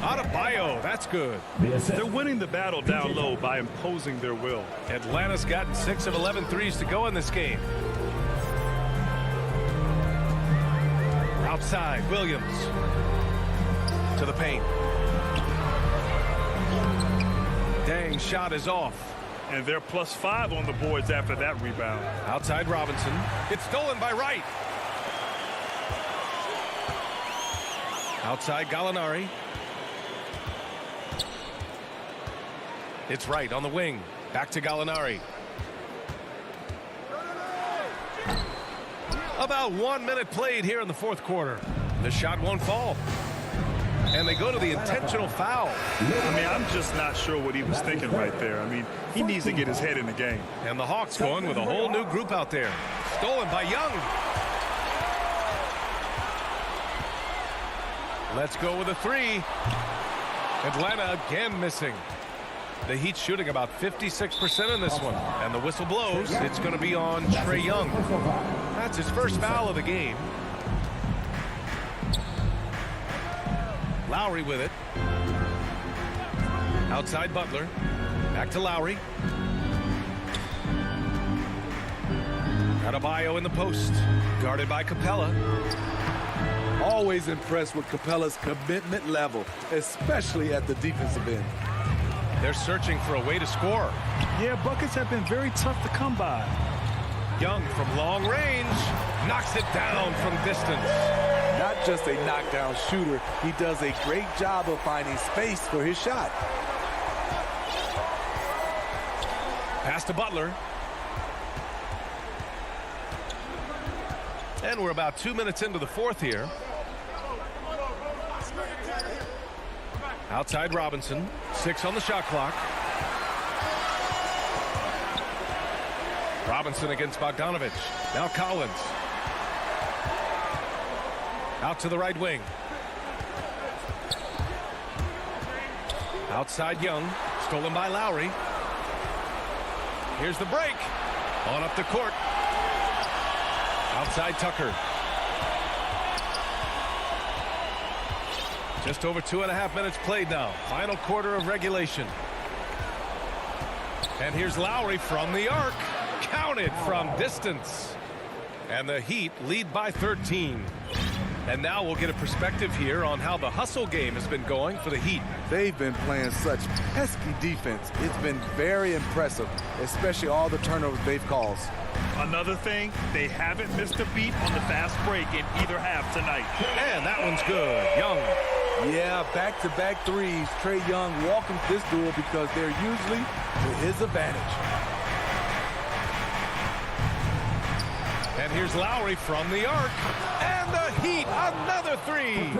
Adebayo, that's good. They're winning the battle down low by imposing their will. Atlanta's got 6 of 11 threes to go in this game. Outside, Williams. To the paint. Dang, shot is off. And they're +5 on the boards after that rebound. Outside Robinson. It's stolen by Wright. Outside Gallinari. It's Wright on the wing. Back to Gallinari. About 1 minute played here in the fourth quarter. The shot won't fall. And they go to the intentional foul. I mean, I'm just not sure what he was thinking right there. I mean, he needs to get his head in the game. And the Hawks going with a whole new group out there. Stolen by Young. Let's go with a three. Atlanta again missing. The Heat shooting about 56% in this one. And the whistle blows. It's going to be on Trae Young. That's his first foul of the game. Lowry with it. Outside Butler. Back to Lowry. Adebayo in the post. Guarded by Capella. Always impressed with Capella's commitment level, especially at the defensive end. They're searching for a way to score. Yeah, buckets have been very tough to come by. Young from long range knocks it down from distance. Not just a knockdown shooter, he does a great job of finding space for his shot. Pass to Butler. And we're about 2 minutes into the fourth here. Outside Robinson. 6 on the shot clock. Robinson against Bogdanovich. Now Collins. Out to the right wing. Outside Young. Stolen by Lowry. Here's the break. On up the court. Outside Tucker. Just over 2.5 minutes played now. Final quarter of regulation. And here's Lowry from the arc. Counted from distance. And the Heat lead by 13. And now we'll get a perspective here on how the hustle game has been going for the Heat. They've been playing such pesky defense. It's been very impressive, especially all the turnovers they've caused. Another thing, they haven't missed a beat on the fast break in either half tonight. And that one's good. Young. Yeah, back-to-back threes. Trae Young welcomes this duel because they're usually to his advantage. And here's Lowry from the arc. And the Heat, another three.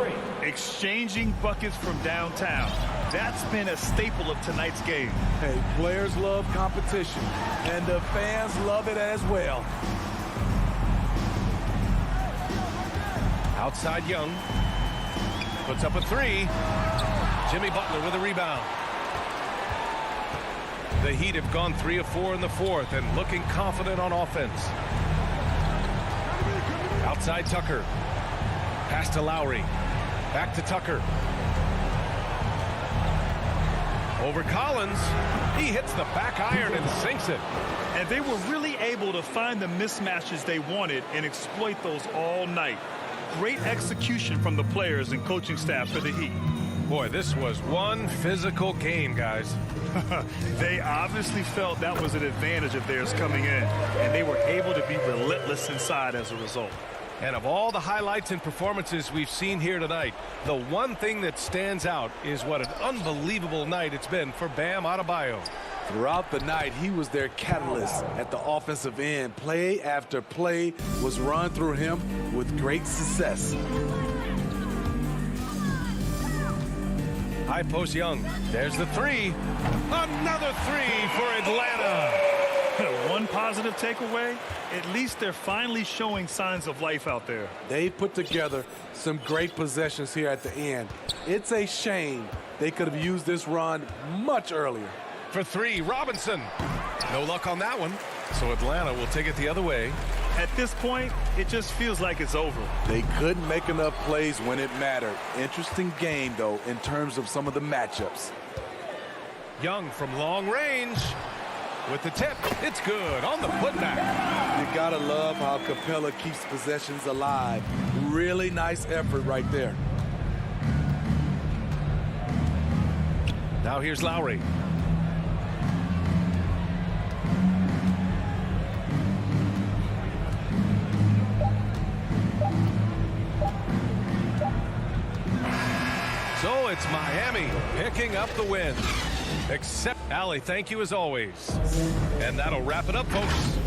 Exchanging buckets from downtown. That's been a staple of tonight's game. Hey, players love competition, and the fans love it as well. Outside Young. Puts up a three. Jimmy Butler with a rebound. The Heat have gone 3 of 4 in the fourth and looking confident on offense. Outside Tucker. Pass to Lowry. Back to Tucker. Over Collins. He hits the back iron and sinks it. And they were really able to find the mismatches they wanted and exploit those all night. Great execution from the players and coaching staff for the Heat. Boy, this was one physical game, guys. They obviously felt that was an advantage of theirs coming in, and they were able to be relentless inside as a result. And of all the highlights and performances we've seen here tonight, the one thing that stands out is what an unbelievable night it's been for Bam Adebayo. Throughout the night, he was their catalyst at the offensive end. Play after play was run through him with great success. High post Young. There's the three. Another three for Atlanta. One positive takeaway, at least they're finally showing signs of life out there. They put together some great possessions here at the end. It's a shame they could have used this run much earlier. For three, Robinson. No luck on that one. So Atlanta will take it the other way. At this point, it just feels like it's over. They couldn't make enough plays when it mattered. Interesting game, though, in terms of some of the matchups. Young from long range. With the tip, it's good on the putback. You gotta love how Capella keeps possessions alive. Really nice effort right there. Now here's Lowry. So it's Miami picking up the win. Except, Allie, thank you as always. And that'll wrap it up, folks.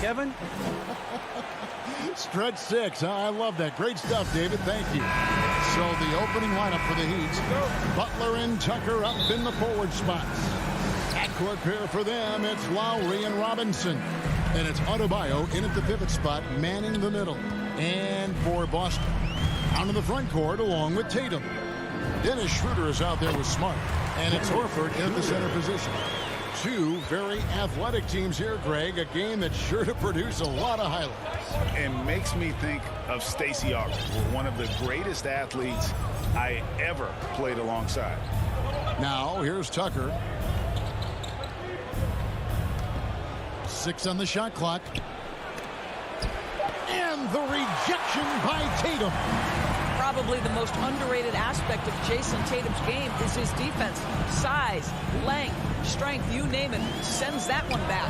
Kevin? Stretch 6. I love that. Great stuff, David. Thank you. So the opening lineup for the Heat. Butler and Tucker up in the forward spots. Backcourt pair for them. It's Lowry and Robinson. And it's Adebayo in at the pivot spot, manning the middle. And for Boston, out in the front court along with Tatum. Dennis Schroeder is out there with Smart. And it's Horford in at the center position. Two very athletic teams here, Greg. A game that's sure to produce a lot of highlights. It makes me think of Stacey Augmon, one of the greatest athletes I ever played alongside. Now, here's Tucker. 6 on the shot clock. And the rejection by Tatum. Probably the most underrated aspect of Jason Tatum's game is his defense. Size, length, strength, you name it, sends that one back.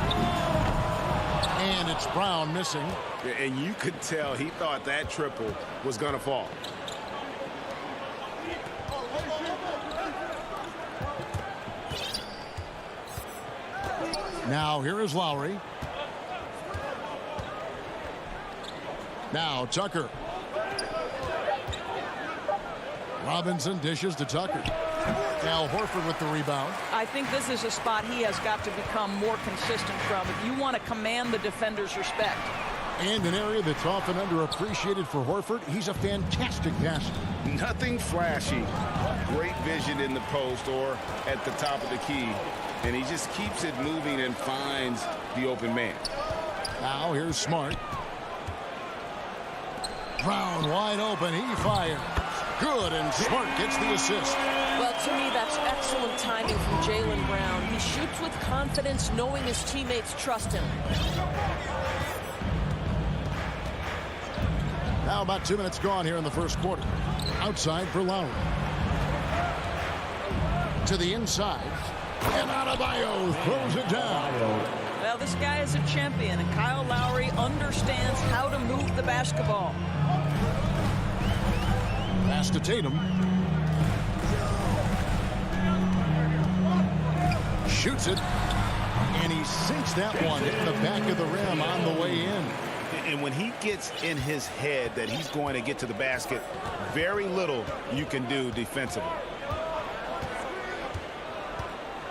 And it's Brown missing. And you could tell he thought that triple was going to fall. Now here is Lowry. Now Tucker. Robinson dishes to Tucker. Now Horford with the rebound. I think this is a spot he has got to become more consistent from if you want to command the defender's respect. And an area that's often underappreciated for Horford, he's a fantastic passer. Nothing flashy. Great vision in the post or at the top of the key. And he just keeps it moving and finds the open man. Now here's Smart. Brown wide open. He fires. Good, and Smart gets the assist. Well, to me, that's excellent timing from Jaylen Brown. He shoots with confidence, knowing his teammates trust him. Now about 2 minutes gone here in the first quarter. Outside for Lowry. To the inside. And Adebayo throws it down. Well, this guy is a champion, and Kyle Lowry understands how to move the basketball. Pass to Tatum. Shoots it. And he sinks that one in the back of the rim on the way in. And when he gets in his head that he's going to get to the basket, very little you can do defensively.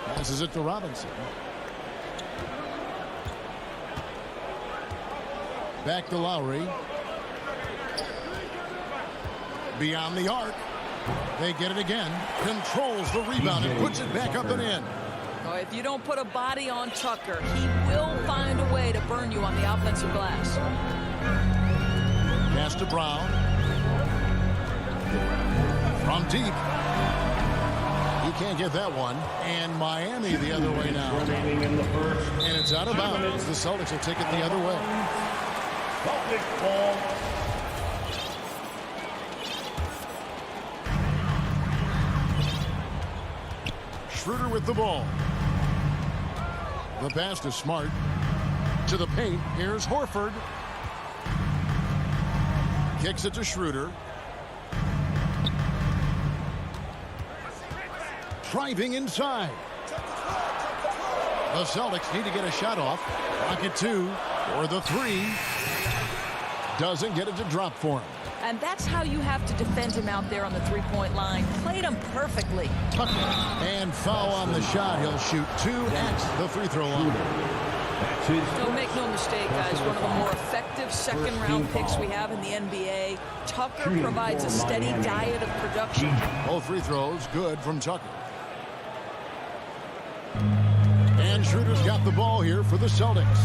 Passes it to Robinson. Back to Lowry. Beyond the arc. They get it again. Controls the rebound and puts it back up and in. Oh, if you don't put a body on Tucker, he will find a way to burn you on the offensive glass. Pass to Brown. From deep. He can't get that one. And Miami the other way now. And it's out of bounds. The Celtics will take it the other way. Celtics ball. Schroeder with the ball. The pass to Smart. To the paint. Here's Horford. Kicks it to Schroeder. Driving inside. The Celtics need to get a shot off. Rocket 2 or the 3. Doesn't get it to drop for him. And that's how you have to defend him out there on the three-point line. Played him perfectly. Tucker. And foul on the shot. He'll shoot 2 at the free throw line. Don't make no mistake, guys. One of the more effective second-round picks we have in the NBA. Tucker provides a steady diet of production. Both free throws good from Tucker. And Schroeder's got the ball here for the Celtics.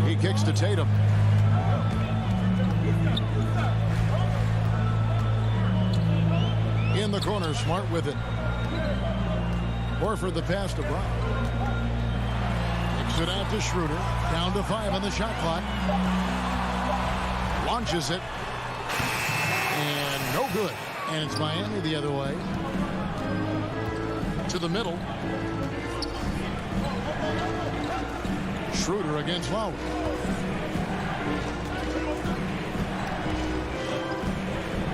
He kicks to Tatum. In the corner, Smart with it. Horford the pass to Brown. Kicks it out to Schroeder. Down to 5 on the shot clock. Launches it. And no good. And it's Miami the other way. To the middle. Schroeder against Lowry.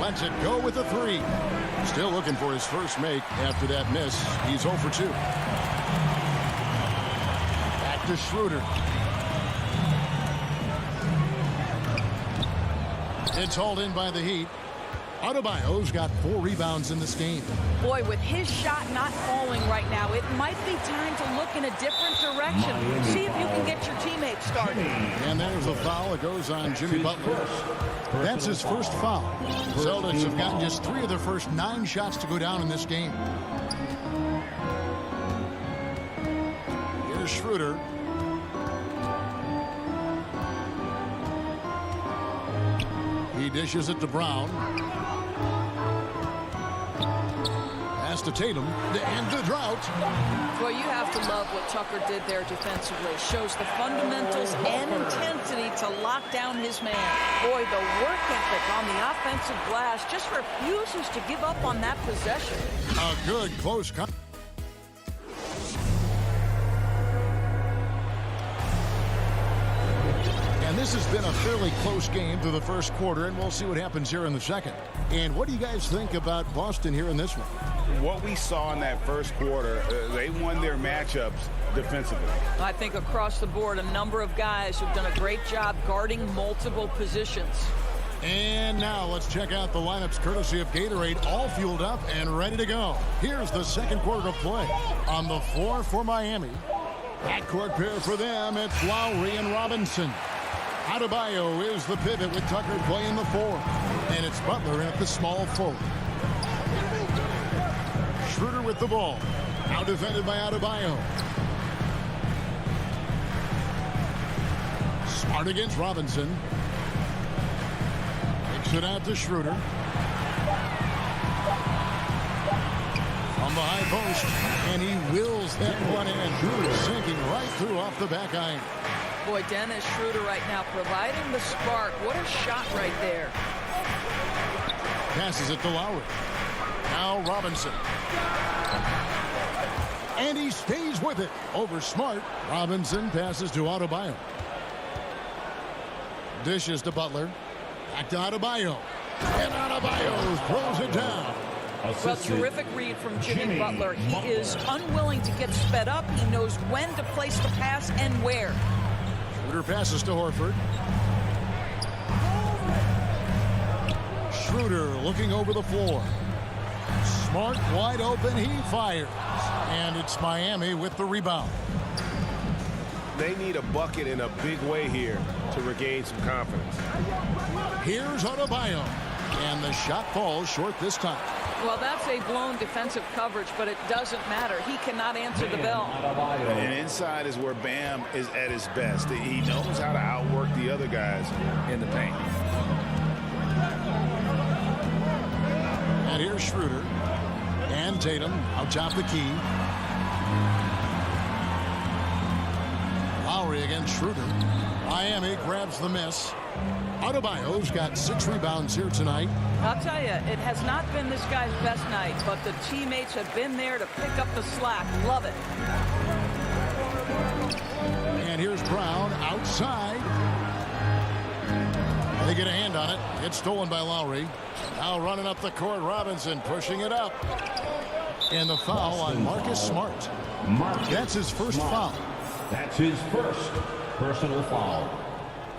lets it go with a 3. Still looking for his first make after that miss. He's 0 for 2. Back to Schroeder. It's hauled in by the Heat. Adebayo's got 4 rebounds in this game. Boy, with his shot not falling right now, it might be time to look in a different direction. See if you can get your teammates started. And there's a foul. It goes on Jimmy Butler. That's his first foul. Celtics have gotten just 3 of their first 9 shots to go down in this game. Here's Schroeder. He dishes it to Brown. Pass to Tatum to end the drought. Well, you have to love what Tucker did there defensively. Shows the fundamentals and intensity to lock down his man. Boy, the work ethic on the offensive glass just refuses to give up on that possession. A good close cut. And this has been a fairly close game through the first quarter, and we'll see what happens here in the second. And what do you guys think about Boston here in this one? What we saw in that first quarter, they won their matchups defensively. I think across the board, a number of guys who've done a great job guarding multiple positions. And now let's check out the lineups courtesy of Gatorade, all fueled up and ready to go. Here's the second quarter of play. On the floor for Miami. Backcourt pair for them, it's Lowry and Robinson. Adebayo is the pivot with Tucker playing the 4. And it's Butler at the small forward. Schroeder with the ball. Now defended by Adebayo. Smart against Robinson. Kicks it out to Schroeder. On the high post. And he wills that one in. Schroeder sinking right through off the back iron. Boy, Dennis Schroeder right now providing the spark. What a shot right there. Passes it to Lowry. Now Robinson. And he stays with it. Over Smart. Robinson passes to Adebayo. Dishes to Butler. Back to Adebayo. And Adebayo throws it down. Well, terrific read from Jimmy Butler. He is unwilling to get sped up. He knows when to place the pass and where. Schroeder passes to Horford. Schroeder looking over the floor. Smart wide open. He fires. And it's Miami with the rebound. They need a bucket in a big way here to regain some confidence. Here's Adebayo. And the shot falls short this time. Well, that's a blown defensive coverage, but it doesn't matter. He cannot answer the bell. And inside is where Bam is at his best. He knows how to outwork the other guys in the paint. And here's Schroeder. And Tatum out top the key. Lowry against Schroeder. Miami grabs the miss. Adebayo's got 6 rebounds here tonight. I'll tell you, it has not been this guy's best night, but the teammates have been there to pick up the slack. Love it. And here's Brown outside. They get a hand on it. It's stolen by Lowry. Now running up the court, Robinson pushing it up. And the foul on Marcus Smart. That's his first foul. That's his first personal foul.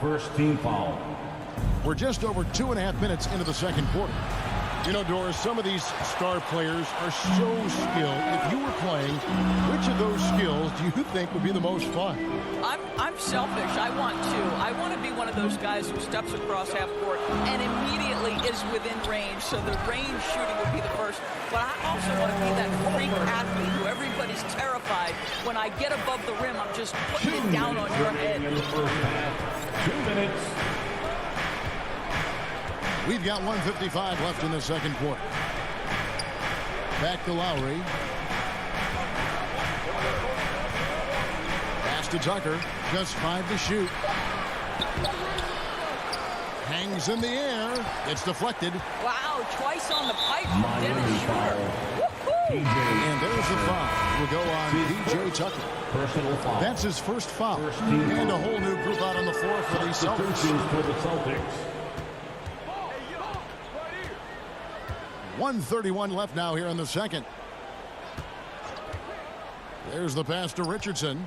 First team foul. We're just over 2.5 minutes into the second quarter. You know, Doris, some of these star players are so skilled. If you were playing, which of those skills do you think would be the most fun? I'm selfish. I want to be one of those guys who steps across half court and immediately is within range. So the range shooting would be the first. But I also want to be that freak athlete who everybody's terrified. When I get above the rim, I'm just putting it down on your head. 2 minutes. We've got 1:55 left in the second quarter. Back to Lowry. Pass to Tucker. Just 5 to shoot. Hangs in the air. It's deflected. Wow, twice on the pipe from Dennis Schroeder. And there's the foul. Will go on P.J. Tucker. Personal foul. That's his first foul. And a whole new group out on the floor for the Celtics. For the Celtics. 1:31 left now here in the second. There's the pass to Richardson.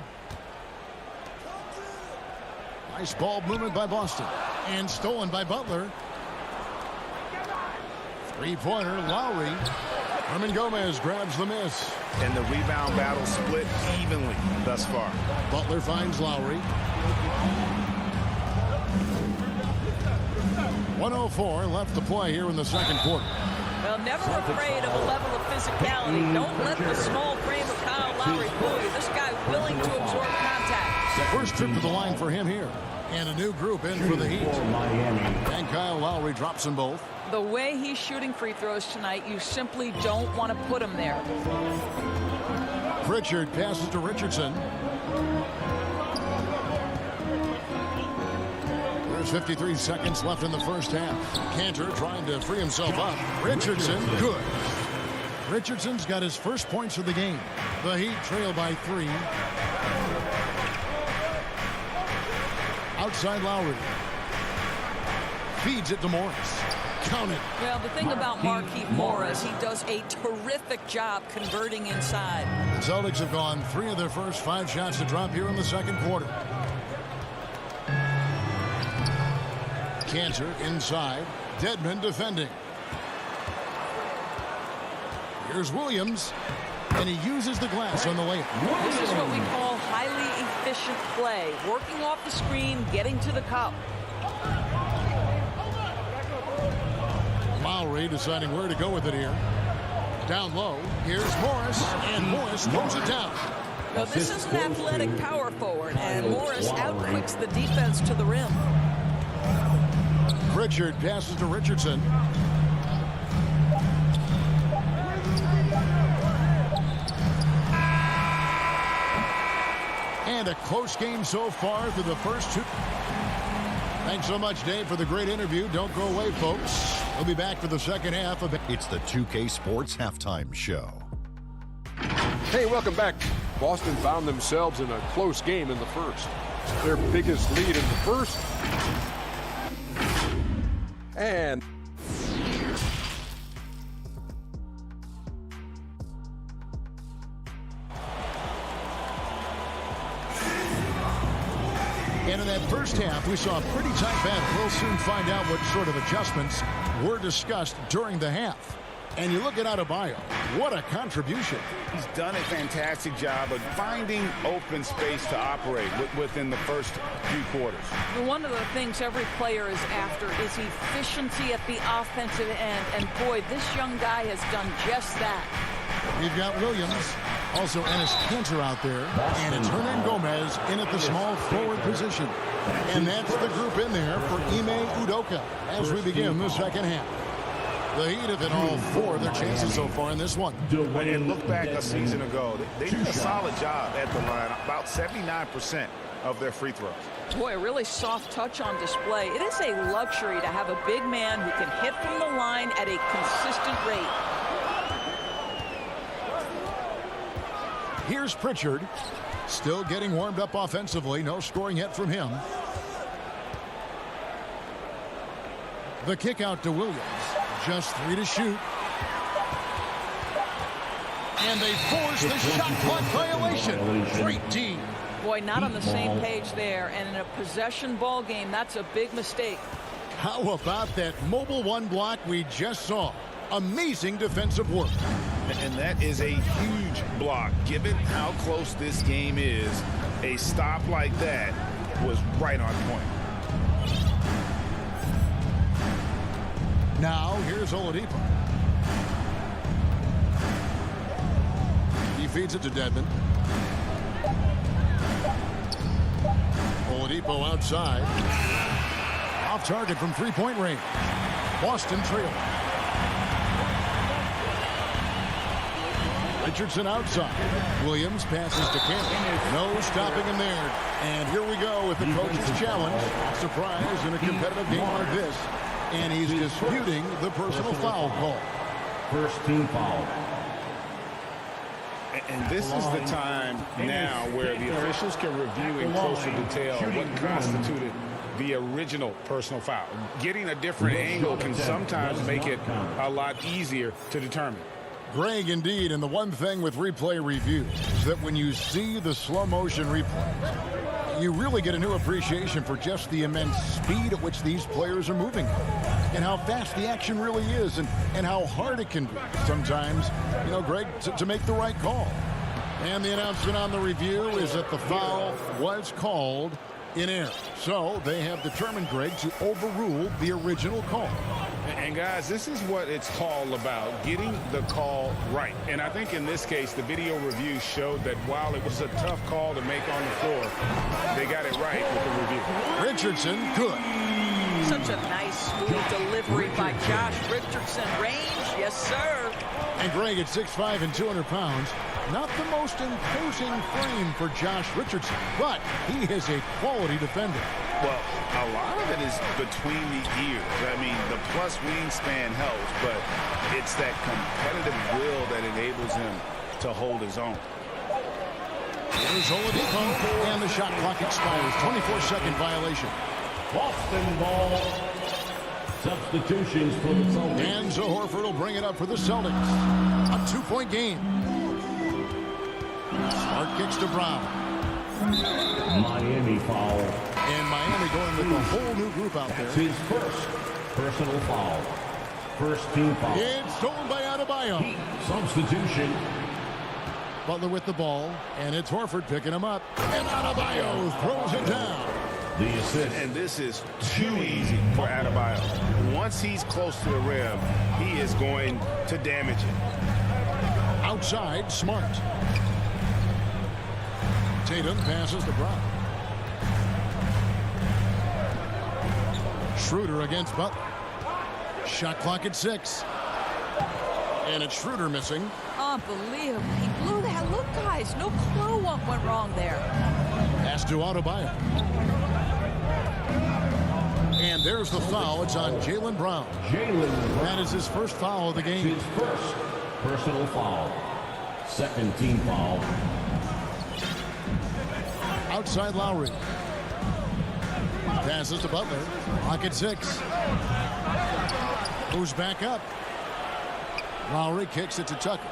Nice ball movement by Boston. And stolen by Butler. Three-pointer, Lowry. Herman Gomez grabs the miss. And the rebound battle split evenly thus far. Butler finds Lowry. 1:04 left to play here in the second quarter. Well, never afraid of a level of physicality. Don't let the small frame of Kyle Lowry fool you. This guy willing to absorb contact. First trip to the line for him here. And a new group in for the Heat. And Kyle Lowry drops them both. The way he's shooting free throws tonight, you simply don't want to put him there. Pritchard passes to Richardson. There's 53 seconds left in the first half. Cantor trying to free himself up. Richardson, good. Richardson's got his first points of the game. The Heat trail by 3. Outside Lowry. Feeds it to Morris. Count it. Well, the thing about Markieff Morris, he does a terrific job converting inside. The Celtics have gone 3 of their first 5 shots to drop here in the second quarter. Cantor inside. Dedmon defending. Here's Williams. And he uses the glass on the layup. This is what we call highly efficient play. Working off the screen, getting to the cup. Lowry deciding where to go with it here. Down low. Here's Morris. And Morris throws it down. Now, this is an athletic power forward. And Morris outquicks the defense to the rim. Pritchard passes to Richardson. And a close game so far through the first 2. Thanks so much, Dave, for the great interview. Don't go away, folks. We'll be back for the second half of it. It's the 2K Sports Halftime Show. Hey, welcome back. Boston found themselves in a close game in the first. Their biggest lead in the first. And in that first half, we saw a pretty tight battle. We'll soon find out what sort of adjustments were discussed during the half. And you look at Adebayo, what a contribution. He's done a fantastic job of finding open space to operate within the first few quarters. One of the things every player is after is efficiency at the offensive end. And boy, this young guy has done just that. We've got Williams, also Enes Kanter out there, and it's Hernan Gomez in at the small forward position. And that's the group in there for Ime Udoka as we begin the second half. The Heat have hit all 4 of their chances so far in this one. And look back a season ago, they did a solid job at the line, about 79% of their free throws. Boy, a really soft touch on display. It is a luxury to have a big man who can hit from the line at a consistent rate. Here's Pritchard, still getting warmed up offensively. No scoring yet from him. The kick out to Williams. Just 3 to shoot. And they force the shot clock violation. Great team. Boy, not on the same page there. And in a possession ball game, that's a big mistake. How about that mobile 1 block we just saw? Amazing defensive work. And that is a huge block. Given how close this game is, a stop like that was right on point. Now, here's Oladipo. He feeds it to Dedmon. Oladipo outside. Off target from three-point range. Boston trail. Richardson outside. Williams passes to Cantor. No stopping him there. And here we go with the coach's challenge. Surprise in a competitive game like this. And he's disputing the personal foul call. First team foul. And this is the time now where the officials can review in closer detail what constituted the original personal foul. Getting a different angle can sometimes make it a lot easier to determine. Greg, indeed, and the one thing with replay review is that when you see the slow motion replays, you really get a new appreciation for just the immense speed at which these players are moving and how fast the action really is and how hard it can be sometimes, you know, Greg, to make the right call. And the announcement on the review is that the foul was called in air. So they have determined, Greg, to overrule the original call. And guys, this is what it's all about, getting the call right. And I think in this case, the video review showed that while it was a tough call to make on the floor, they got it right with the review. Richardson, good. Such a nice, smooth delivery by Josh Richardson. Range, yes, sir. And Greg at 6'5" and 200 pounds. Not the most imposing frame for Josh Richardson, but he is a quality defender. Well, a lot of it is between the ears. I mean, the plus wingspan helps, but it's that competitive will that enables him to hold his own. Here's Oladipo, and the shot clock expires. 24-second violation. Boston ball. Substitutions for the Celtics. And so Horford will bring it up for the Celtics. A 2-point game. Smart kicks to Brown. Miami foul. And Miami going with a whole new group out there. That's his first personal foul. First team foul. It's stolen by Adebayo. Substitution. Butler with the ball, and it's Horford picking him up. And Adebayo throws it down. The assist. And this is too easy for Adebayo. Once he's close to the rim, he is going to damage it. Outside, Smart. Tatum passes to Brown. Schroeder against Butler. Shot clock at 6. And it's Schroeder missing. Unbelievable. He blew that. Look, guys, no clue what went wrong there. Pass to Adebayo. And there's the foul. It's on Jaylen Brown. That is his first foul of the game. His first personal foul. Second team foul. Outside Lowry. Passes to Butler. Clock at 6. Moves back up. Lowry kicks it to Tucker.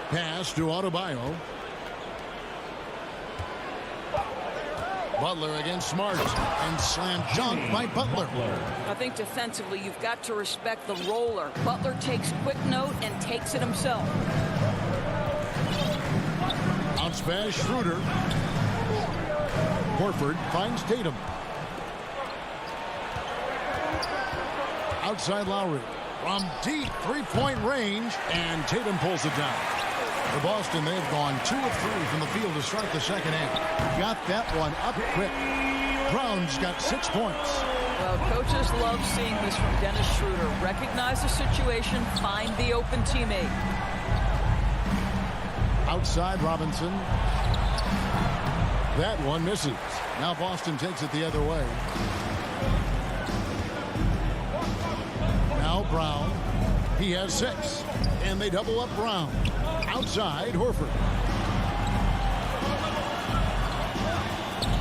Pass to Adebayo. Butler against Smart. And slam dunk by Butler. I think defensively, you've got to respect the roller. Butler takes quick note and takes it himself. Bounce pass, Schroeder. Horford finds Tatum. Outside Lowry. From deep three-point range, and Tatum pulls it down. For Boston, they've gone 2 of 3 from the field to start the second half. Got that one up quick. Brown's got 6 points. Well, coaches love seeing this from Dennis Schroeder. Recognize the situation, find the open teammate. Outside Robinson. That one misses. Now Boston takes it the other way. Now Brown. He has 6. And they double up Brown. Outside Horford.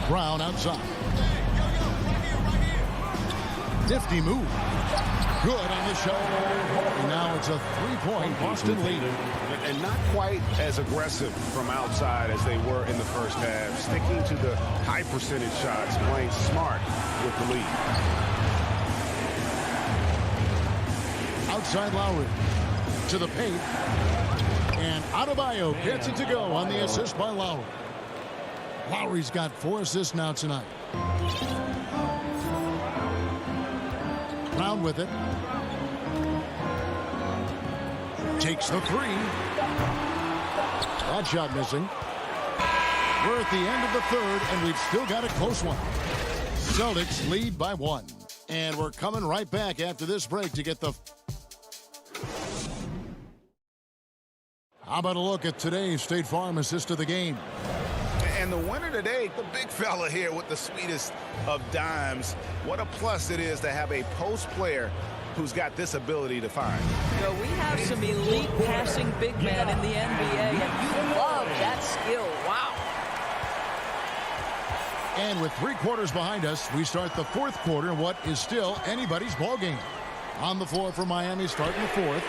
Brown outside. Nifty move. Good on the show. And now it's a 3-point Boston lead. And not quite as aggressive from outside as they were in the first half. Sticking to the high percentage shots, playing smart with the lead. Outside Lowry. To the paint. And Adebayo gets it to go on the assist by Lowry. Lowry's got 4 assists now tonight. Brown with it. Takes the 3. That shot missing. We're at the end of the third, and we've still got a close one. Celtics lead by 1. And we're coming right back after this break to get the... How about a look at today's State Farm assist of the game? And the winner today, the big fella here with the sweetest of dimes. What a plus it is to have a post player who's got this ability to find. You know, we have some elite passing big men in the NBA, and you love that skill. Wow. And with 3 quarters behind us, we start the 4th quarter in what is still anybody's ball game. On the floor for Miami starting the 4th.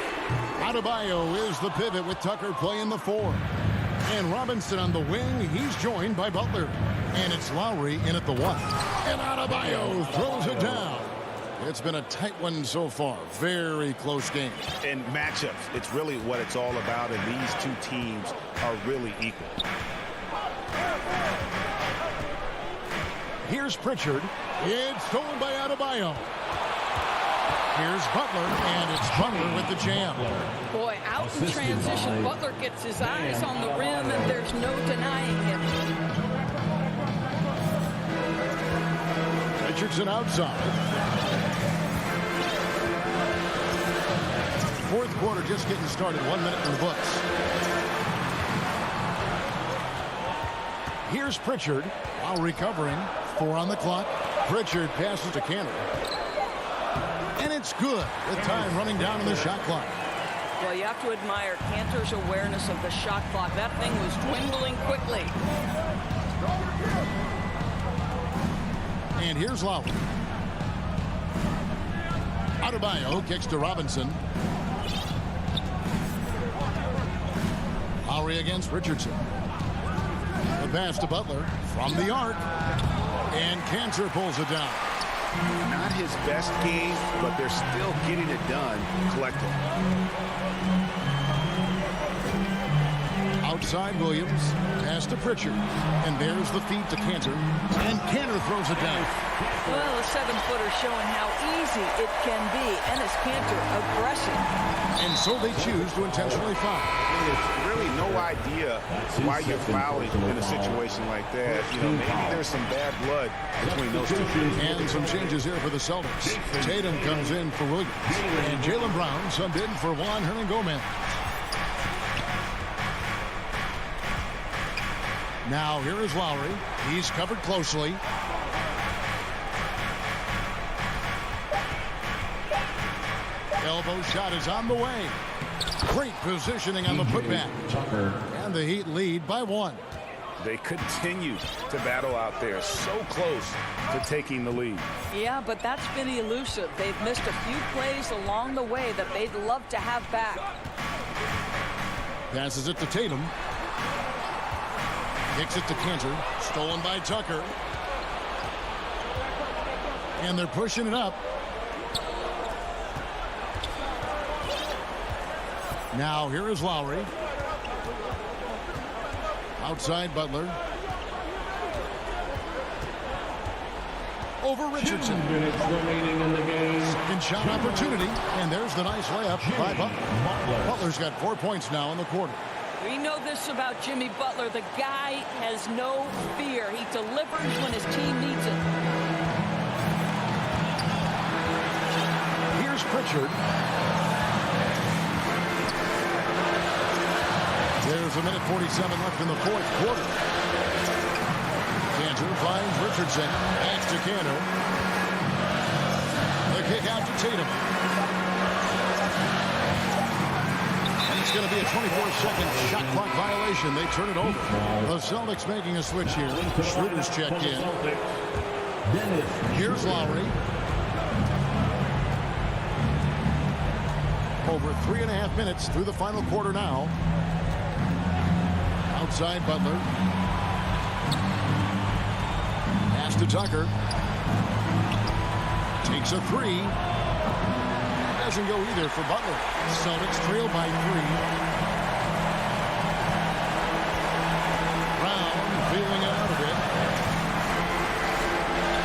Adebayo is the pivot with Tucker playing the 4. And Robinson on the wing. He's joined by Butler. And it's Lowry in at the 1. And Adebayo throws it down. It's been a tight one so far. Very close game. In matchups, it's really what it's all about, and these two teams are really equal. Here's Pritchard. It's stolen by Adebayo. Here's Butler, and it's Butler with the jam. Boy, out in transition, Butler gets his eyes on the rim, and there's no denying him. Richardson outside. 4th quarter just getting started. 1 minute in the books. Here's Pritchard. While recovering. 4 on the clock. Pritchard passes to Cantor. And it's good with time running down in the shot clock. Well, you have to admire Cantor's awareness of the shot clock. That thing was dwindling quickly. And here's Lowry. Adebayo kicks to Robinson. Lowry against Richardson. The pass to Butler from the arc. And Cantor pulls it down. Not his best game, but they're still getting it done collectively. Outside Williams. Pass to Pritchard. And there's the feed to Cantor. And Cantor throws it down. Well, a 7-footer showing how easy it can be. And is Cantor aggressive. And so they choose to intentionally foul. There's really no idea why you're fouling in a situation like that. You know, maybe there's some bad blood between those two. And some changes here for the Celtics. Tatum comes in for Williams. And Jaylen Brown subbed in for Juan Hernangomez. Now here is Lowry. He's covered closely. Elbow shot is on the way. Great positioning on the putback. And the Heat lead by 1. They continue to battle out there, so close to taking the lead. Yeah, but that's been elusive. They've missed a few plays along the way that they'd love to have back. Passes it to Tatum. Kicks it to Cantor. Stolen by Tucker. And they're pushing it up. Now here is Lowry. Outside Butler. Over Richardson. 2 minutes remaining in the game. Second shot opportunity. And there's the nice layup by Butler. Butler's got 4 points now in the quarter. We know this about Jimmy Butler. The guy has no fear. He delivers when his team needs it. Here's Pritchard. There's a minute 47 left in the 4th quarter. Cantor finds Richardson. Back to Cantor. The kick out to Tatum. And it's going to be a 24-second shot clock violation. They turn it over. The Celtics making a switch here. Schroeder's checked in. Here's Lowry. Over 3.5 minutes through the final quarter now. Outside Butler. Pass to Tucker. Takes a 3. Doesn't go either for Butler. Celtics trail by 3. Brown feeling it out a bit.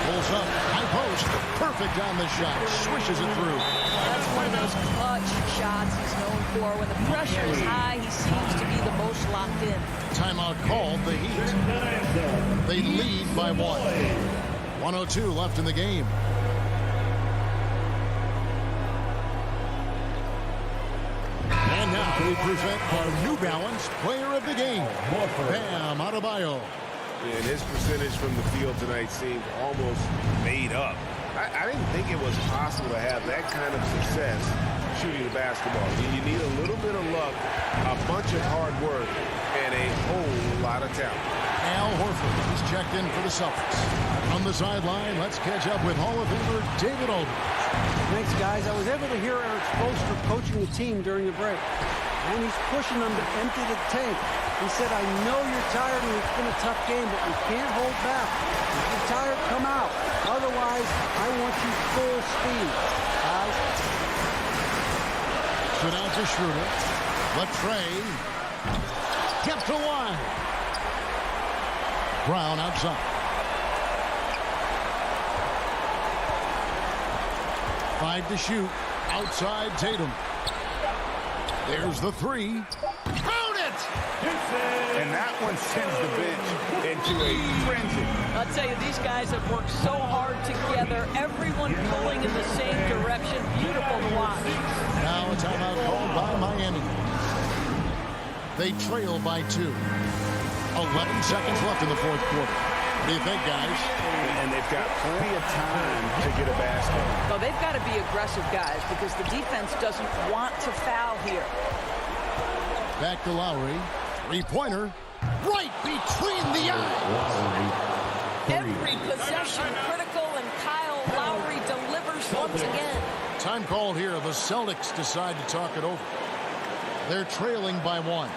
Pulls up. High post. Perfect on the shot. Swishes it through. That's one of those clutch shots he's known for. When the pressure is high, he seems to be the most locked in. Timeout called. The Heat. They lead by 1. 1:02 left in the game. And now we present our New Balance Player of the Game, Bam Adebayo. And his percentage from the field tonight seemed almost made up. I didn't think it was possible to have that kind of success shooting the basketball. You need a little bit of luck, a bunch of hard work, and a whole lot of talent. Al Al Horford is checked in for the Celtics. On the sideline, let's catch up with Hall of Famer David Aldridge. Thanks, guys. I was able to hear Eric Spoelstra coaching the team during the break. And he's pushing them to empty the tank. He said, I know you're tired and it's been a tough game, but you can't hold back. If you're tired, come out. Otherwise, I want you full speed. Guys. Sit out to Schroeder. Latrey. Kept to line. Brown outside. 5 to shoot. Outside Tatum. There's the three. Count it! And that one sends the bench into a frenzy. I'll tell you, these guys have worked so hard together. Everyone pulling in the same direction. Beautiful to watch. Now a timeout called by Miami. They trail by 2. 11 seconds left in the fourth quarter. What do you think, guys? And they've got plenty of time to get a basket. Well, they've got to be aggressive, guys, because the defense doesn't want to foul here. Back to Lowry. Three-pointer. Right between the eyes. Every possession critical, and Kyle Lowry delivers once again. Time called here. The Celtics decide to talk it over. They're trailing by 1.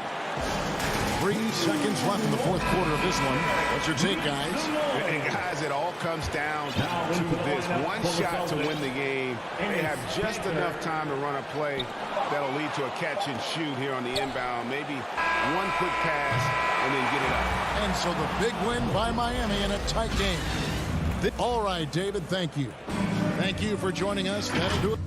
3 seconds left in the fourth quarter of this one. What's your take, guys? And guys, it all comes down to this one shot to win the game. They have just enough time to run a play that'll lead to a catch and shoot here on the inbound. Maybe one quick pass and then get it up. And so the big win by Miami in a tight game. All right, David, thank you. Thank you for joining us. That'll do it.